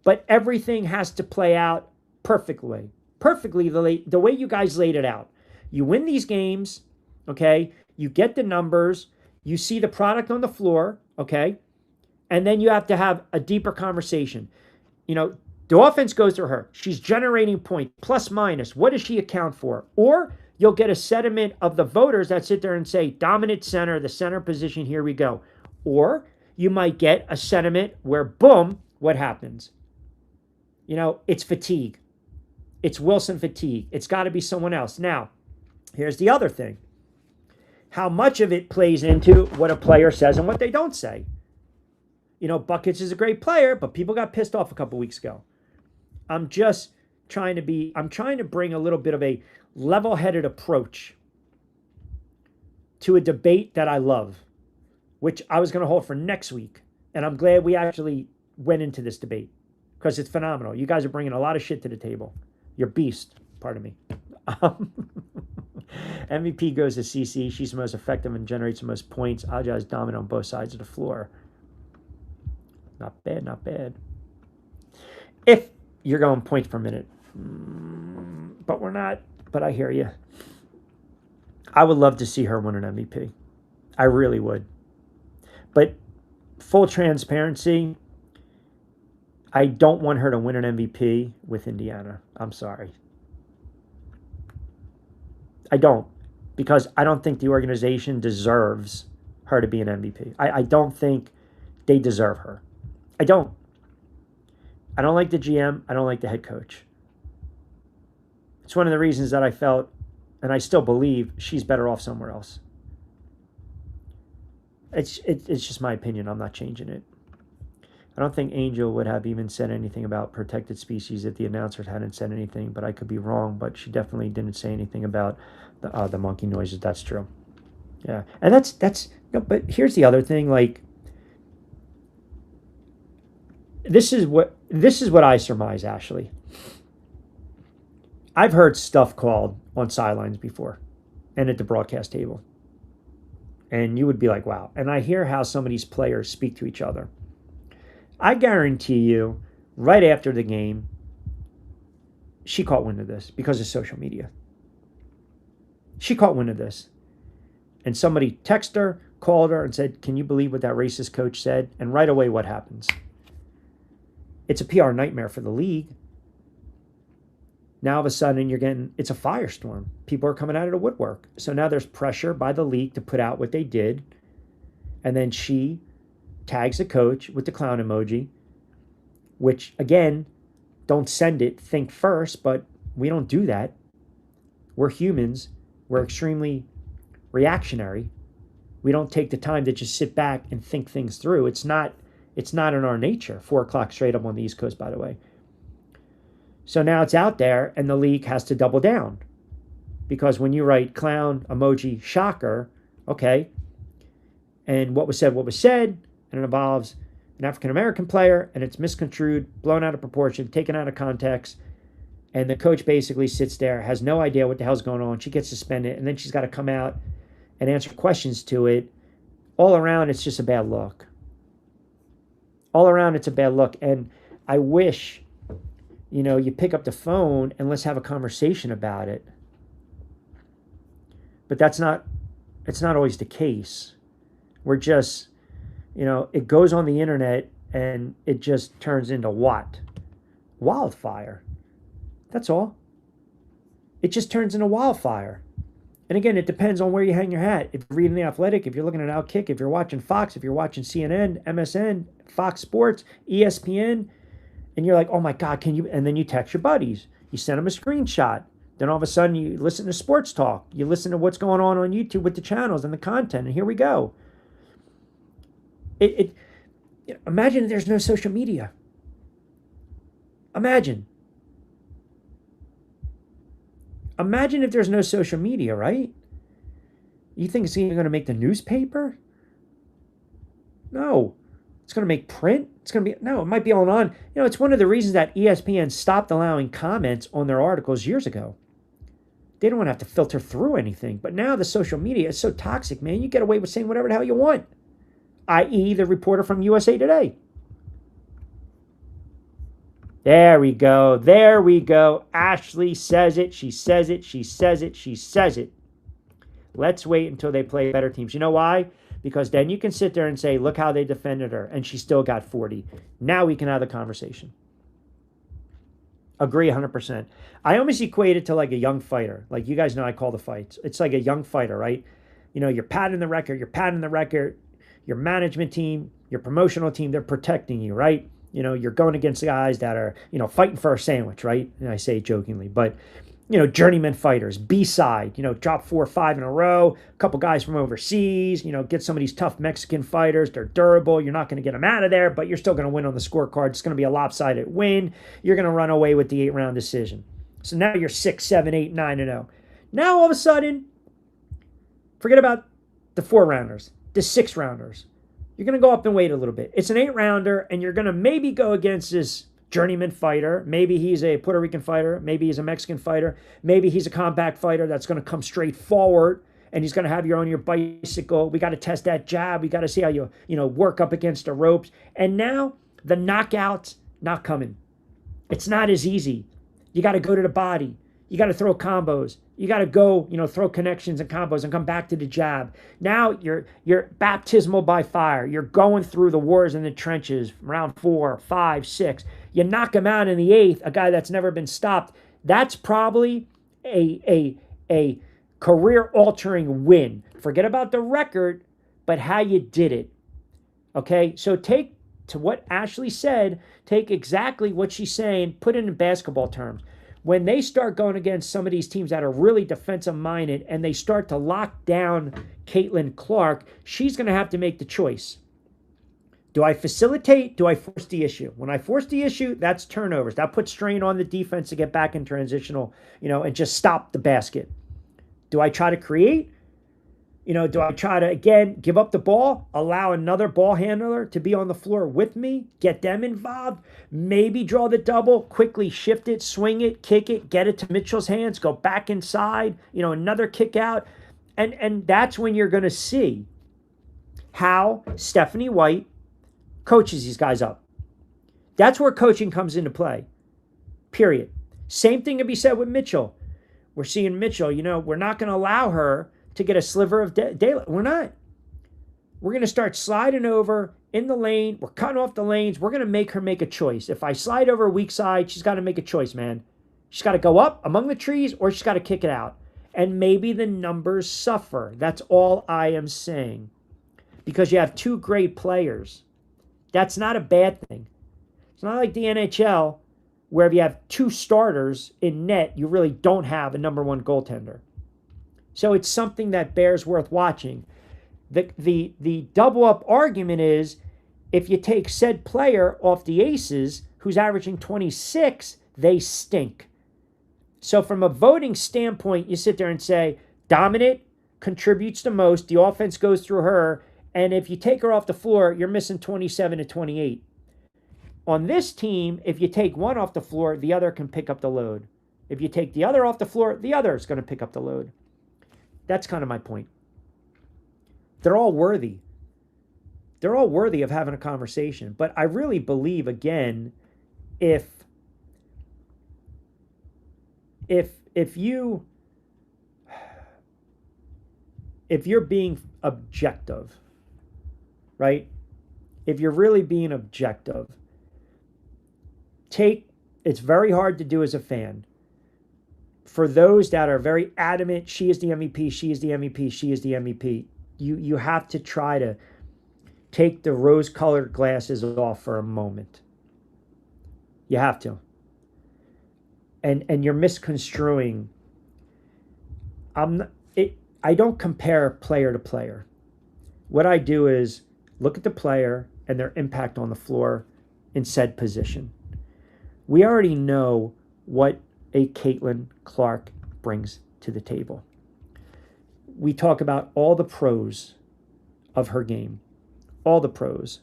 But everything has to play out perfectly. Perfectly the way you guys laid it out. You win these games. Okay, you get the numbers, you see the product on the floor, okay, and then you have to have a deeper conversation. The offense goes through her. She's generating points, plus, minus. What does she account for? Or you'll get a sentiment of the voters that sit there and say, dominant center, the center position, here we go. Or you might get a sentiment where, boom, what happens? You know, it's fatigue. It's Wilson fatigue. It's got to be someone else. Now, here's the other thing. How much of it plays into what a player says and what they don't say? You know, Buckets is a great player, but people got pissed off a couple weeks ago. I'm trying to bring a little bit of a level-headed approach to a debate that I love, which I was going to hold for next week. And I'm glad we actually went into this debate because it's phenomenal. You guys are bringing a lot of shit to the table. You're beast, pardon me. MVP goes to CC. She's the most effective and generates the most points. Aja is dominant on both sides of the floor. Not bad, not bad. If you're going points per minute, but we're not. But I hear you. I would love to see her win an MVP. I really would. But full transparency, I don't want her to win an MVP with Indiana. I'm sorry. I don't. Because I don't think the organization deserves her to be an MVP. I don't think they deserve her. I don't. I don't like the GM. I don't like the head coach. It's one of the reasons that I felt, and I still believe, she's better off somewhere else. It's just my opinion. I'm not changing it. I don't think Angel would have even said anything about protected species if the announcers hadn't said anything, but I could be wrong. But she definitely didn't say anything about the monkey noises. That's true. Yeah, and that's. No, but here's the other thing. Like, this is what I surmise, Ashley. I've heard stuff called on sidelines before, and at the broadcast table, and you would be like, "Wow!" And I hear how some of these players speak to each other. I guarantee you, right after the game, she caught wind of this because of social media. She caught wind of this. And somebody texted her, called her, and said, "Can you believe what that racist coach said?" And right away, what happens? It's a PR nightmare for the league. Now, all of a sudden, it's a firestorm. People are coming out of the woodwork. So now there's pressure by the league to put out what they did. And then she tags the coach with the clown emoji, which, again, don't send it, think first, but we don't do that. We're humans. We're extremely reactionary. We don't take the time to just sit back and think things through. It's not in our nature. 4 o'clock straight up on the East Coast, by the way. So now it's out there, and the league has to double down. Because when you write clown, emoji, shocker, okay, and what was said, and it involves an African-American player, and it's misconstrued, blown out of proportion, taken out of context, and the coach basically sits there, has no idea what the hell's going on. She gets suspended, and then she's got to come out and answer questions to it. All around, it's just a bad look. All around, it's a bad look. And I wish, you pick up the phone and let's have a conversation about it. But it's not always the case. We're just, it goes on the internet and it just turns into what? Wildfire. That's all. It just turns into wildfire. And again, it depends on where you hang your hat. If you're reading The Athletic, if you're looking at Outkick, if you're watching Fox, if you're watching CNN, MSN, Fox Sports, ESPN, and you're like, "Oh my God, can you?" And then you text your buddies. You send them a screenshot. Then all of a sudden you listen to sports talk. You listen to what's going on YouTube with the channels and the content. And here we go. Imagine if there's no social media. Imagine if there's no social media, right? You think it's even going to make the newspaper? No. It's going to make print? It might be on. It's one of the reasons that ESPN stopped allowing comments on their articles years ago. They don't want to have to filter through anything. But now the social media is so toxic, man. You get away with saying whatever the hell you want. I.e. the reporter from USA Today. There we go. Ashley says it. She says it. Let's wait until they play better teams. You know why? Because then you can sit there and say, "Look how they defended her, and she still got 40. Now we can have the conversation. Agree 100%. I almost equate it to like a young fighter. Like, you guys know I call the fights. It's like a young fighter, right? You're padding the record. Your management team Your promotional team, they're protecting you, right? You know, you're going against guys that are, you know, fighting for a sandwich, right? And I say it jokingly, but, you know, journeyman fighters, B-side, you know, drop 4 or 5 in a row, a couple guys from overseas, you know, get some of these tough Mexican fighters. They're durable. You're not going to get them out of there, but you're still going to win on the scorecard. It's going to be a lopsided win. You're going to run away with the 8-round decision. So now you're 6, 7, 8, 9-0. Now all of a sudden, forget about the 4-rounders, the 6-rounders. You're going to go up and weight a little bit. It's an 8-rounder, and you're going to maybe go against this journeyman fighter. Maybe he's a Puerto Rican fighter. Maybe he's a Mexican fighter. Maybe he's a combat fighter that's going to come straight forward, and he's going to have you on your bicycle. We got to test that jab. We got to see how you work up against the ropes. And now the knockout's not coming. It's not as easy. You got to go to the body. You got to throw combos. You got to go, throw connections and combos and come back to the jab. Now you're baptismal by fire. You're going through the wars in the trenches, round 4, 5, 6. You knock him out in the 8th, a guy that's never been stopped. That's probably a career-altering win. Forget about the record, but how you did it. Okay, so take to what Ashley said, take exactly what she's saying, put it in basketball terms. When they start going against some of these teams that are really defensive-minded and they start to lock down Caitlin Clark, she's going to have to make the choice. Do I facilitate? Do I force the issue? When I force the issue, that's turnovers. That puts strain on the defense to get back in transitional, and just stop the basket. Do I try to create? Do I try to, again, give up the ball, allow another ball handler to be on the floor with me, get them involved, maybe draw the double, quickly shift it, swing it, kick it, get it to Mitchell's hands, go back inside, another kick out. And that's when you're going to see how Stephanie White coaches these guys up. That's where coaching comes into play, period. Same thing can be said with Mitchell. We're seeing Mitchell, we're not going to allow her to get a sliver of daylight. We're not. We're going to start sliding over in the lane. We're cutting off the lanes. We're going to make her make a choice. If I slide over a weak side, she's got to make a choice, man. She's got to go up among the trees or she's got to kick it out. And maybe the numbers suffer. That's all I am saying. Because you have 2 great players. That's not a bad thing. It's not like the NHL where if you have 2 starters in net, you really don't have a number 1 goaltender. So it's something that bears worth watching. The double up argument is if you take said player off the Aces, who's averaging 26, they stink. So from a voting standpoint, you sit there and say, dominant, contributes the most, the offense goes through her, and if you take her off the floor, you're missing 27 to 28. On this team, if you take one off the floor, the other can pick up the load. If you take the other off the floor, the other is going to pick up the load. That's kind of my point. They're all worthy. They're all worthy of having a conversation. But I really believe, again, if you're being objective, right? If you're really being objective, it's very hard to do as a fan. For those that are very adamant, she is the MVP, she is the MVP, she is the MVP, you have to try to take the rose-colored glasses off for a moment. You have to. And you're misconstruing. I don't compare player to player. What I do is look at the player and their impact on the floor in said position. We already know what a Caitlin Clark brings to the table. We talk about all the pros of her game, all the pros.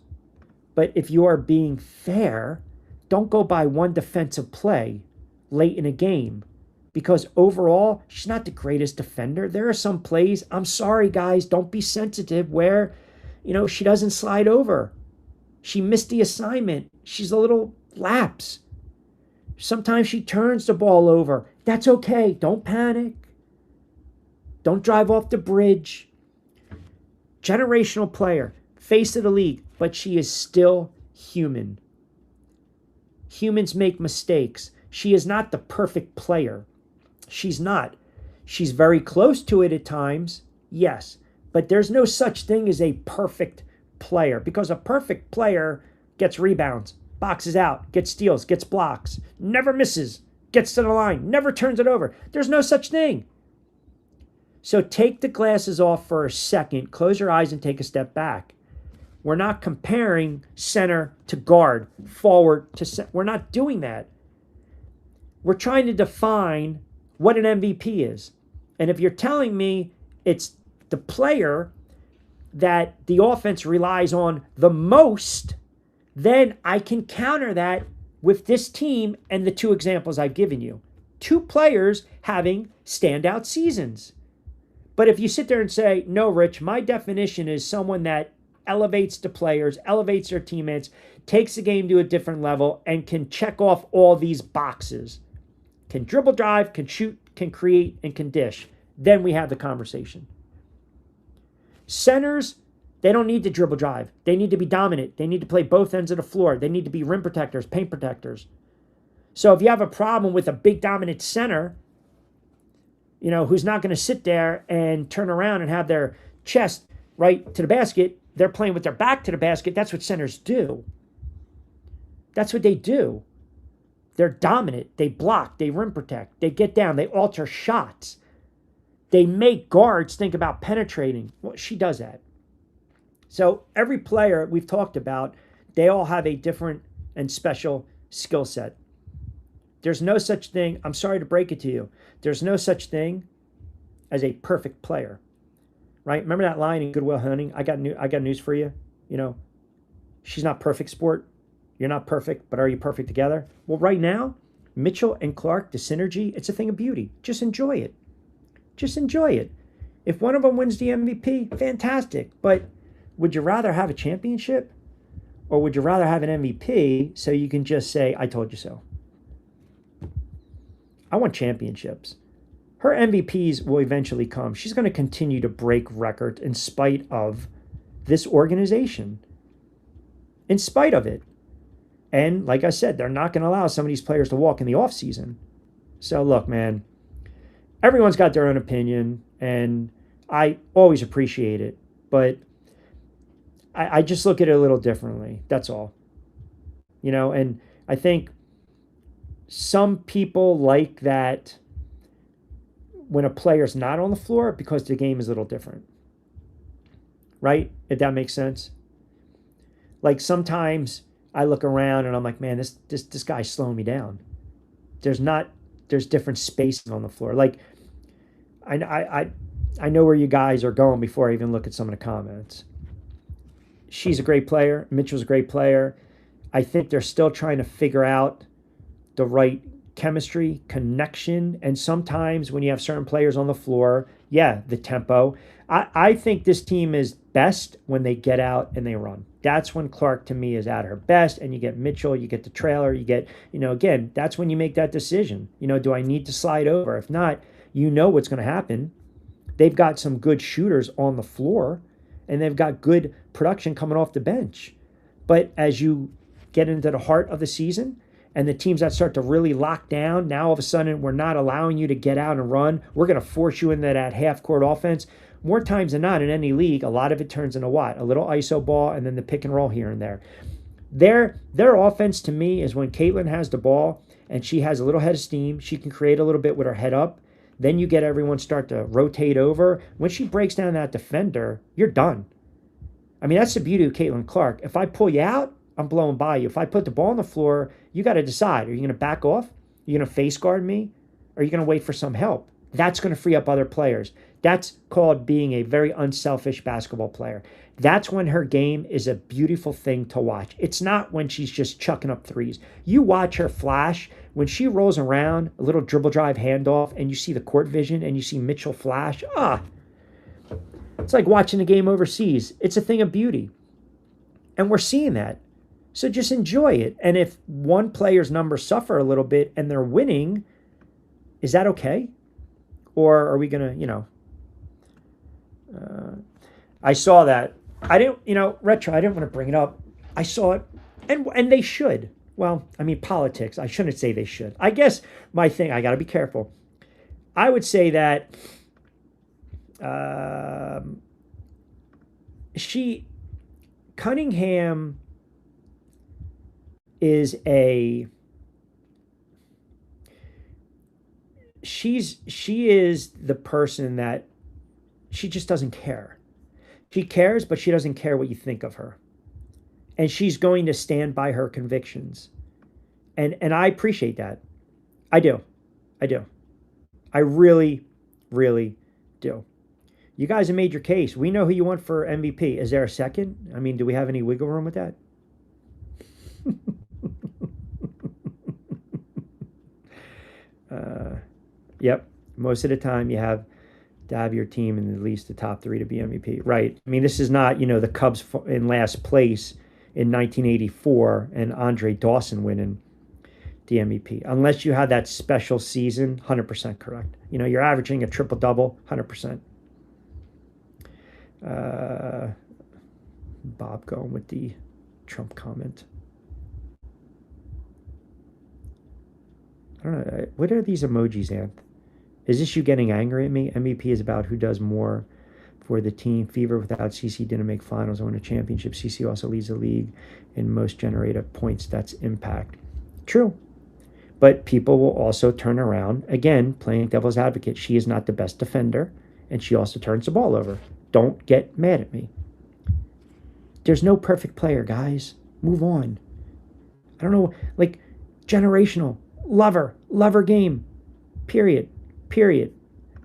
But if you are being fair, don't go by one defensive play late in a game, because overall, she's not the greatest defender. There are some plays, I'm sorry guys, don't be sensitive, where, she doesn't slide over. She missed the assignment. She's a little lapse. Sometimes she turns the ball over. That's okay. Don't panic. Don't drive off the bridge. Generational player, face of the league, but she is still human. Humans make mistakes. She is not the perfect player. She's not. She's very close to it at times, yes, but there's no such thing as a perfect player, because a perfect player gets rebounds, boxes out, gets steals, gets blocks, never misses, gets to the line, never turns it over. There's no such thing. So take the glasses off for a second, close your eyes and take a step back. We're not comparing center to guard, forward to center. We're not doing that. We're trying to define what an MVP is. And if you're telling me it's the player that the offense relies on the most, then I can counter that with this team and the two examples I've given you. Two players having standout seasons. But if you sit there and say, no, Rich, my definition is someone that elevates the players, elevates their teammates, takes the game to a different level, and can check off all these boxes. Can dribble, drive, can shoot, can create, and can dish. Then we have the conversation. Centers, they don't need to dribble drive. They need to be dominant. They need to play both ends of the floor. They need to be rim protectors, paint protectors. So if you have a problem with a big dominant center, who's not going to sit there and turn around and have their chest right to the basket, they're playing with their back to the basket. That's what centers do. That's what they do. They're dominant. They block. They rim protect. They get down. They alter shots. They make guards think about penetrating. Well, she does that. So every player we've talked about, they all have a different and special skill set. There's no such thing, I'm sorry to break it to you, there's no such thing as a perfect player. Right? Remember that line in Good Will Hunting? I got news for you. She's not perfect, sport. You're not perfect, but are you perfect together? Well, right now, Mitchell and Clark, the synergy, it's a thing of beauty. Just enjoy it. Just enjoy it. If one of them wins the MVP, fantastic. But would you rather have a championship? Or would you rather have an MVP so you can just say, I told you so? I want championships. Her MVPs will eventually come. She's going to continue to break records in spite of this organization. In spite of it. And like I said, they're not going to allow some of these players to walk in the offseason. So look, man, everyone's got their own opinion, and I always appreciate it. But I just look at it a little differently. That's all. And I think some people like that when a player's not on the floor because the game is a little different. Right? If that makes sense. Like sometimes I look around and I'm like, man, this guy's slowing me down. There's different spaces on the floor. Like I know where you guys are going before I even look at some of the comments. She's a great player. Mitchell's a great player. I think they're still trying to figure out the right chemistry, connection, and sometimes when you have certain players on the floor, the tempo. I think this team is best when they get out and they run. That's when Clark, to me, is at her best, and you get Mitchell, you get the trailer, you get, again, that's when you make that decision. Do I need to slide over? If not, what's going to happen. They've got some good shooters on the floor, and they've got good production coming off the bench. But as you get into the heart of the season, and the teams that start to really lock down, now all of a sudden we're not allowing you to get out and run. We're going to force you into that half-court offense. More times than not in any league, a lot of it turns into what? A little iso ball and then the pick and roll here and there. Their offense to me is when Caitlin has the ball and she has a little head of steam. She can create a little bit with her head up. Then you get everyone start to rotate over. When she breaks down that defender, you're done. I mean, that's the beauty of Caitlin Clark. If I pull you out, I'm blowing by you. If I put the ball on the floor, you got to decide. Are you going to back off? Are you going to face guard me? Or are you going to wait for some help? That's going to free up other players. That's called being a very unselfish basketball player. That's when her game is a beautiful thing to watch. It's not when she's just chucking up threes. You watch her flash. When she rolls around, a little dribble drive handoff, and you see the court vision, and you see Mitchell flash. It's like watching a game overseas. It's a thing of beauty. And we're seeing that. So just enjoy it. And if one player's numbers suffer a little bit and they're winning, is that okay? Or are we going to, I saw that. I didn't, retro, I didn't want to bring it up. I saw it, and they should. Well, I mean, politics. I shouldn't say they should. I guess my thing, I got to be careful. I would say that Cunningham is she is the person that she just doesn't care. She cares, but she doesn't care what you think of her. And she's going to stand by her convictions. And I appreciate that. I do. I really, really do. You guys have made your case. We know who you want for MVP. Is there a second? I mean, do we have any wiggle room with that? Yep. Most of the time you have to have your team in at least the top 3 to be MVP. Right. I mean, this is not, the Cubs in last place in 1984 and Andre Dawson winning the MVP. Unless you had that special season, 100% correct. You're averaging a triple-double, 100%. Bob going with the Trump comment. I don't know. What are these emojis, Anth? Is this you getting angry at me? MVP is about who does more for the team. Fever without CC didn't make finals or win a championship. CC also leads the league in most generated points. That's impact. True. But people will also turn around. Again, playing devil's advocate. She is not the best defender, and she also turns the ball over. Don't get mad at me. There's no perfect player, guys. Move on. I don't know, generational. Love her game. Period.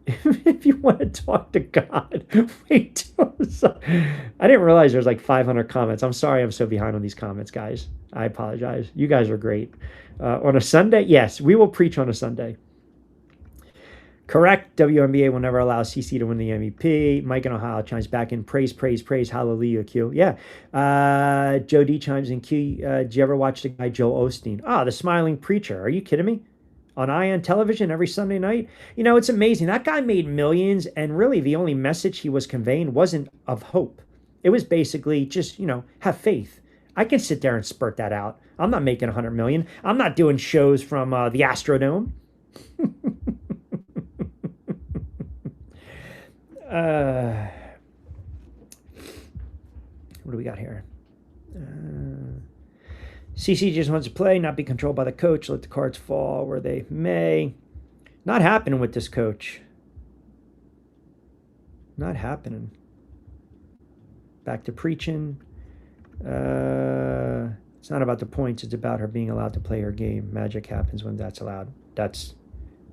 If you want to talk to God, wait. I didn't realize there's 500 comments. I'm sorry I'm so behind on these comments, guys. I apologize. You guys are great. On a Sunday, yes, we will preach on a Sunday. Correct. WNBA will never allow CC to win the MVP. Mike in Ohio chimes back in. Praise. Hallelujah, Q. Yeah. Joe D chimes in. Q, did you ever watch the guy Joel Osteen? The Smiling Preacher. Are you kidding me? On ION television every Sunday night? It's amazing. That guy made millions, and really the only message he was conveying wasn't of hope. It was basically just, have faith. I can sit there and spurt that out. I'm not making 100 million. I'm not doing shows from the Astrodome. What do we got here? CC just wants to play, not be controlled by the coach, let the cards fall where they may. Not happening with this coach. Not happening. Back to preaching. It's not about the points, it's about her being allowed to play her game. Magic happens when that's allowed. That's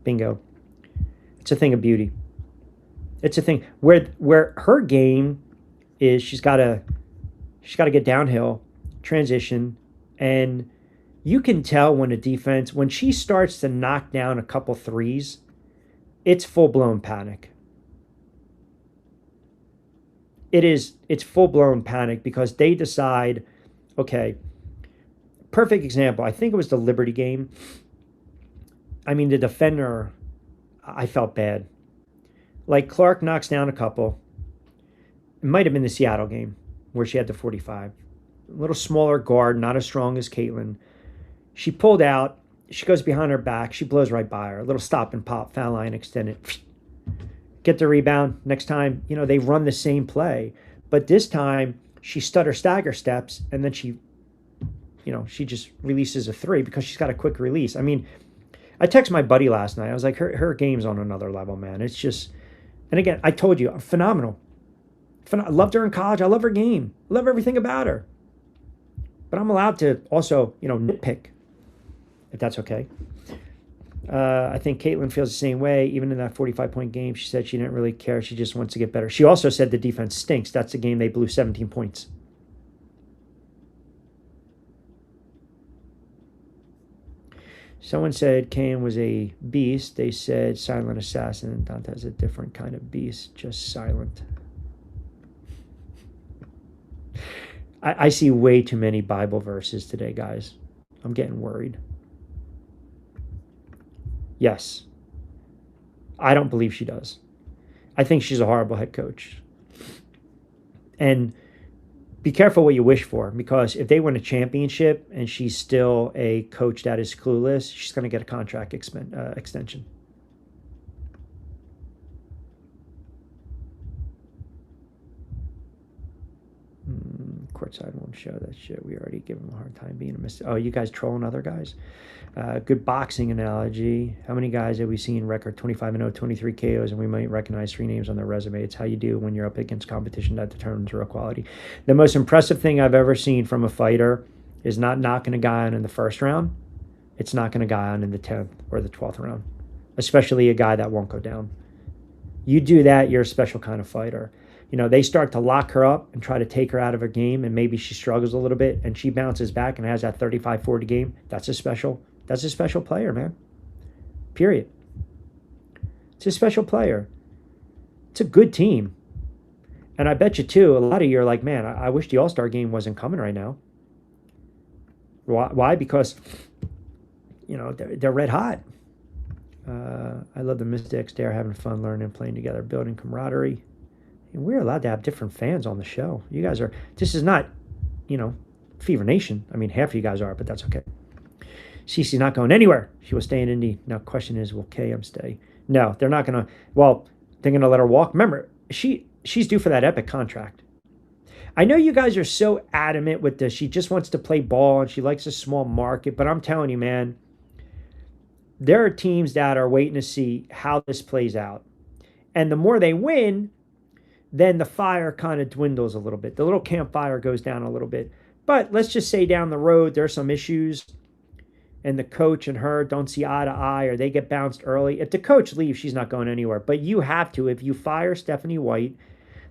bingo. It's a thing of beauty. It's a thing where her game is she's got to get downhill, transition, and you can tell when a defense, when she starts to knock down a couple threes, it's full-blown panic. It's full-blown panic because they decide, okay, perfect example, I think it was the Liberty game. I mean, the defender, I felt bad. Clark knocks down a couple. It might have been the Seattle game where she had the 45. A little smaller guard, not as strong as Caitlin. She pulled out. She goes behind her back. She blows right by her. A little stop and pop, foul line extended. Get the rebound. Next time, they run the same play. But this time, she stutter stagger steps, and then she just releases a three because she's got a quick release. I mean, I texted my buddy last night. I was like, her game's on another level, man. It's just, and again, I told you, phenomenal. I loved her in college. I love her game. I love everything about her. But I'm allowed to also, nitpick, if that's okay. I think Caitlin feels the same way. Even in that 45-point game, she said she didn't really care. She just wants to get better. She also said the defense stinks. That's the game they blew 17 points. Someone said Kane was a beast. They said silent assassin. Dante's a different kind of beast, just silent. I see way too many Bible verses today, guys. I'm getting worried. Yes. I don't believe she does. I think she's a horrible head coach. And be careful what you wish for, because if they win a championship and she's still a coach that is clueless, she's going to get a contract extension. Courtside won't show that shit. We already give him a hard time being a mistake. Oh, you guys trolling other guys? Good boxing analogy. How many guys have we seen record 25-0, 23 KOs, and we might recognize 3 names on their resume? It's how you do when you're up against competition that determines real quality. The most impressive thing I've ever seen from a fighter is not knocking a guy out in the first round. It's knocking a guy out in the 10th or the 12th round, especially a guy that won't go down. You do that, you're a special kind of fighter. They start to lock her up and try to take her out of her game, and maybe she struggles a little bit, and she bounces back and has that 35-40 game. That's a special player, man. Period. It's a special player. It's a good team. And I bet you, too, a lot of you are like, man, I wish the All-Star game wasn't coming right now. Why? Because, they're red hot. I love the Mystics. They're having fun learning and playing together, building camaraderie. And we're allowed to have different fans on the show. You guys are, this is not, Fever Nation. I mean, half of you guys are, but that's okay. Cece's not going anywhere. She will stay in Indy. Now, question is, will KM stay? No, they're not going to. Well, they're going to let her walk. Remember, she's due for that epic contract. I know you guys are so adamant with this. She just wants to play ball and she likes a small market. But I'm telling you, man, there are teams that are waiting to see how this plays out. And the more they win, then the fire kind of dwindles a little bit. The little campfire goes down a little bit. But let's just say down the road, there's some issues and the coach and her don't see eye to eye or they get bounced early. If the coach leaves, she's not going anywhere. But you have to, if you fire Stephanie White,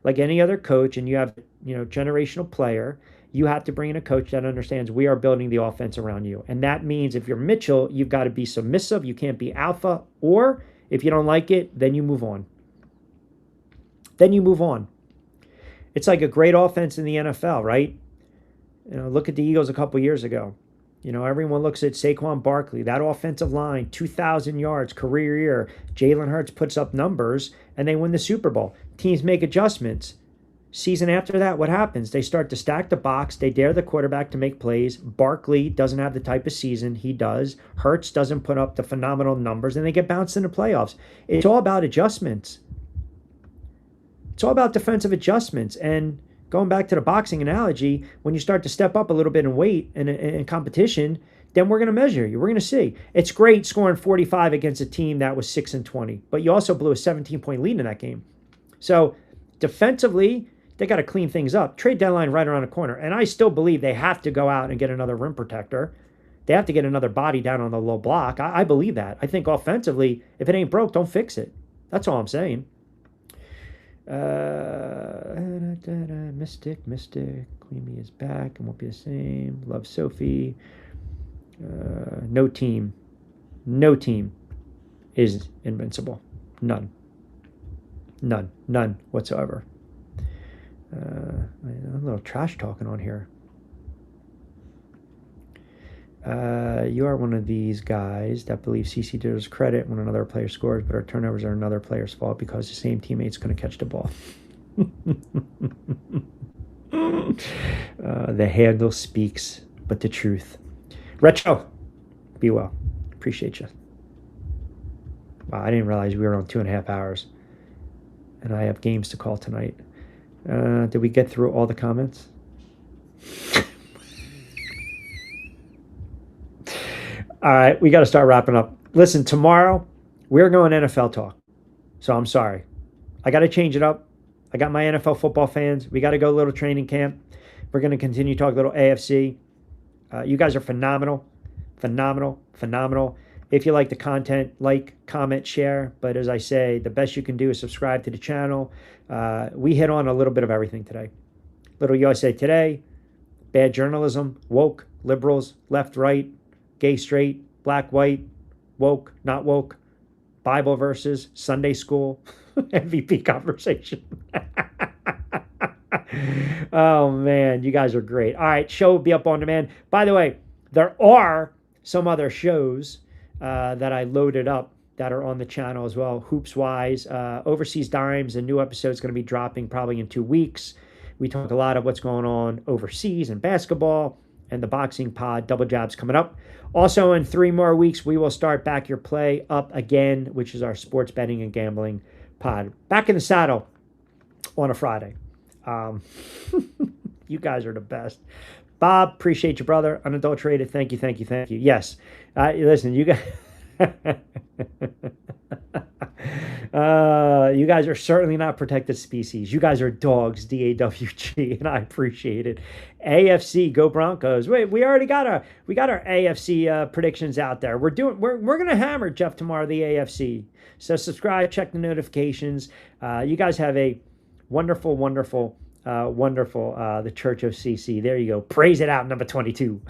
like any other coach, and you have, generational player, you have to bring in a coach that understands we are building the offense around you. And that means if you're Mitchell, you've got to be submissive. You can't be alpha. Or if you don't like it, then you move on. It's like a great offense in the NFL, right? Look at the Eagles a couple years ago. Everyone looks at Saquon Barkley, that offensive line, 2,000 yards, career year. Jalen Hurts puts up numbers, and they win the Super Bowl. Teams make adjustments. Season after that, what happens? They start to stack the box. They dare the quarterback to make plays. Barkley doesn't have the type of season he does. Hurts doesn't put up the phenomenal numbers, and they get bounced in the playoffs. It's all about adjustments. It's all about defensive adjustments. And going back to the boxing analogy, when you start to step up a little bit in weight and in competition, then we're going to measure you. We're going to see. It's great scoring 45 against a team that was 6-20, but you also blew a 17-point lead in that game. So defensively, they got to clean things up. Trade deadline right around the corner. And I still believe they have to go out and get another rim protector. They have to get another body down on the low block. I believe that. I think offensively, if it ain't broke, don't fix it. That's all I'm saying. Mystic. Queen Bee is back and won't be the same. Love Sophie. No team is invincible. None whatsoever. A little trash talking on here. You are one of these guys that believe CC deserves credit when another player scores, but our turnovers are another player's fault because the same teammate's going to catch the ball. The handle speaks, but the truth. Retro, be well. Appreciate you. Wow, I didn't realize we were on 2.5 hours, and I have games to call tonight. Did we get through all the comments? All right, we got to start wrapping up. Listen, tomorrow we're going NFL talk. So I'm sorry. I got to change it up. I got my NFL football fans. We got to go a little training camp. We're going to continue to talk a little AFC. You guys are phenomenal. If you like the content, like, comment, share. But as I say, the best you can do is subscribe to the channel. We hit on a little bit of everything today. Little USA Today, bad journalism, woke, liberals, left, right, gay, straight, black, white, woke, not woke, Bible verses, Sunday school, MVP conversation. Oh, man, you guys are great. All right, show will be up on demand. By the way, there are some other shows that I loaded up that are on the channel as well, hoops-wise. Overseas Dimes, a new episode is going to be dropping probably in 2 weeks. We talk a lot of what's going on overseas in basketball, and the boxing pod, Double Jabs, coming up. Also, in 3 more weeks, we will start Back Your Play up again, which is our sports betting and gambling pod. Back in the saddle on a Friday. You guys are the best. Bob, appreciate you, brother. Unadulterated. Thank you, thank you, thank you. Yes. Listen, you guys. You guys are certainly not protected species. You guys are dogs, DAWG, and I appreciate it. AFC, go Broncos. Wait, we got our AFC predictions out there. We're gonna hammer Jeff tomorrow, the AFC. So subscribe, check the notifications. You guys have a wonderful, wonderful, the Church of CC. There you go. Praise it out, number 22.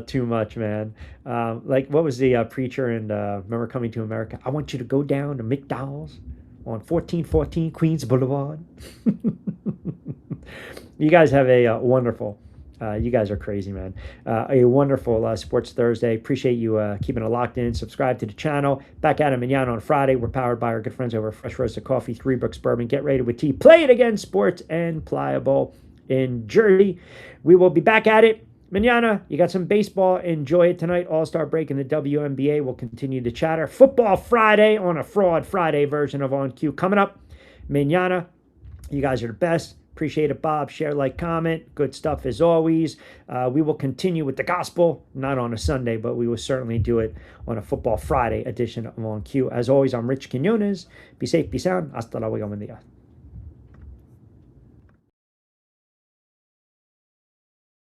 Too much, man. Like, what was the preacher and remember Coming to America? I want you to go down to McDowell's on 1414 Queens Boulevard. You guys have a wonderful, you guys are crazy, man. A wonderful Sports Thursday. Appreciate you keeping it locked in. Subscribe to the channel. Back at it manana on Friday. We're powered by our good friends over at Fresh Roasted Coffee, Three Brooks Bourbon. Get ready with tea. Play it again, sports and pliable in Jersey. We will be back at it manana. You got some baseball. Enjoy it tonight. All-Star break in the WNBA. We'll continue to chatter. Football Friday on a Fraud Friday version of On Cue coming up manana. You guys are the best. Appreciate it, Bob. Share, like, comment. Good stuff as always. We will continue with the gospel, not on a Sunday, but we will certainly do it on a Football Friday edition of On Cue. As always, I'm Rich Quinones. Be safe, be sound. Hasta luego, buen día.